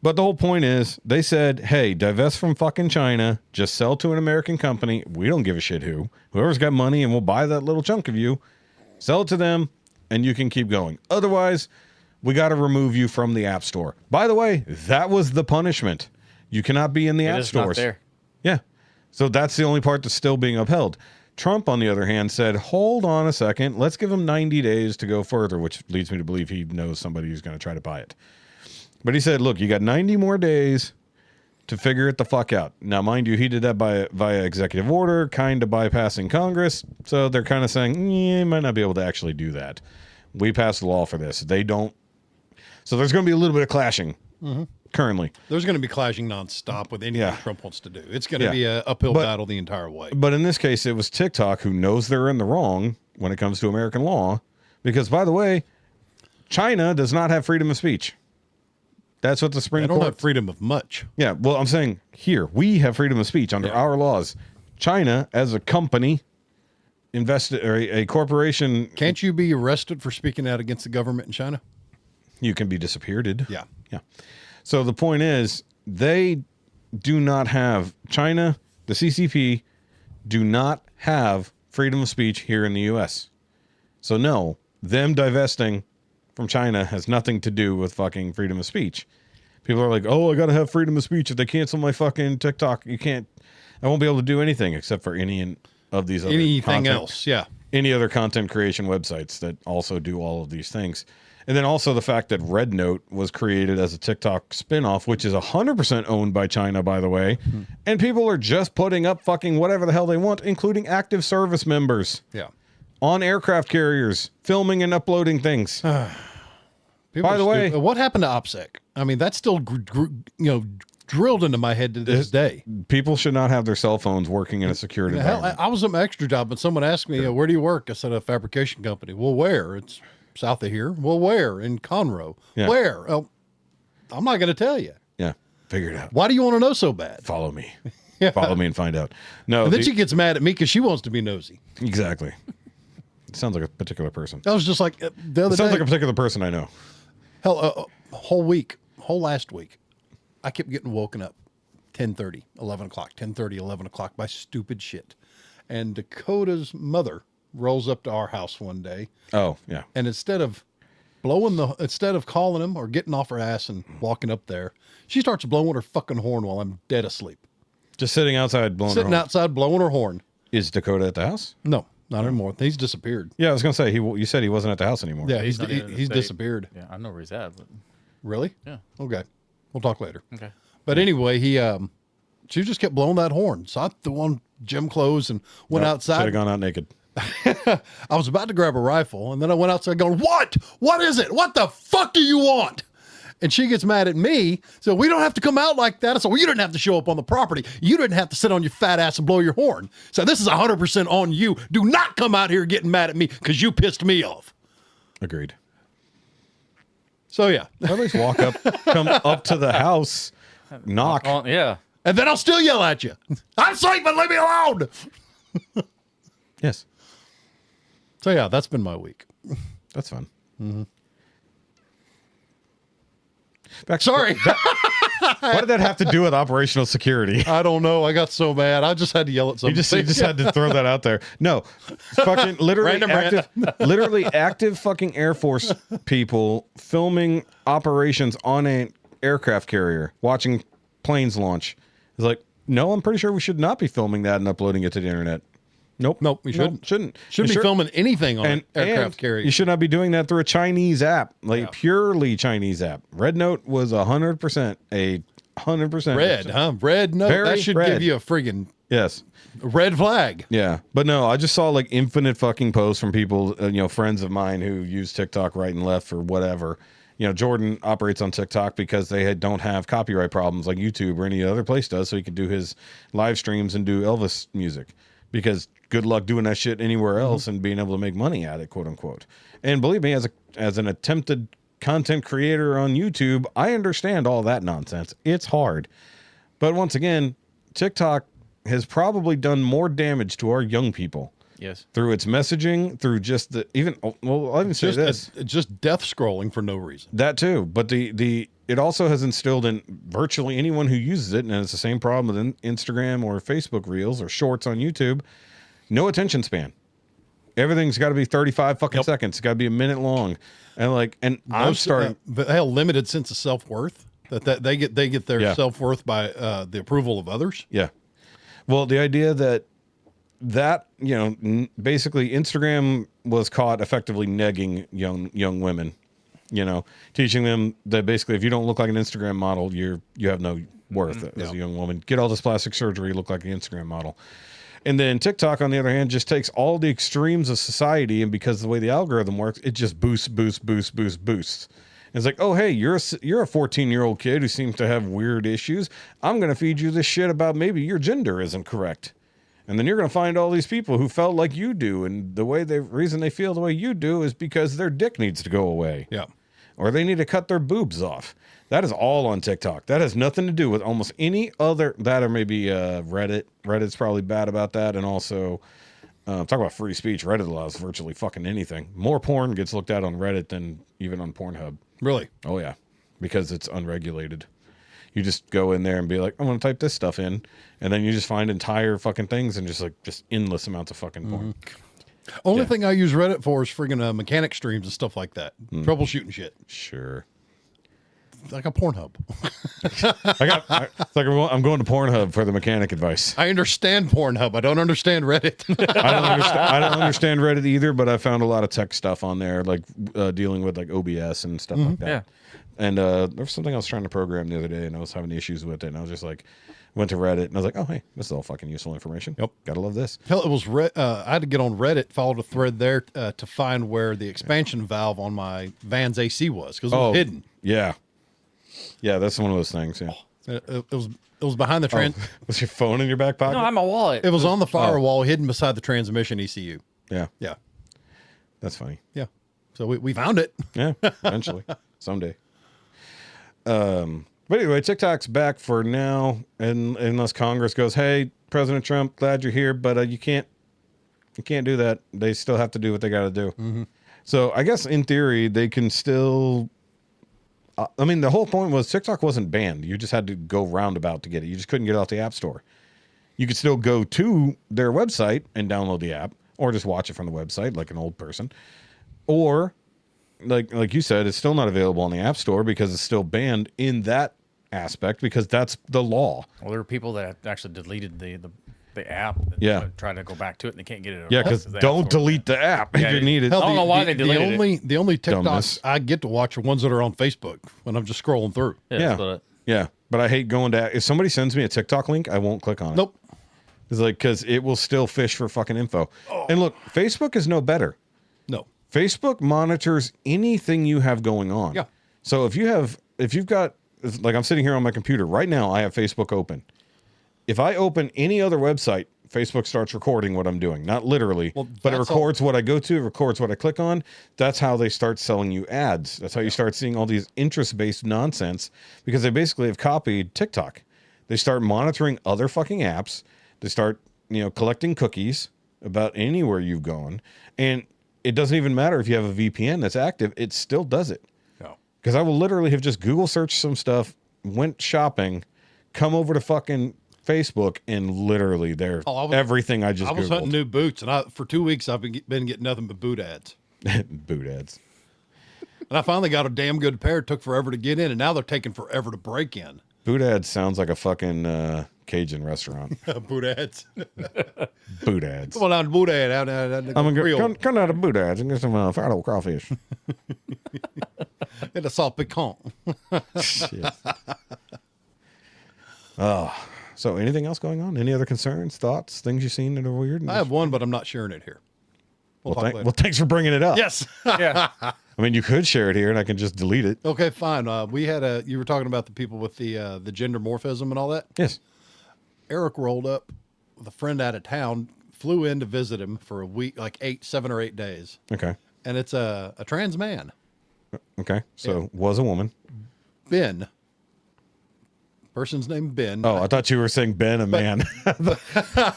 But the whole point is, they said, hey, divest from fucking China. Just sell to an American company. We don't give a shit who. Whoever's got money and will buy that little chunk of you, sell it to them, and you can keep going. Otherwise, we got to remove you from the App Store. By the way, that was the punishment. You cannot be in the App Stores. Not there. Yeah. So that's the only part that's still being upheld. Trump, on the other hand, said, hold on a second. Let's give him 90 days to go further, which leads me to believe he knows somebody who's going to try to buy it. But he said, look, you got 90 more days to figure it the fuck out. Now, mind you, he did that via executive order, kind of bypassing Congress. So they're kind of saying, you might not be able to actually do that. We passed a law for this. They don't. So there's going to be a little bit of clashing currently. There's going to be clashing nonstop with anything Trump wants to do. It's going to be an uphill battle the entire way. But in this case, it was TikTok who knows they're in the wrong when it comes to American law. Because, by the way, China does not have freedom of speech. That's what the Supreme Court... They don't have freedom of much. Yeah, well, I'm saying here, we have freedom of speech under our laws. China, as a company, a corporation... Can't you be arrested for speaking out against the government in China? You can be disappeared. Yeah. Yeah. So the point is, they do not have... China, the CCP, do not have freedom of speech here in the U.S. So no, them divesting from China has nothing to do with fucking freedom of speech. People are like, oh, I got to have freedom of speech. If they cancel my fucking TikTok, I won't be able to do anything except for any of these other any other content creation websites that also do all of these things. And then also the fact that Red Note was created as a TikTok spinoff, which is 100% owned by China, by the way. Mm-hmm. And people are just putting up fucking whatever the hell they want, including active service members. Yeah. On aircraft carriers, filming and uploading things. By the way, what happened to OPSEC? I mean, that's still drilled into my head to this day. People should not have their cell phones working in a secured environment. I was at my extra job, and someone asked me, where do you work? I said, a fabrication company. Well, where? It's south of here. Well, where? In Conroe. Yeah. Where? Oh, I'm not going to tell you. Yeah, figure it out. Why do you want to know so bad? Follow me. Yeah. Follow me and find out. No, and then she gets mad at me because she wants to be nosy. Exactly. It sounds like a particular person. I was just like the other day. Sounds like a particular person I know. Hell, whole last week, I kept getting woken up 10:30, 11 o'clock, 10:30, 11 o'clock by stupid shit. And Dakota's mother rolls up to our house one day. Oh, yeah. And instead of calling him or getting off her ass and walking up there, she starts blowing her fucking horn while I'm dead asleep. Just sitting outside blowing her horn. Sitting outside blowing her horn. Is Dakota at the house? No. Not anymore. He's disappeared. Yeah, I was gonna say you said he wasn't at the house anymore. Yeah, he's disappeared. Yeah, I know where he's at. But... Really? Yeah. Okay, we'll talk later. Okay. But anyway, she just kept blowing that horn. So I threw on gym clothes and went outside. Should have gone out naked. I was about to grab a rifle, and then I went outside going, "What? What is it? What the fuck do you want?" And she gets mad at me. So we don't have to come out like that. So you didn't have to show up on the property. You didn't have to sit on your fat ass and blow your horn. So this is 100% on you. Do not come out here getting mad at me because you pissed me off. Agreed. So yeah. Or at least come up to the house, knock. Yeah. And then I'll still yell at you. I'm sleeping. Leave me alone. Yes. So yeah, that's been my week. That's fun. Mm-hmm. Sorry. What did that have to do with operational security? I don't know. I got so mad. I just had to yell at somebody. You just had to throw that out there. No, fucking literally active fucking Air Force people filming operations on an aircraft carrier, watching planes launch. It's like, no, I'm pretty sure we should not be filming that and uploading it to the internet. Nope, we shouldn't. Shouldn't be filming anything on an aircraft carrier. You should not be doing that through a Chinese app, purely Chinese app. Red Note was 100% a 100% red, huh? Red Note. That should give you a friggin' red flag. Yeah, but no, I just saw like infinite fucking posts from people, friends of mine who use TikTok right and left for whatever. Jordan operates on TikTok because they don't have copyright problems like YouTube or any other place does, so he can do his live streams and do Elvis music. Because good luck doing that shit anywhere else and being able to make money at it, quote unquote. And believe me, as an attempted content creator on YouTube, I understand all that nonsense. It's hard. But once again, TikTok has probably done more damage to our young people. Yes. Through its messaging, through just the I'll even say this. Just death scrolling for no reason. That too. But it also has instilled in virtually anyone who uses it, and it's the same problem with Instagram or Facebook Reels or Shorts on YouTube, no attention span. Everything's got to be 35 fucking seconds. It's got to be a minute long. And I'm starting. But they have a limited sense of self-worth that they get their self-worth by the approval of others. Yeah. Well, the idea that basically Instagram was caught effectively negging young women, teaching them that basically if you don't look like an Instagram model, you have no worth as a young woman. Get all this plastic surgery, look like an Instagram model. And then TikTok, on the other hand, just takes all the extremes of society, and because of the way the algorithm works, it just boosts. And it's like, oh, hey, you're a 14-year-old kid who seems to have weird issues. I'm going to feed you this shit about maybe your gender isn't correct. And then you're going to find all these people who felt like you do, and the reason they feel the way you do is because their dick needs to go away. Yeah. Or they need to cut their boobs off. That is all on TikTok. That has nothing to do with almost any other, that or maybe Reddit. Reddit's probably bad about that. And also, talk about free speech. Reddit allows virtually fucking anything. More porn gets looked at on Reddit than even on Pornhub. Really? Oh, yeah. Because it's unregulated. You just go in there and be like, I'm going to type this stuff in. And then you just find entire fucking things and just endless amounts of fucking porn. Only thing I use Reddit for is friggin' mechanic streams and stuff like that. Troubleshooting shit. Sure. Like a Pornhub. It's like I'm going to Pornhub for the mechanic advice. I understand Pornhub. I don't understand Reddit. I don't understand Reddit either, but I found a lot of tech stuff on there, like dealing with like OBS and stuff like that. Yeah. And there was something I was trying to program the other day, and I was having issues with it, and I was just like, went to Reddit, and I was like, oh, hey, this is all fucking useful information. Yep. Gotta love this. Hell, it was I had to get on Reddit, followed a thread there to find where the expansion valve on my van's AC was, because it was hidden. Yeah. Yeah, that's one of those things. Yeah. It was behind the trans. Was your phone in your back pocket? No, I'm a wallet. It was on the firewall, hidden beside the transmission ECU. Yeah. Yeah. That's funny. Yeah. So we found it. Yeah, eventually. Someday. But anyway, TikTok's back for now, and unless Congress goes, hey, President Trump, glad you're here, but you can't do that. They still have to do what they got to do. Mm-hmm. So I guess in theory they can still. I mean, the whole point was TikTok wasn't banned. You just had to go roundabout to get it. You just couldn't get it off the App Store. You could still go to their website and download the app, or just watch it from the website like an old person, or. Like you said, it's still not available on the App Store because it's still banned in that aspect because that's the law. Well, there are people that actually deleted the app. And try to go back to it and they can't get it. Yeah, because don't delete the app if you need it. I don't know why they deleted it. The only TikToks I get to watch are ones that are on Facebook when I'm just scrolling through. Yeah. But I hate going to. If somebody sends me a TikTok link, I won't click on it. Nope. It's like because it will still fish for fucking info. Oh. And look, Facebook is no better. No. Facebook monitors anything you have going on. Yeah. So if you've got, like I'm sitting here on my computer right now, I have Facebook open. If I open any other website, Facebook starts recording what I'm doing. Not literally, but it records what I go to, it records what I click on. That's how they start selling you ads. That's how you start seeing all these interest-based nonsense because they basically have copied TikTok. They start monitoring other fucking apps. They start, collecting cookies about anywhere you've gone. And it doesn't even matter if you have a VPN that's active, it still does it. No. Because I will literally have just Google searched some stuff, went shopping, come over to fucking Facebook, and literally everything I just Googled. I was hunting new boots, and for 2 weeks I've been getting nothing but boot ads. Boot ads. And I finally got a damn good pair. It took forever to get in, and now they're taking forever to break in. Boot ads sounds like a fucking Cajun restaurant. Boot ads. Boot ads. Come on down to boot ad. I'm gonna come down to boot ads and get some fried old crawfish. And a salt piquant. Shit. Oh, so anything else going on? Any other concerns, thoughts, things you've seen that are weird? I have one, but I'm not sharing it here. Well, thanks for bringing it up. Yes. Yeah. I mean, you could share it here, and I can just delete it. Okay, fine. We had you were talking about the people with the gender morphism and all that. Yes. Eric rolled up with a friend out of town, flew in to visit him for a week, like 7 or 8 days. Okay. And it's a trans man. Okay. So was a woman. Ben. Person's name Ben. Oh, I thought you were saying Ben, a man.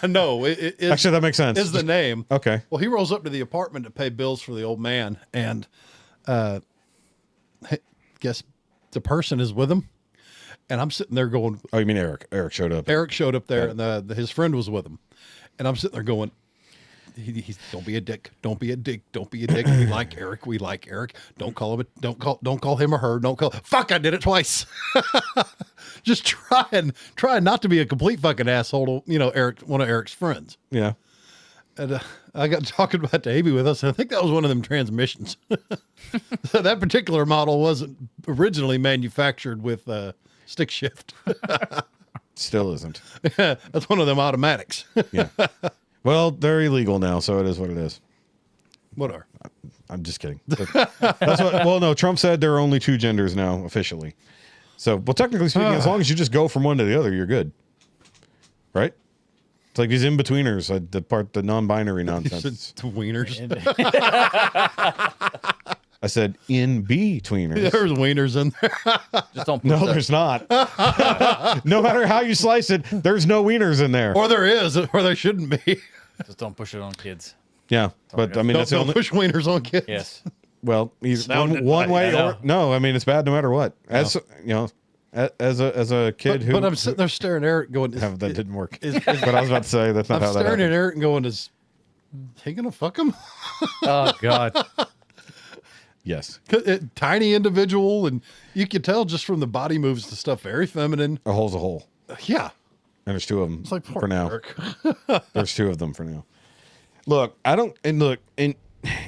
No, it is. Actually, that makes sense. Is the name. Okay. Well, he rolls up to the apartment to pay bills for the old man, and guess the person is with him. And I'm sitting there going, Oh, you mean Eric? Eric showed up. Eric showed up there, and his friend was with him. And I'm sitting there going, he's don't be a dick. Don't be a dick. Don't be a dick. We like Eric. We like Eric. Don't call him. Don't call him or her. Don't call. Fuck! I did it twice. Just trying not to be a complete fucking asshole. To, Eric, one of Eric's friends. Yeah. And I got talking about Davey with us. And I think that was one of them transmissions. So that particular model wasn't originally manufactured with stick shift. Still isn't. That's one of them automatics. Yeah. Well, they're illegal now, so it is what it is. What are? I'm just kidding. That's what. Well, no. Trump said there are only 2 genders now officially. So, well, technically speaking, as long as you just go from one to the other, you're good, right? It's like these in-betweeners, the non-binary nonsense. Wieners. I said in-betweeners. There's wieners in there. Just don't. Push No, that. there's not. No matter how you slice it, there's no wieners in there. Or there is, or there shouldn't be. Just don't push it on kids. Yeah, but I mean, that's the Don't only. push wieners on kids. Yes. Well, either Sounded one like- way I know. or no. I mean, it's bad no matter what. As as a kid But I'm sitting there staring at Eric going, that didn't work. is- But I was about to say that's not I'm how that staring at happened. Eric and going, is he going to fuck him? Oh God. Yes, Tiny individual. And you can tell just from the body moves to stuff, very feminine. a hole's a hole, Yeah. and there's 2 of them It's like poor for now. Eric. There's 2 of them for now. Look, I don't, and look, and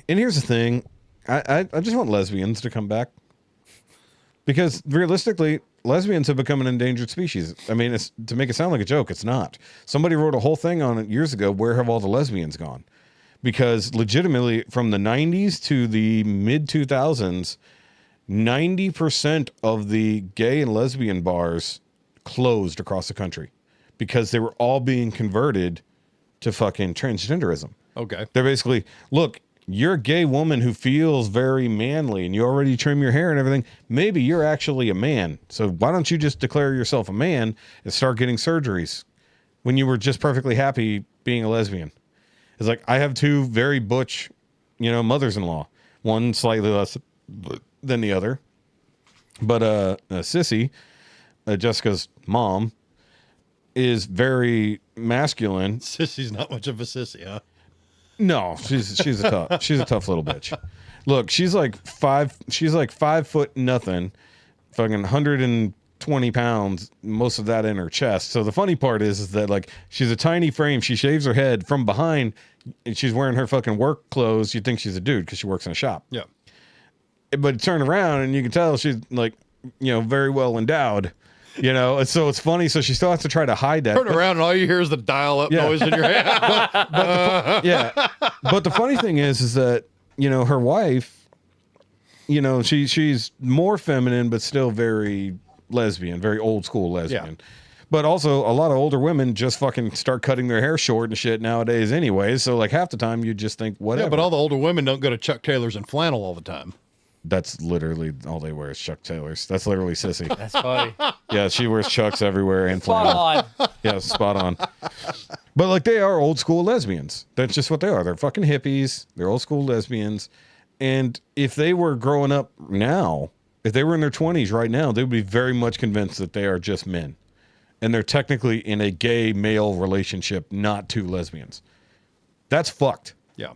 here's the thing, I just want lesbians to come back because realistically, lesbians have become an endangered species. I mean, it's to make it sound like a joke, it's not. Somebody wrote a whole thing on it years ago. Where have all the lesbians gone? Because legitimately, from the 90s to the mid 2000s, 90% of the gay and lesbian bars closed across the country because they were all being converted to fucking transgenderism. Okay. They're basically, look, you're a gay woman who feels very manly and you already trim your hair and everything. Maybe you're actually a man. So why don't you just declare yourself a man and start getting surgeries when you were just perfectly happy being a lesbian? It's like, I have 2 very butch, mothers-in-law, one slightly less than the other. But Sissy, Jessica's mom, is very masculine. Sissy's not much of a sissy, huh? No, she's a tough little bitch. Look, she's like 5 foot nothing, fucking 120 pounds, most of that in her chest. So the funny part is that like she's a tiny frame. She shaves her head from behind and she's wearing her fucking work clothes. You'd think she's a dude because she works in a shop. Yeah. But turn around and you can tell she's like, very well endowed. And so it's funny. So she still has to try to hide that. Turn around and all you hear is the dial-up noise in your head. Yeah. But the funny thing is that, her wife, she's more feminine, but still very lesbian, very old school lesbian. Yeah. But also a lot of older women just fucking start cutting their hair short and shit nowadays anyway. So like half the time you just think whatever. Yeah, but all the older women don't go to Chuck Taylor's and flannel all the time. That's literally all they wear is Chuck Taylors. That's literally Sissy. That's funny. Yeah, she wears Chucks everywhere and Spot flannel. on. Yeah, spot on. But like they are old school lesbians. That's just what they are. They're fucking hippies. They're old school lesbians. And if they were growing up now, if they were in their 20s right now, they would be very much convinced that they are just men. And they're technically in a gay male relationship, not 2 lesbians. That's fucked. Yeah.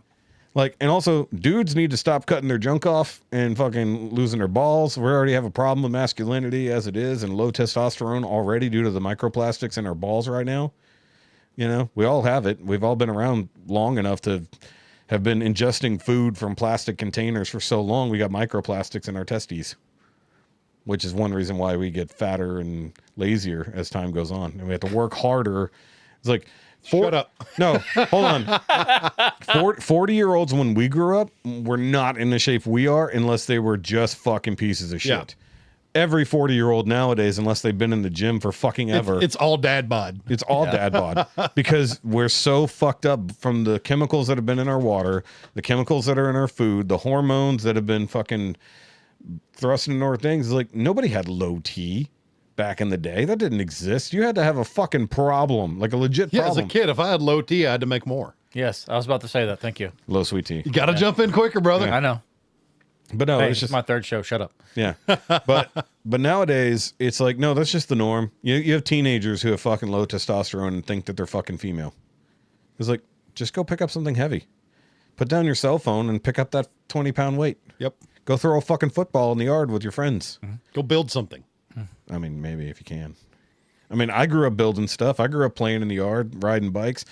Like, and also, dudes need to stop cutting their junk off and fucking losing their balls. We already have a problem with masculinity as it is and low testosterone already due to the microplastics in our balls right now. We all have it. We've all been around long enough to have been ingesting food from plastic containers for so long. We got microplastics in our testes, which is one reason why we get fatter and lazier as time goes on. And we have to work harder. It's like, Shut up. No, hold on. 40-year-olds when we grew up were not in the shape we are unless they were just fucking pieces of shit. Yeah. Every 40-year-old nowadays, unless they've been in the gym for fucking ever, It's all dad bod. it's all dad bod because we're so fucked up from the chemicals that have been in our water, the chemicals that are in our food, the hormones that have been fucking thrusting into our things. It's like nobody had low T back in the day. That didn't exist. You had to have a fucking problem, like a legit Yeah, problem. as a kid, if I had low T, I had to make more. Yes, I was about to say that. Thank you. Low sweet tea. You got to jump in quicker, brother. I know. But no, Hey, it's it's just my third show. Shut up. yeah. But nowadays it's like no, that's just the norm. You have teenagers who have fucking low testosterone and think that they're fucking female. It's like just go pick up something heavy. Put down your cell phone and pick up that 20-pound weight. Yep. Go throw a fucking football in the yard with your friends. Go build something. I mean, maybe if you can. I mean, I grew up building stuff. I grew up playing in the yard, riding bikes.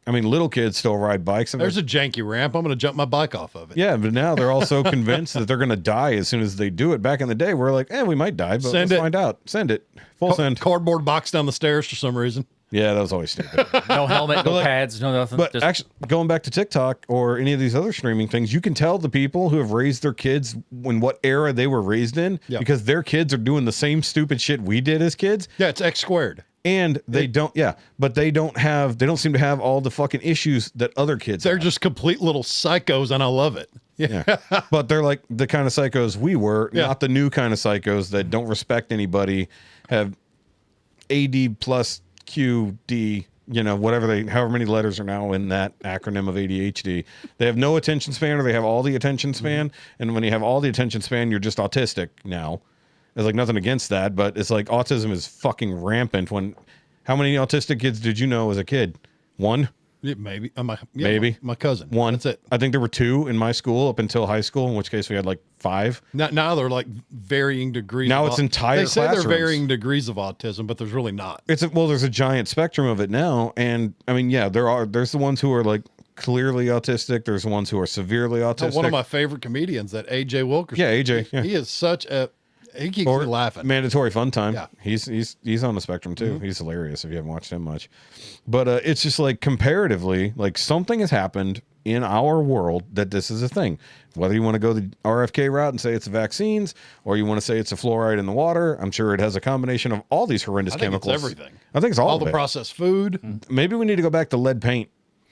I mean, little kids still ride bikes. There's a janky ramp. I'm going to jump my bike off of it. yeah, but now they're all so convinced that they're going to die as soon as they do it. Back in the day, we're like, we might die, but Send let's it. find out. Send it. Full send. Cardboard box down the stairs for some reason. Yeah, that was always stupid. No helmet, no like- pads, no nothing. But Just, actually, going back to TikTok or any of these other streaming things, you can tell the people who have raised their kids in what era they were raised in because their kids are doing the same stupid shit we did as kids. Yeah, it's X squared. And they don't seem to have all the fucking issues that other kids They're have. just complete little psychos, and I love it. Yeah. But they're like the kind of psychos we were, Yeah. not the new kind of psychos that don't respect anybody, have AD plus QD, however many letters are now in that acronym of ADHD. They have no attention span or they have all the attention span. And when you have all the attention span, you're just autistic now. There's like nothing against that, but it's like autism is fucking rampant. How many autistic kids did you know as a kid? One? Yeah, maybe. Maybe. My cousin. One. That's it. I think there were 2 in my school up until high school, in which case we had like 5. Now they're like varying degrees. Now of it's entire They say classrooms. they're varying degrees of autism, but there's really not. There's a giant spectrum of it now, and I mean, yeah, there's the ones who are like clearly autistic. There's the ones who are severely autistic. One of my favorite comedians, that AJ Wilkerson. Yeah, AJ, yeah. He is such a. He keeps me laughing. Mandatory Fun Time. Yeah. He's on the spectrum too. He's hilarious if you haven't watched him much. But it's just like comparatively, like something has happened in our world that this is a thing. Whether you want to go the RFK route and say it's the vaccines, or you want to say it's a fluoride in the water, I'm sure it has a combination of all these horrendous I think chemicals. it's everything. I think it's all All of the it. processed food. Maybe we need to go back to lead paint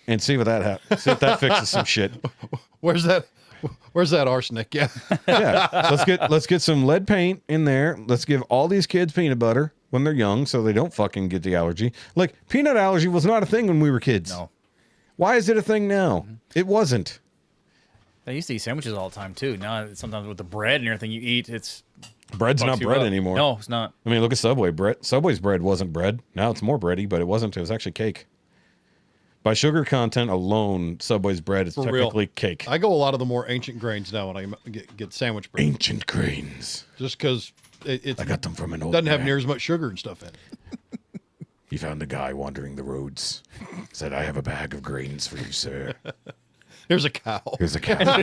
and see what that happens. See if that fixes some shit. Where's that arsenic? Yeah. Yeah, let's get some lead paint in there. Let's give all these kids peanut butter when they're young, so they don't fucking get the allergy. Like peanut allergy was not a thing when we were kids. No. Why is it a thing now? It wasn't. They used to eat sandwiches all the time too. Now sometimes with the bread and everything you eat, it's Bread's not fucks you bread up. anymore. No, it's not. I mean, look at Subway bread. Subway's bread wasn't bread. Now it's more bready, but it wasn't. It was actually cake. By sugar content alone, Subway's bread is For real. technically cake. I go a lot of the more ancient grains now when I get sandwich bread, Ancient grains. just because it I got them from an old doesn't have man. near as much sugar and stuff in it. He found a guy wandering the roads. Said, "I have a bag of grains for you, sir." Here's a cow. Here's a cow.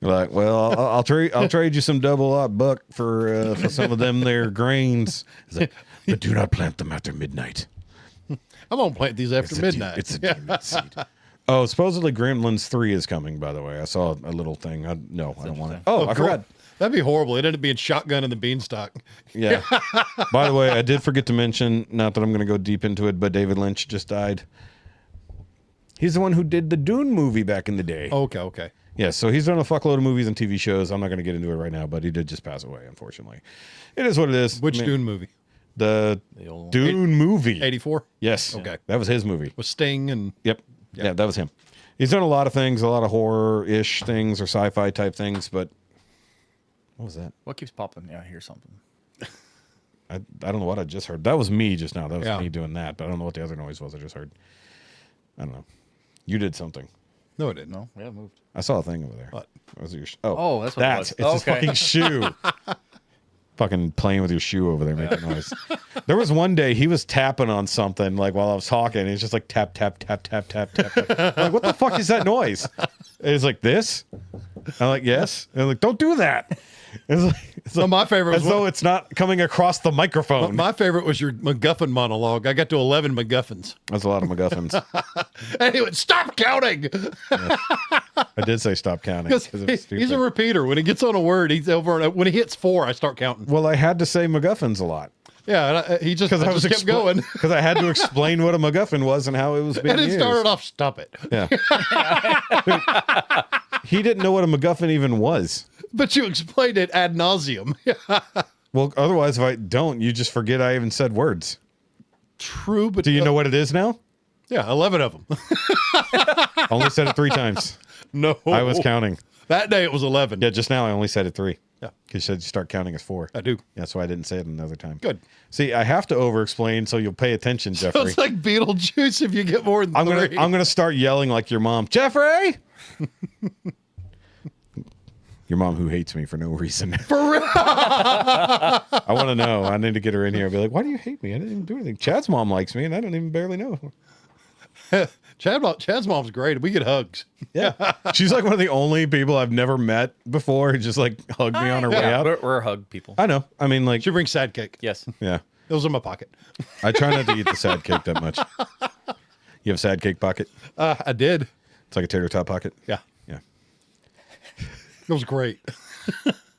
You're like, well, I'll trade you some double up buck for some of them there grains. He's like, but do not plant them after midnight. I'm gonna plant these after midnight. It's a demon seed. Oh, supposedly Gremlins 3 is coming, by the way. I saw a little thing. I don't want it. Oh, I cool. forgot. That'd be horrible. It ended up being Shotgun and the Beanstalk. Yeah. By the way, I did forget to mention, not that I'm going to go deep into it, but David Lynch just died. He's the one who did the Dune movie back in the day. Okay. Yeah, so he's done a fuckload of movies and TV shows. I'm not going to get into it right now, but he did just pass away, unfortunately. It is what it is. Which Dune movie? The old one. Dune movie. 84 Yes. Okay. That was his movie. with Sting and Yep. Yeah, that was him. He's done a lot of things, a lot of horror-ish things or sci-fi type things, but what was that? What keeps popping? Yeah, I hear something. I don't know what I just heard. That was me just now. That was Yeah. me doing that, but I don't know what the other noise was I just heard. I don't know. You did something. no, it didn't. No, we haven't moved. I saw a thing over there. What? Was it your Oh, that's what it was. It's his Okay. fucking shoe. Fucking playing with your shoe over there making noise. There was one day he was tapping on something like while I was talking. He's just like tap, tap, tap, tap, tap, tap. tap. I'm like, what the fuck is that noise? And he's like, this? I'm like, yes. And I'm like, don't do that. It's So like, my favorite as was though it's not coming across the microphone. my favorite was your MacGuffin monologue. I got to 11 MacGuffins. That's a lot of MacGuffins. And he went, stop counting. I did say stop counting. Because 'cause it was he's a stupid. repeater. When he gets on a word, he's over. When he hits 4, I start counting. Well, I had to say MacGuffins a lot. Yeah, and he just, I was kept going. Because I had to explain what a MacGuffin was and how it was being And it used. started off, stop it. Yeah. He didn't know what a MacGuffin even was. But you explained it ad nauseum. Well, otherwise, if I don't, you just forget I even said words. True, but Do you know what it is now? Yeah, 11 of them. Only said it 3 times. No, I was counting. That day it was 11. Yeah, just now I only said it 3. Yeah. Because you said you start counting as 4. I do. Yeah, so I didn't say it another time. Good. See, I have to over-explain so you'll pay attention, Jeffrey. It's like Beetlejuice if you get more than I'm 3. gonna start yelling like your mom, Jeffrey. Your mom who hates me for no reason. For real. I want to know. I need to get her in here and be like, why do you hate me? I didn't even do anything. Chad's mom likes me, and I don't even barely know. Chad's mom's great. We get hugs. Yeah. She's like one of the only people I've never met before who just like hugged me on her way out. We're hug people. I know. I mean, like, She brings sad cake. Yes. yeah. It was in my pocket. I try not to eat the sad cake that much. You have a sad cake pocket? I did. It's like a tater tot pocket? Yeah. Yeah. It was great.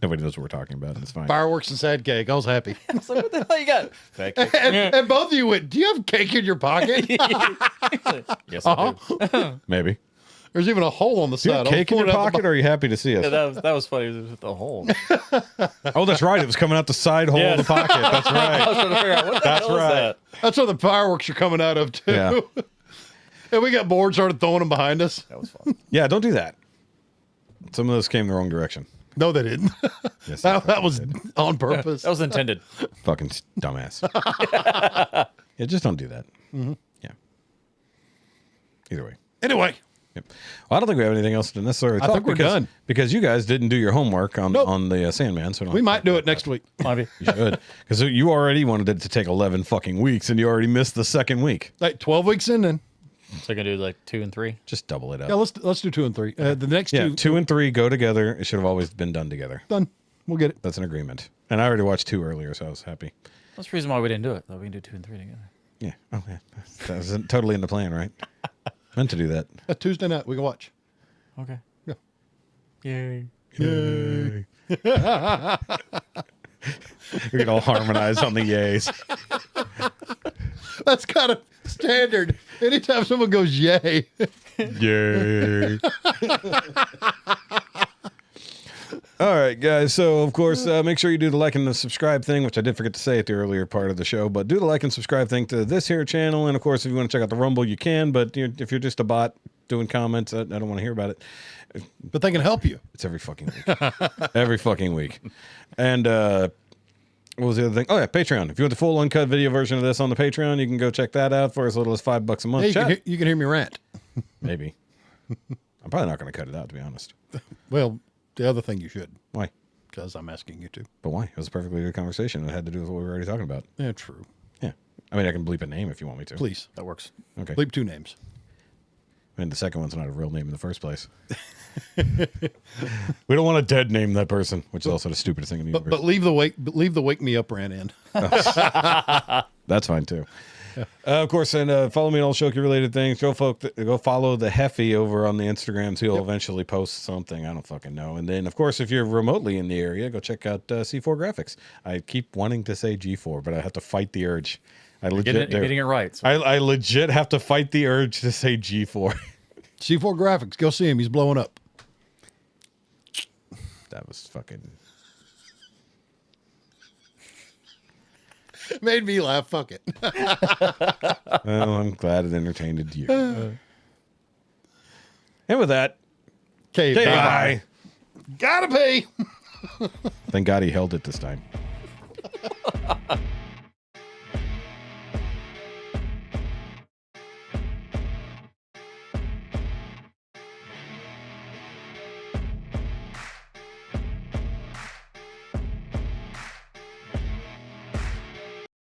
Nobody knows what we're talking about. It's fine. Fireworks and sad cake. I was happy. I was like, what the hell you got? Fat cake. and both of you went, do you have cake in your pocket? Yes, I do. Maybe. There's even a hole on the Do you side. have I was cake in your pulling it out the pocket, or are you happy to see us? Yeah, that was funny. It was with the hole. Oh, that's right. It was coming out the side hole of the pocket. That's I right. was trying to figure out what the That's hell right. is that? That's where the fireworks are coming out of, too. Yeah. And we got bored, started throwing them behind us. That was fun. Yeah, don't do that. Some of those came the wrong direction. No, they didn't. Yes, they that fucking was did. on purpose. That was intended. Fucking dumbass. Yeah, just don't do that. Mm-hmm. Yeah. Either way. Anyway, Yep. Well, I don't think we have anything else to necessarily I talk think we're because, done. because you guys didn't do your homework on Nope. on the Sandman. So we might do it next week. Might be. You should, because you already wanted it to take 11 fucking weeks, and you already missed the second week. Like 12 weeks in then. So I can do like 2 and 3. Just double it up. Yeah, let's do 2 and 3. The next Yeah, two, 2 and 3 go together. It should have always been done together. done. We'll get it. That's an agreement. And I already watched 2 earlier, so I was happy. That's the reason why we didn't do it. Though we can do 2 and 3 together. Yeah. Oh, yeah. That was totally in the plan, right? Meant to do that. Tuesday night we can watch. Okay. Yeah. Yay. Yay. We can all harmonize on the yays. That's kind of standard. Anytime someone goes yay. Yay. All right, guys. So, of course, make sure you do the like and the subscribe thing, which I did forget to say at the earlier part of the show. But do the like and subscribe thing to this here channel. And, of course, if you want to check out the Rumble, you can. But if you're just a bot doing comments, I don't want to hear about it. But they can help you. It's every fucking week. Every fucking week. And what was the other thing? Oh, yeah, Patreon. If you want the full uncut video version of this on the Patreon, you can go check that out for as little as $5 a month. Hey, you can hear me rant. Maybe. I'm probably not going to cut it out, to be honest. Well, the other thing you should, Why? because I'm asking you to. But why? It was a perfectly good conversation. It had to do with what we were already talking about. Yeah, true. Yeah. I mean, I can bleep a name if you want me to. Please. That works. Okay. Bleep 2 names. I mean, the second one's not a real name in the first place. We don't want to dead name that person, which is also the stupidest thing in the universe. But leave the wake me up rant in. That's fine too. Of course, and follow me on all Shoky related things. Go follow the Jefe over on the Instagrams. He'll eventually post something. I don't fucking know. And then, of course, if you're remotely in the area, go check out C4 Graphics. I keep wanting to say G4, but I have to fight the urge. I legit You're getting it right. So. I legit have to fight the urge to say G4. C4 Graphics. Go see him. He's blowing up. That was fucking. Made me laugh. Fuck it. Well, I'm glad it entertained you. And with that, Okay, bye. Gotta pay. Thank God he held it this time.